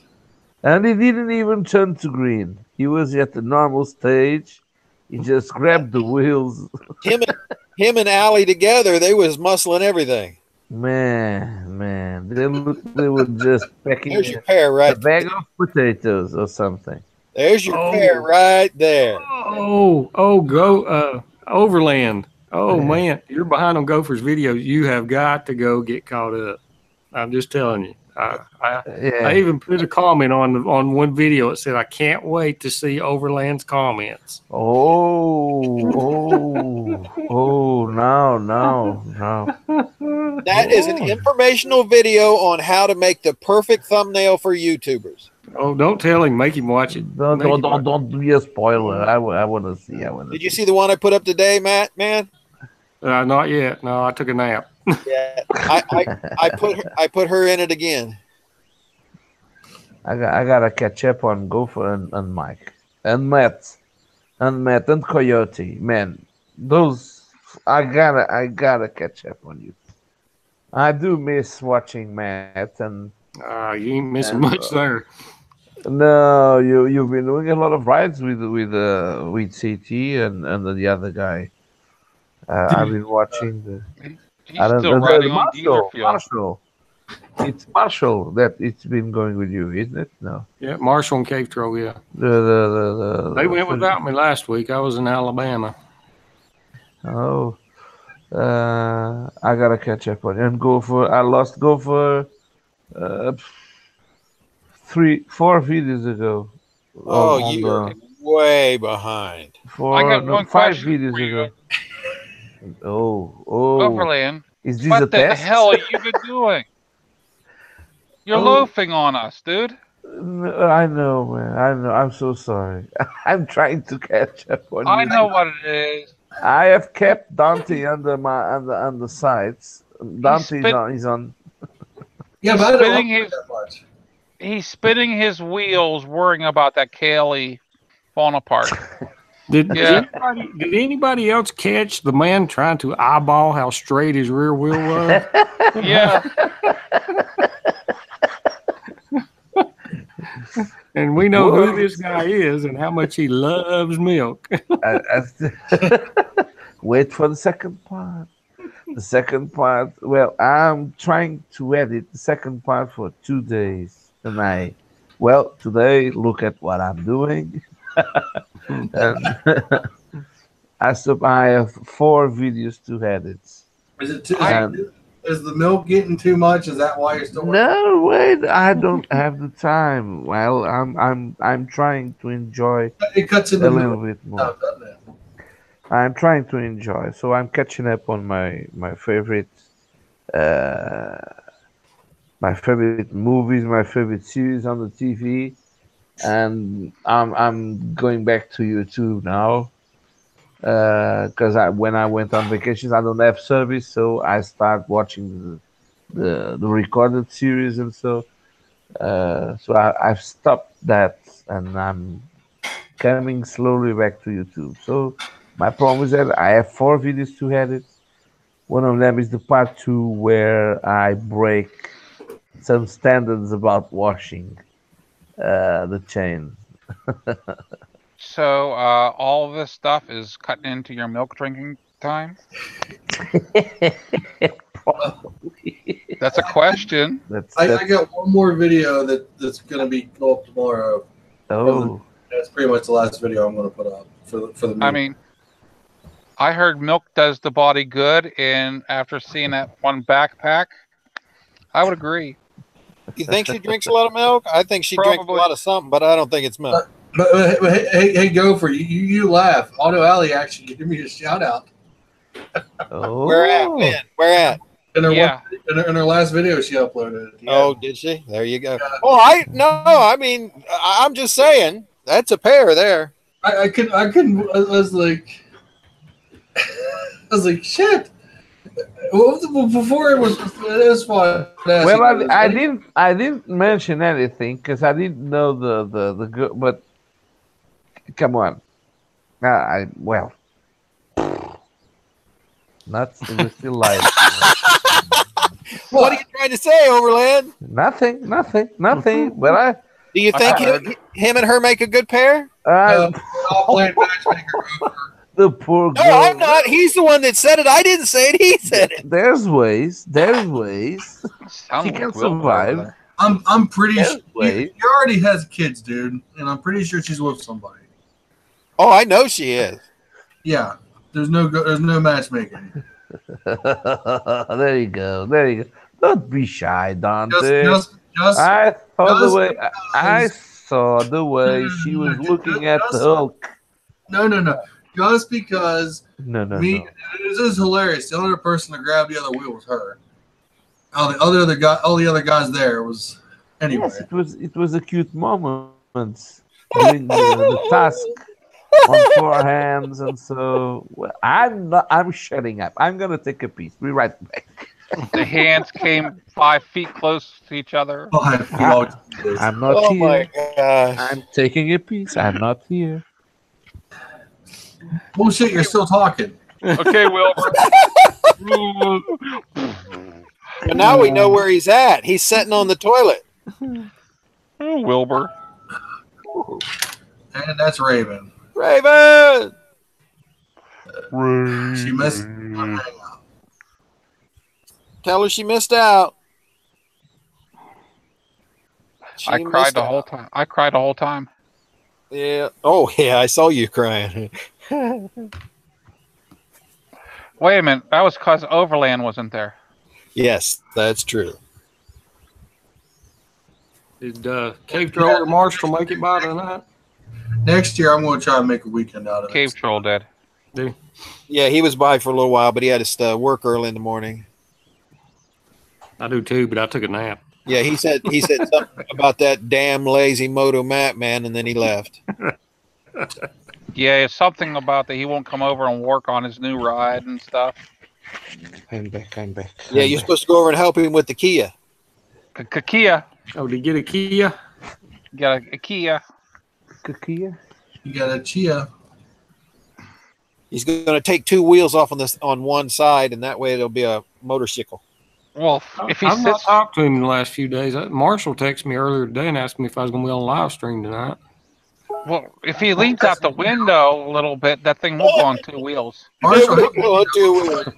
And he didn't even turn to green. He was at the normal stage. He just grabbed the wheels. Him and Allie together, they was muscling everything. Man. They were just packing There's your pair right a bag of potatoes or something. There's your pair right there. Go Overland. Oh, man, you're behind on Gopher's videos. You have got to go get caught up. I'm just telling you. I even put a comment on one video. It said, "I can't wait to see Overland's comments." No. That is an informational video on how to make the perfect thumbnail for YouTubers. Oh, don't tell him. Make him watch it. Don't be a spoiler. I want to see. Did you see the one I put up today, Matt? Man, not yet. No, I took a nap. Yeah, I put her in it again. I gotta catch up on Gopher and Mike and Matt and Coyote. Man, those I gotta catch up on you. I do miss watching Matt and. You ain't missing much there. No, you've been doing a lot of rides with CT and the other guy. I've been watching the. Marshall. It's Marshall that it's been going with you, isn't it? No. Yeah, Marshall and Cave Troll. Yeah. They went without me last week. I was in Alabama. Oh. I gotta catch up on it. And I lost Gopher 4 videos ago. Oh, you're way behind. 5 videos ago. Overland. Is this what a the test? hell are you been doing? You're loafing on us, dude. I know, man. I know. I'm so sorry. I'm trying to catch up on you. I know what it is. I have kept Dante on the sides. Dante is on. Yeah, but he's spinning his wheels, worrying about that KLE falling apart. Did anybody else catch the man trying to eyeball how straight his rear wheel was? Yeah. And we know who this guy is and how much he loves milk. Wait for the second part. The second part. Well, I'm trying to edit the second part for 2 days, and Well, today, look at what I'm doing. And I have 4 videos to edit. Is it is the milk getting too much? Is that why you're still working? No, wait, I don't have the time. Well, I'm trying to enjoy It cuts a into little milk. bit more. No, doesn't it? I'm trying to enjoy, so I'm catching up on my favorite movies, my favorite series on the TV, and I'm going back to YouTube now because when I went on vacations, I don't have service, so I start watching the recorded series, and so I've stopped that, and I'm coming slowly back to YouTube. So my problem is that I have 4 videos to edit. One of them is the part 2 where I break some standards about washing the chain. So all of this stuff is cutting into your milk drinking time? Probably. That's a question. I got one more video that's going to be go up tomorrow. Oh. That's pretty much the last video I'm going to put up for the meeting. I mean, I heard milk does the body good, and after seeing that one backpack, I would agree. You think she drinks a lot of milk? I think she drinks a lot of something, but I don't think it's milk. But hey, Gopher, you laugh. Auto Alley actually gave me a shout out. Oh. Where at? When? Where at? In her last video she uploaded. Yeah. Oh, did she? There you go. Oh, I mean, I'm just saying that's a pair there. I was like, shit. Well, before it was fun. Well, I didn't mention anything because I didn't know the good. But come on, nuts. We're still live. What are you trying to say, Overland? Nothing. But do you think him and her make a good pair? I'll play matchmaker. The poor girl. No, I'm not. He's the one that said it. I didn't say it. He said it. There's ways. She can survive. I'm pretty sure she already has kids, dude, and I'm pretty sure she's with somebody. Oh, I know she is. Yeah, there's no matchmaking. There you go. Don't be shy, Dante. I saw the way she was looking at the Hulk. No. Just because no. This is hilarious. The only person to grab the other wheel was her. All the other guys there was anyway. Yes, it was a cute moment doing the task on 4 hands, and so I'm shutting up. I'm gonna take a piece. Be right back. The hands came 5 feet close to each other. I'm not here. My gosh. I'm taking a piece. I'm not here. Bullshit, you're still talking. Okay, Wilbur. And now we know where he's at. He's sitting on the toilet. Oh, Wilbur. And that's Raven. Raven! She missed one hangout. Tell her she missed out. I cried the whole time. I cried the whole time. Yeah. Oh, yeah. I saw you crying. Wait a minute. That was because Overland wasn't there. Yes, that's true. Did Cave Troll or Marshall make it by tonight? Next year, I'm going to try and make a weekend out of it. Cave Troll did. Yeah, he was by for a little while, but he had to work early in the morning. I do too, but I took a nap. Yeah, he said something about that damn lazy Moto Matt man, and then he left. Yeah, it's something about that he won't come over and work on his new ride and stuff. I'm back. Yeah, you're supposed to go over and help him with the Kia. Kia. Oh, did you get a Kia? Got a Kia. Kia. You got a Chia. He's going to take 2 wheels off on one side, and that way it'll be a motorcycle. Well, if I've not talked to him in the last few days. Marshall texted me earlier today and asked me if I was going to be on live stream tonight. Well, if he leans out the window a little bit, that thing will go on 2 wheels. Marshall, go on 2 wheels.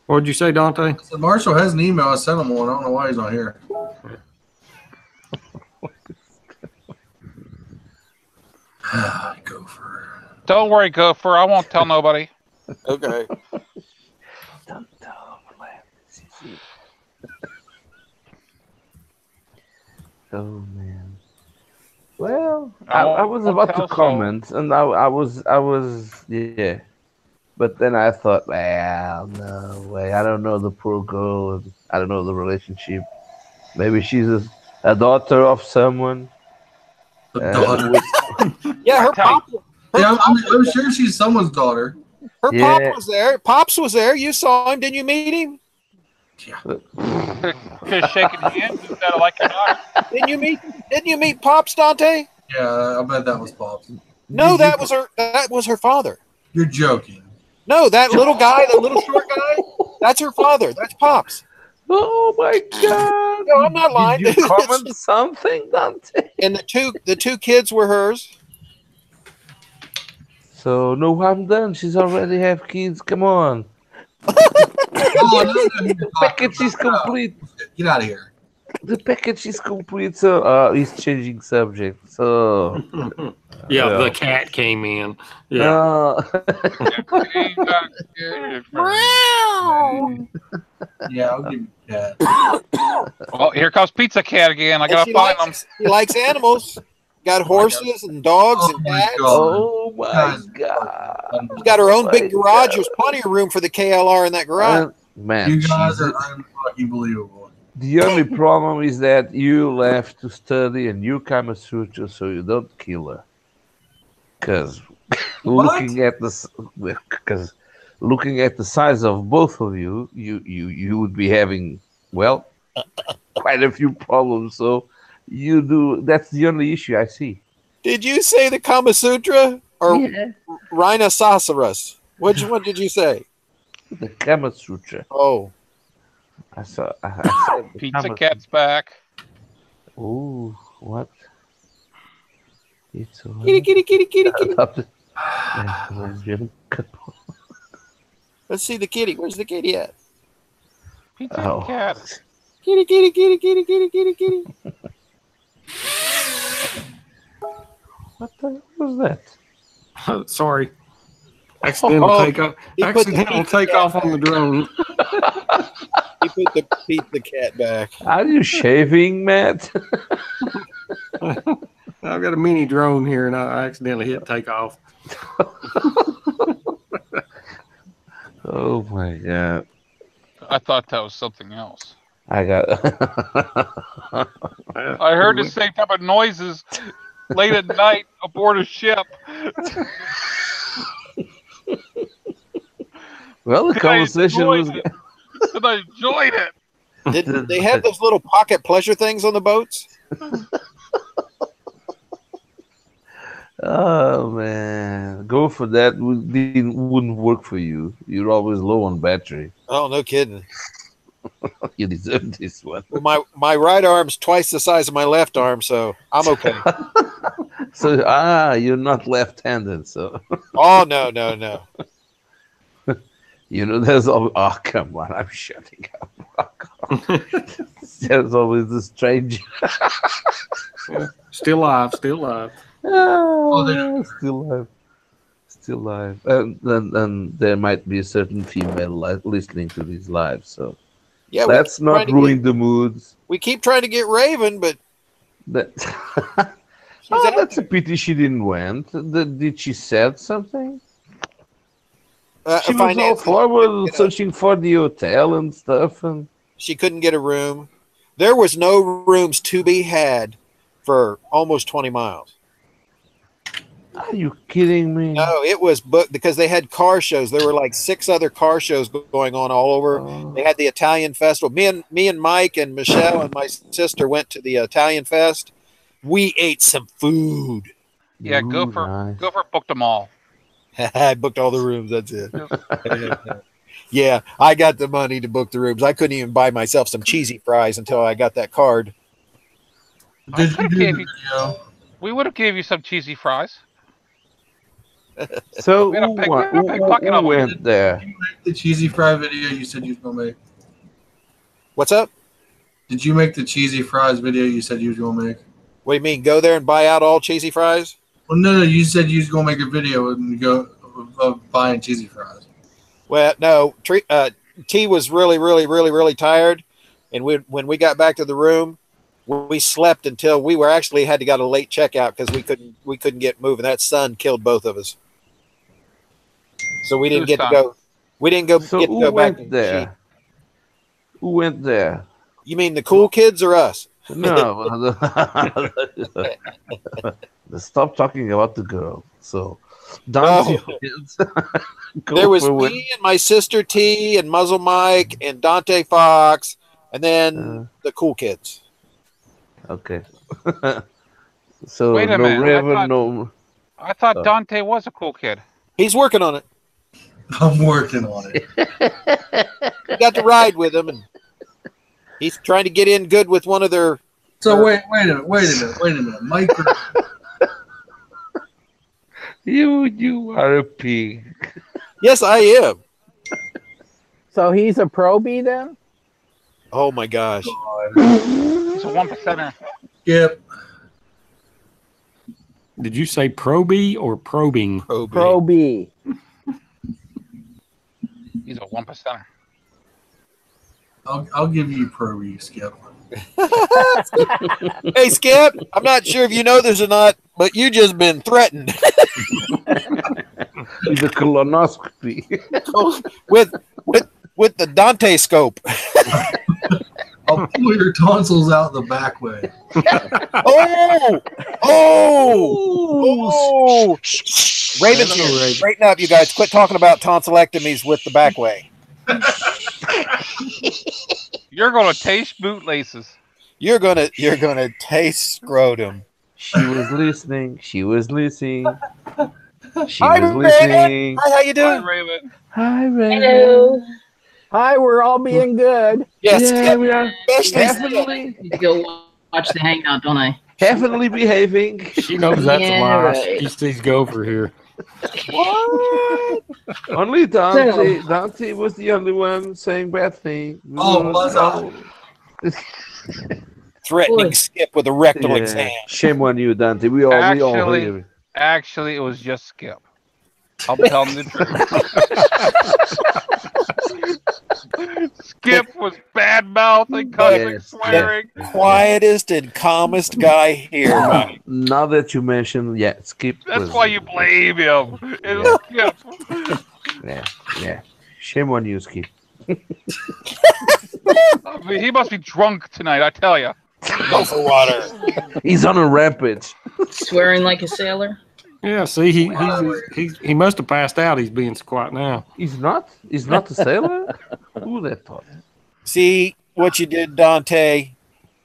What'd you say, Dante? So Marshall has an email. I sent him one. I don't know why he's not here. Gopher. Don't worry, Gopher. I won't tell nobody. Okay. Don't tell him. Oh man. Well, I was about to comment, and I was yeah, but then I thought, well, no way. I don't know the poor girl. I don't know the relationship. Maybe she's a daughter of someone. Yeah, her pop. I'm sure she's someone's daughter. Her pop was there. Pops was there. You saw him. Didn't you meet him? Because shaking hands instead of like your daughter. Didn't you meet Pops, Dante? Yeah, I bet that was Pops. No, that was her father. You're joking. No, that little guy, the little short guy, that's her father. That's Pops. Oh my God! No, I'm not lying. Did you comment something, Dante? And the two kids were hers. So no harm done. She's already have kids. Come on. The package is complete. Get out of here. The package is complete. So he's changing subject. So yeah, the cat came in. Yeah. Yeah, I'll give you cat. Well, here comes Pizza Cat again. I gotta find him. He likes animals. Got horses and dogs and cats. Oh my God! She's got her own big garage. There's plenty of room for the KLR in that garage. Man, you guys are unfucking believable. The only problem is that you left to study a new Kama Sutra, so you don't kill her. Because looking at the size of both of you, you would be having quite a few problems. So you do. That's the only issue I see. Did you say the Kama Sutra or rhinoceros? Which one did you say? The Kama Sutra. Oh. I said Pizza Cat's back. Oh, what? It's kitty. Let's see the kitty. Where's the kitty at? Pizza Cat. Kitty. What the hell was that? Sorry. Accidental take off on the drone. He put the Pizza Cat back. Are you shaving, Matt? I've got a mini drone here, and I accidentally hit take off. Oh my God! I thought that was something else. I heard the same type of noises late at night aboard a ship. Well, the conversation was. And I enjoyed it. Did they have those little pocket pleasure things on the boats? Oh man, go for that. Wouldn't work for you. You're always low on battery. Oh, no kidding. You deserve this one. Well, my right arm's twice the size of my left arm, so I'm okay. So you're not left-handed, so. Oh no. You know, there's always. Oh come on, I'm shutting up. There's always a stranger. Still alive. Oh, still alive. And there might be a certain female listening to these lives, so yeah, let's not ruin the moods. We keep trying to get Raven, but that's a pity she didn't went. Did she said something? She was all forward searching for the hotel and stuff, and she couldn't get a room. There was no rooms to be had for almost 20 miles. Are you kidding me? No, it was booked because they had car shows. There were like 6 other car shows going on all over. Oh. They had the Italian festival. Me and Mike and Michelle and my sister went to the Italian fest. We ate some food. Yeah, Gopher booked them all. I booked all the rooms. That's it. Yeah, I got the money to book the rooms. I couldn't even buy myself some cheesy fries until I got that card. We would have gave you some cheesy fries. So who went there? Did you make the cheesy fry video you said you was gonna make? What's up? Did you make the cheesy fries video you said you was gonna make? What do you mean? Go there and buy out all cheesy fries? Well, no. You said you was gonna make a video and go of buying cheesy fries. Well, no. T was really tired, and when we got back to the room, we slept until we were actually had to get a late checkout because we couldn't get moving. That sun killed both of us, so we didn't get to go. We didn't get to go back there. Who went there? You mean the cool kids or us? No. Stop talking about the girl. So, there was me and my sister T and Muzzle Mike and Dante Fox, and then the cool kids. Okay. So wait a minute. Raven, I thought Dante was a cool kid. He's working on it. I'm working on it. You got to ride with him, and he's trying to get in good with one of their. So wait a minute, Mike. You are a pig. Yes, I am. So he's a probie then? Oh my gosh. He's a 1%er. Yep. Did you say probie or probing? Probie. He's a 1%er. I'll give you probie, Skip. Hey, Skip, I'm not sure if you know this or not, but you just been threatened. The colonoscopy. with the Dante scope. I'll pull your tonsils out the back way. Oh! Raven's here. Straighten up, you guys. Quit talking about tonsillectomies with the back way. You're gonna taste bootlaces. You're gonna taste scrotum. She was listening. She was listening. Hi, Raven. Hi, how you doing? Hi, Raven. Hi, Raven. Hello. Hi, we're all being good. Yes, yeah, we are. Definitely. Need to go watch the hangout, don't I? Definitely behaving. She knows that's a lie. Right. She sees Gopher here. What? Only Dante. Dante was the only one saying bad things. Oh, was I? Threatening Skip with a rectal exam. Shame on you, Dante. We all hear. Actually, it was just Skip. I'll tell him the truth. Skip was bad mouthing, cussing, swearing. The quietest and calmest guy here. Now that you mention, Skip. That's why you blame him. It was Skip. Yeah. Shame on you, Skip. I mean, he must be drunk tonight, I tell you. Go for water. He's on a rampage. Swearing like a sailor. Yeah, see, he must have passed out. He's being so quiet now. He's not. He's not a sailor. Who would have thought? See what you did, Dante.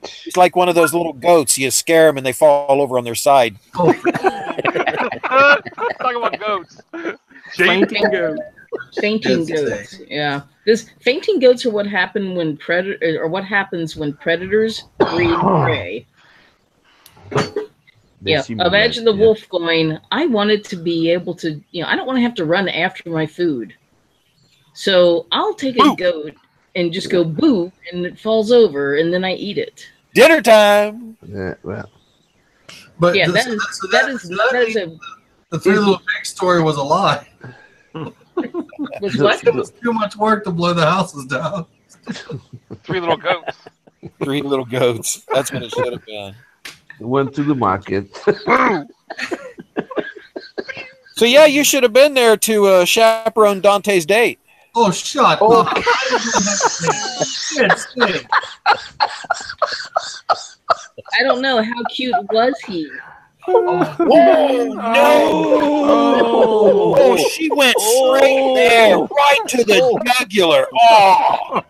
It's like one of those little goats. You scare them and they fall over on their side. Talk about goats. Fainting goats. Fainting goats. Yeah. Fainting goats are what happen when happens when predators breed prey. Yeah, imagine the wolf going, I wanted to be able to, I don't want to have to run after my food. So I'll take a goat and just go boo, and it falls over, and then I eat it. Dinner time. Yeah, well. But yeah, the Three Little Pigs story was a lie. Was what? It was too much work to blow the houses down. Three little goats. 3 little goats. That's what it should have been. Went to the market. So yeah, you should have been there to chaperone Dante's date. Oh, shut up! I don't know, how cute was he? Oh no! Oh, she went straight there, right to the jugular. Oh,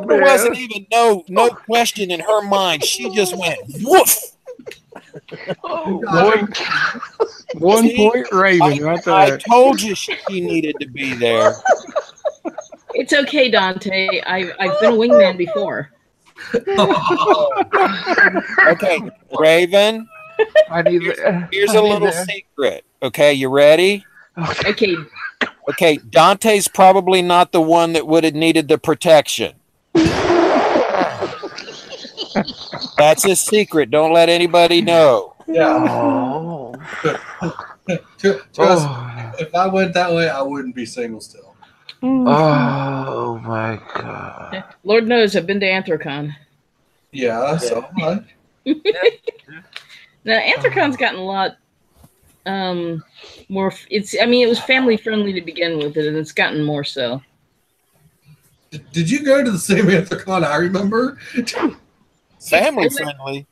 there wasn't even no question in her mind. She just went woof. One point Raven right there. I told you she needed to be there. It's okay, Dante. I've been a wingman before. Okay, Raven. I need. Here's a little secret. Okay, you ready? Okay. Okay, Dante's probably not the one that would have needed the protection. That's a secret. Don't let anybody know. Yeah. Oh. Trust me, if I went that way, I wouldn't be single still. Oh my God. Lord knows I've been to Anthrocon. Yeah, so what? Now Anthrocon's gotten a lot more. I mean, it was family friendly to begin with, and it's gotten more so. Did you go to the same Anthrocon I remember? Family friendly.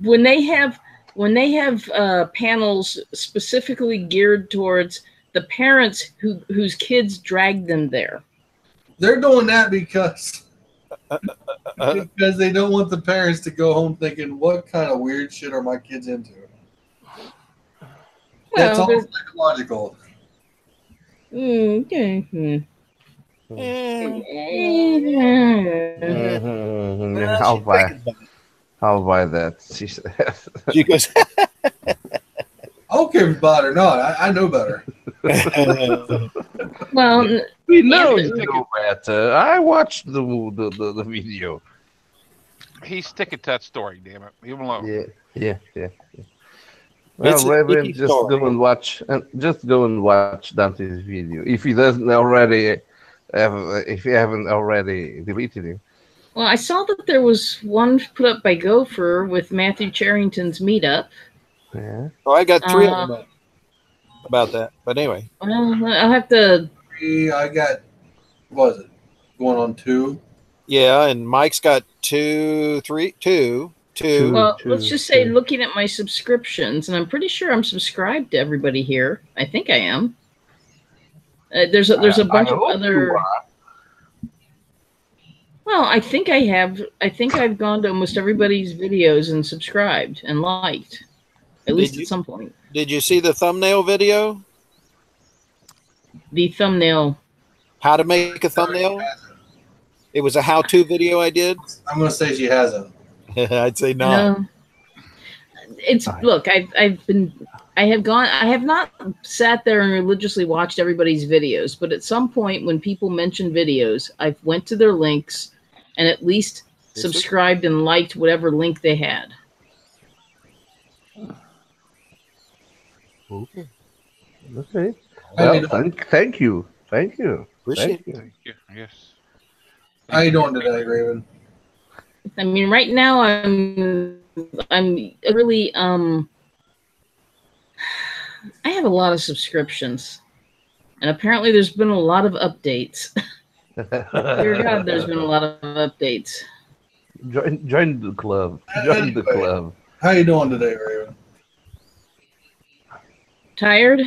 When they have panels specifically geared towards the parents whose kids dragged them there. They're doing that because they don't want the parents to go home thinking, what kind of weird shit are my kids into? That's all psychological. Okay. I'll buy that. She said. She goes. I don't care if you bought it or not. I know better. Well, we know you know better. I watched the video. He's sticking to that story. Damn it, leave him alone. Yeah. Well, Reverend, just go and watch. Just go and watch Dante's video if he doesn't already. If you haven't already deleted him. Well, I saw that there was one put up by Gopher with Matthew Cherrington's meetup. Yeah. Oh, I got 3 of them about that. But anyway. Well, I'll have to. I got, what was it? Going on 2? Yeah, and Mike's got 2, 3, 2. Well, let's just say looking at my subscriptions, and I'm pretty sure I'm subscribed to everybody here. I think I am. There's a bunch of other. Well, I think I have. I think I've gone to almost everybody's videos and subscribed and liked, at least at some point. Did you see the thumbnail video? The thumbnail. How to make a thumbnail? It was a how-to video I did. I'm going to say she hasn't. I'd say not. No. It's look. I have not sat there and religiously watched everybody's videos, but at some point when people mention videos, I've went to their links and at least subscribed and liked whatever link they had. Okay. Well, thank you. Appreciate it. Thank you. Yes. How you doing today, Raven? I mean, right now I'm really I have a lot of subscriptions, and apparently there's been a lot of updates. Dear God, there's been a lot of updates. Join the club. Join the club. How you doing today, Raven? Tired.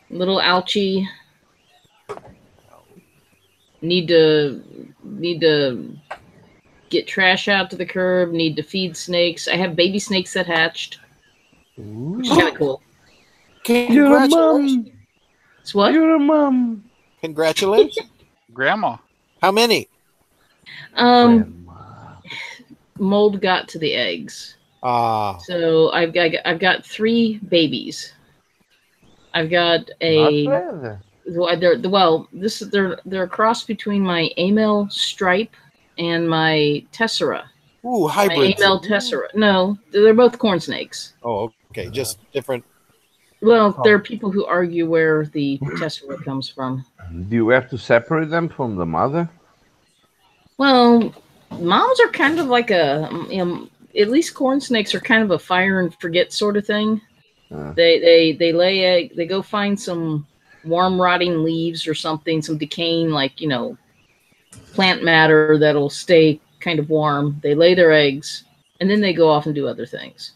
Little ouchy. Need to get trash out to the curb. Need to feed snakes. I have baby snakes that hatched. Which is kind of cool. You're a mom. It's what? You're a mom. Congratulations. Grandma. How many? Mold got to the eggs. So I've got 3 babies. I've got a they're a cross between my Amel Stripe and my Tessera. Ooh, hybrid. My Amel Tessera. No, they're both corn snakes. Oh, okay, just different. Well, there are people who argue where the Tessera comes from. Do you have to separate them from the mother? Well, moms are kind of like at least corn snakes are kind of a fire and forget sort of thing. They lay egg. They go find some warm rotting leaves or something, some decaying plant matter that'll stay kind of warm. They lay their eggs, and then they go off and do other things.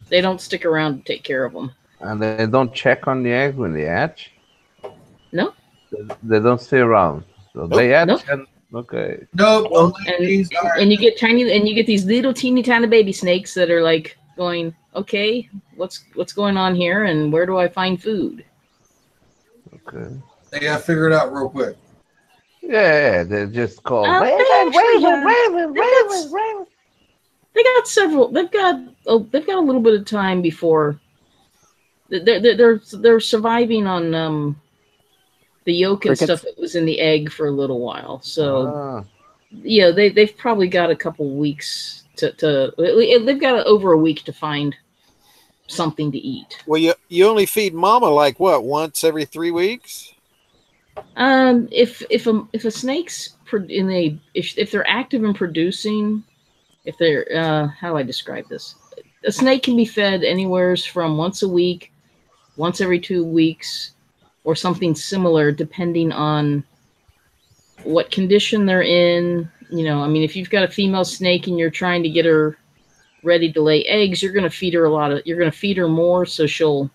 They don't stick around to take care of them. And they don't check on the egg when they hatch? No. They don't stay around. So they hatch. Nope. Okay. Nope. And you get these little teeny tiny baby snakes that are like going, okay, what's going on here, and where do I find food? Okay. They gotta figure it out real quick. Yeah, they just call. Raven. They got several. They've got a little bit of time before they're surviving on the yolk and stuff that was in the egg for a little while. So yeah, they've probably got a couple weeks they've got over a week to find something to eat. Well, you only feed mama like what, once every 3 weeks? If a snake's if they're active in producing, if they're how do I describe this? A snake can be fed anywhere from once a week, once every 2 weeks, or something similar, depending on what condition they're in. You know, I mean, if you've got a female snake and you're trying to get her ready to lay eggs, you're going to feed her you're going to feed her more, so she'll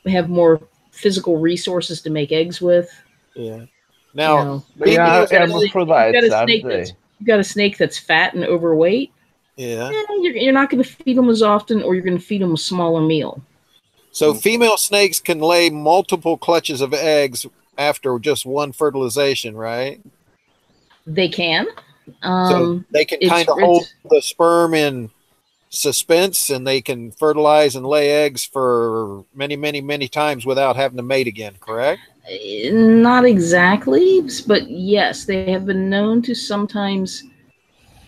have more physical resources to make eggs with. Yeah. Now, you've got a snake that's fat and overweight. Yeah. You're not going to feed them as often, or you're going to feed them a smaller meal. So female snakes can lay multiple clutches of eggs after just one fertilization, right? They can. So they can kind of hold the sperm in suspense, and they can fertilize and lay eggs for many, many, many times without having to mate again, correct? Not exactly, but yes, they have been known to sometimes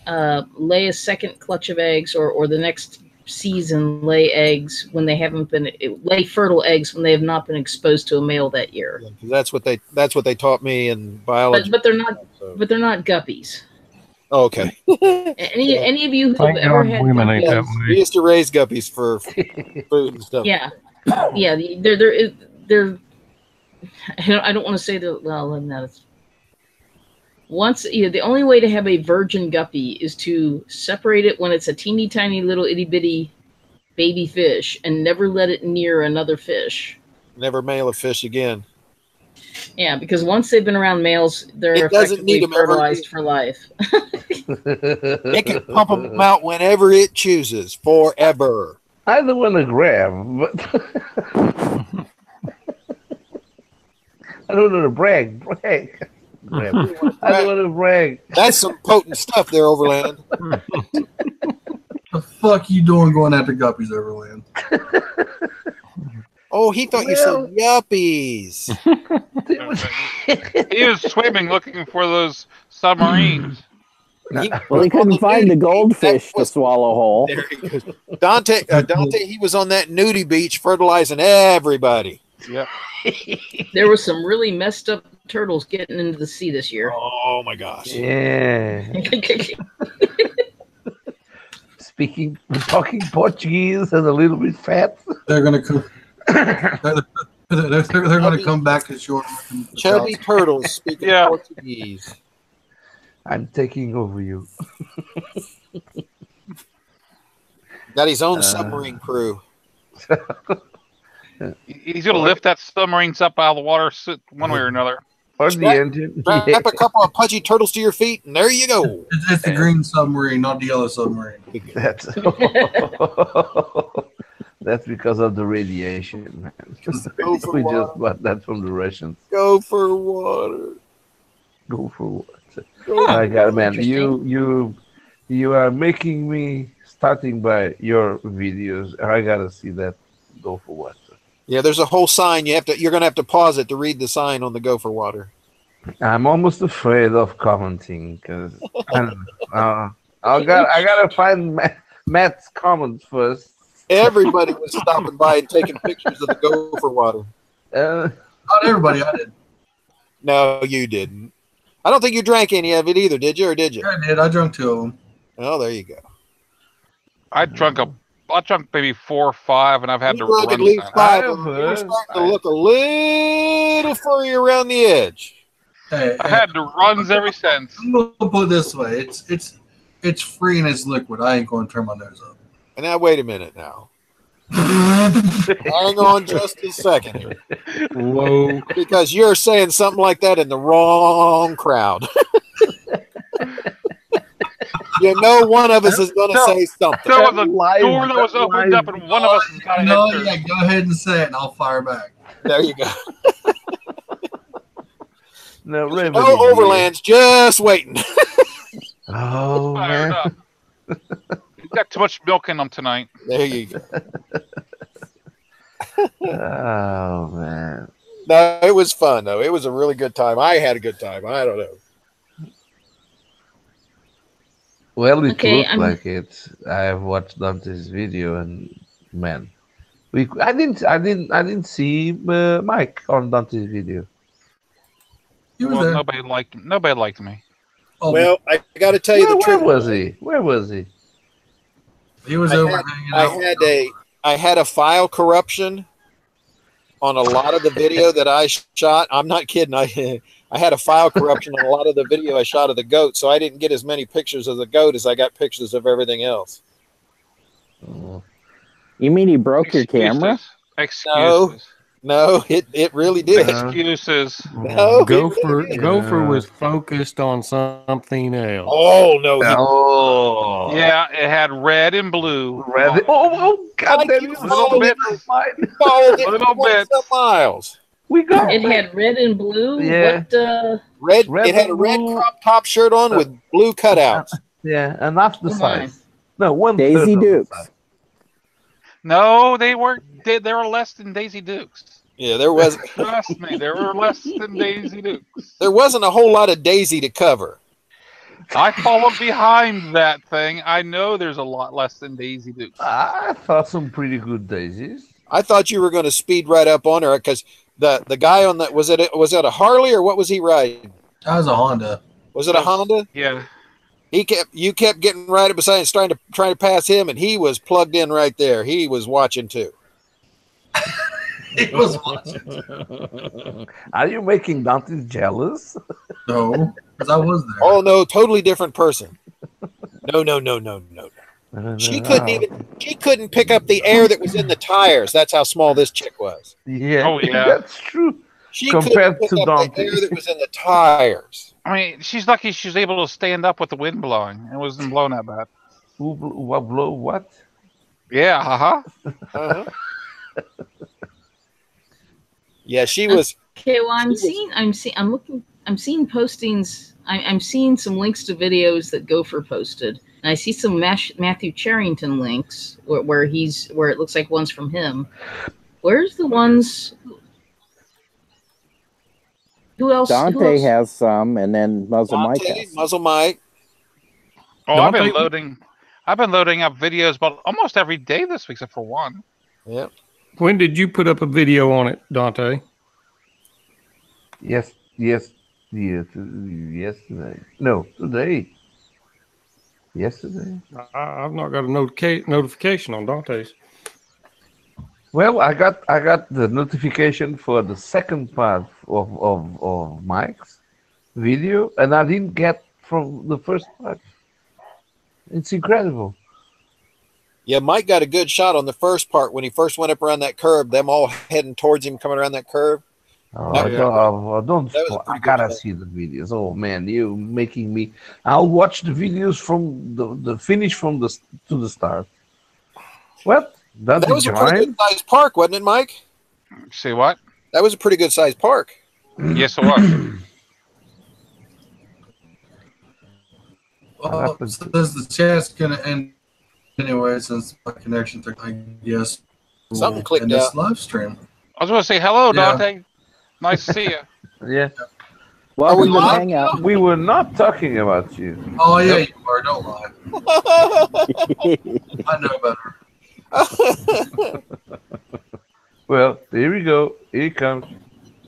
lay a second clutch of eggs, or the next season lay eggs when they haven't been lay fertile eggs when they have not been exposed to a male that year. Yeah, that's what they taught me in biology. But they're not guppies. Oh, okay. Any of you who have ever had guppies, we used to raise guppies for food and stuff. Yeah, yeah. They're I don't want to say that. Well, that's once. The only way to have a virgin guppy is to separate it when it's a teeny tiny little itty bitty baby fish, and never let it near another fish. Never male a fish again. Yeah, because once they've been around males, they're effectively fertilized for life. It can pump them out whenever it chooses, forever. I don't want to grab, but I don't want to brag. I don't want to brag. That's some potent stuff there, Overland. The fuck you doing going after guppies, Overland? Oh, he thought you said yuppies. He was swimming looking for those submarines. Well, he couldn't find the goldfish to swallow whole. There he goes. Dante, he was on that nudie beach fertilizing everybody. Yep. There was some really messed up turtles getting into the sea this year. Oh my gosh. Yeah. Talking Portuguese and a little bit fat. They're gonna come. They're gonna come back to shore. Chubby turtles speaking Portuguese. I'm taking over you. Got his own submarine crew. He's going to lift that submarines up out of the water one way or another. Or the engine. Strap a couple of pudgy turtles to your feet, and there you go. It's the green submarine, not the yellow submarine. That's because of the radiation, man. We just bought that from the Russians. Go for water. Go for water. I got it, man. You are making me starting by your videos. I gotta see that. Go for water. Yeah, there's a whole sign. You're gonna have to pause it to read the sign on the go for water. I'm almost afraid of commenting because I gotta find Matt's comments first. Everybody was stopping by and taking pictures of the go for water. Not everybody. I did. No, you didn't. I don't think you drank any of it either, did you? Or did you? Yeah, I did. I drank 2 of them. Oh, there you go. I drank maybe 4 or 5, and I've had to run. At least 5 of them. You're starting to look a little furry around the edge. I've had the runs ever since. I'm gonna put it this way: it's free and it's liquid. I ain't going to turn my nose up. And now, wait a minute now. Hang on just a second. Whoa. Because you're saying something like that in the wrong crowd. You know one of us is going to say something. There was a door that was opened up, and one of us is kind of yeah, go ahead and say it, and I'll fire back. There you go. No, Overland's just waiting. Oh, man. got too much milk in them tonight. There you go. Oh man. No, it was fun though. It was a really good time. I had a good time. I don't know. Well, it looked like it. I have watched Dante's video, and man, I didn't see Mike on Dante's video. Well, nobody liked me. Oh, well, I got to tell you the truth. Where was he? Where was he? He was over hanging out. I had a file corruption on a lot of the video that I shot. I'm not kidding. I had a file corruption on a lot of the video I shot of the goat, so I didn't get as many pictures of the goat as I got pictures of everything else. Oh. You mean he broke your camera? Excuses. No, it really did. Excuses. No, Gopher was focused on something else. Oh no! Oh, yeah, it had red and blue. Red. Oh God! Damn you! Little bit. Little bit. Miles. We got it. Had red and blue. Yeah. Red. It had a red crop top shirt on with blue cutouts. Yeah, and half the size. No, one Daisy Dukes. No, they weren't. They were less than Daisy Dukes. Yeah, there was. Trust me, there were less than Daisy Dukes. There wasn't a whole lot of Daisy to cover. I followed behind that thing. I know there's a lot less than Daisy Dukes. I thought some pretty good daisies. I thought you were going to speed right up on her because the guy on that was it a Harley or what was he riding? That was a Honda. Was it a Honda? Yeah. You kept getting right up beside him, trying to pass him, and he was plugged in right there. He was watching too. He was watching. Are you making Dante jealous? No, because I was there. Oh no, totally different person. No. She couldn't pick up the air that was in the tires. That's how small this chick was. Yeah. Oh yeah. That's true. She compared to Dante, the air that was in the tires. I mean, she's lucky she was able to stand up with the wind blowing. It wasn't blowing that bad. What blow? What? Yeah. Yeah, she was. Okay, well, I'm seeing postings. I'm seeing some links to videos that Gopher posted, and I see some Matthew Cherrington links where it looks like one's from him. Where's the ones? Who else? Dante has some, and then Muzzle Mike has some. Muzzle Mike. Oh, I've been loading up videos about almost every day this week, except for one. Yep. When did you put up a video on it, Dante? Yesterday. No, today. Yesterday. I've not got a notification on Dante's. Well, I got the notification for the second part of Mike's video, and I didn't get from the first part. It's incredible. Yeah, Mike got a good shot on the first part when he first went up around that curve. Them all heading towards him, coming around that curve. Don't. I gotta see the videos. Oh man, you making me. I'll watch the videos from the finish to the start. What? That was a pretty good sized park, wasn't it, Mike? Say what? That was a pretty good sized park. Yes, it was. Well, so does the chat's gonna end anyway since my connection took, I guess. Something clicked out. This live stream. I was going to say hello, Dante. Nice to see you. Yeah. Welcome to the hangout. We were not talking about you. Oh yeah, you are. Don't lie. I know better. Well, here we go. Here it comes.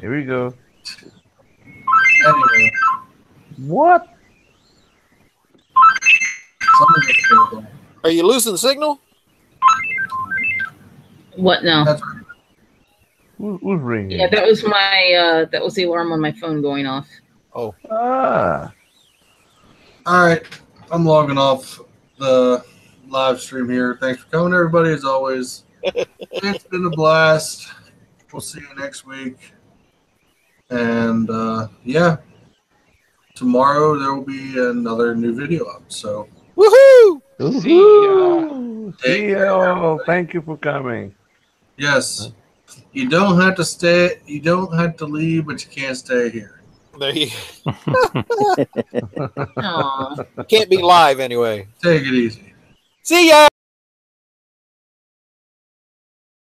Here we go. Anyway. What? Are you losing signal? What now? Who's ringing? Yeah, that was my that was the alarm on my phone going off. Oh. Ah. All right, I'm logging off the live stream here. Thanks for coming, everybody. As always, it's been a blast. We'll see you next week. And yeah, tomorrow there will be another new video up. So woohoo! See ya. Thank you for coming. Yes, you don't have to stay. You don't have to leave, but you can't stay here. There you can't be live anyway. Take it easy. See ya.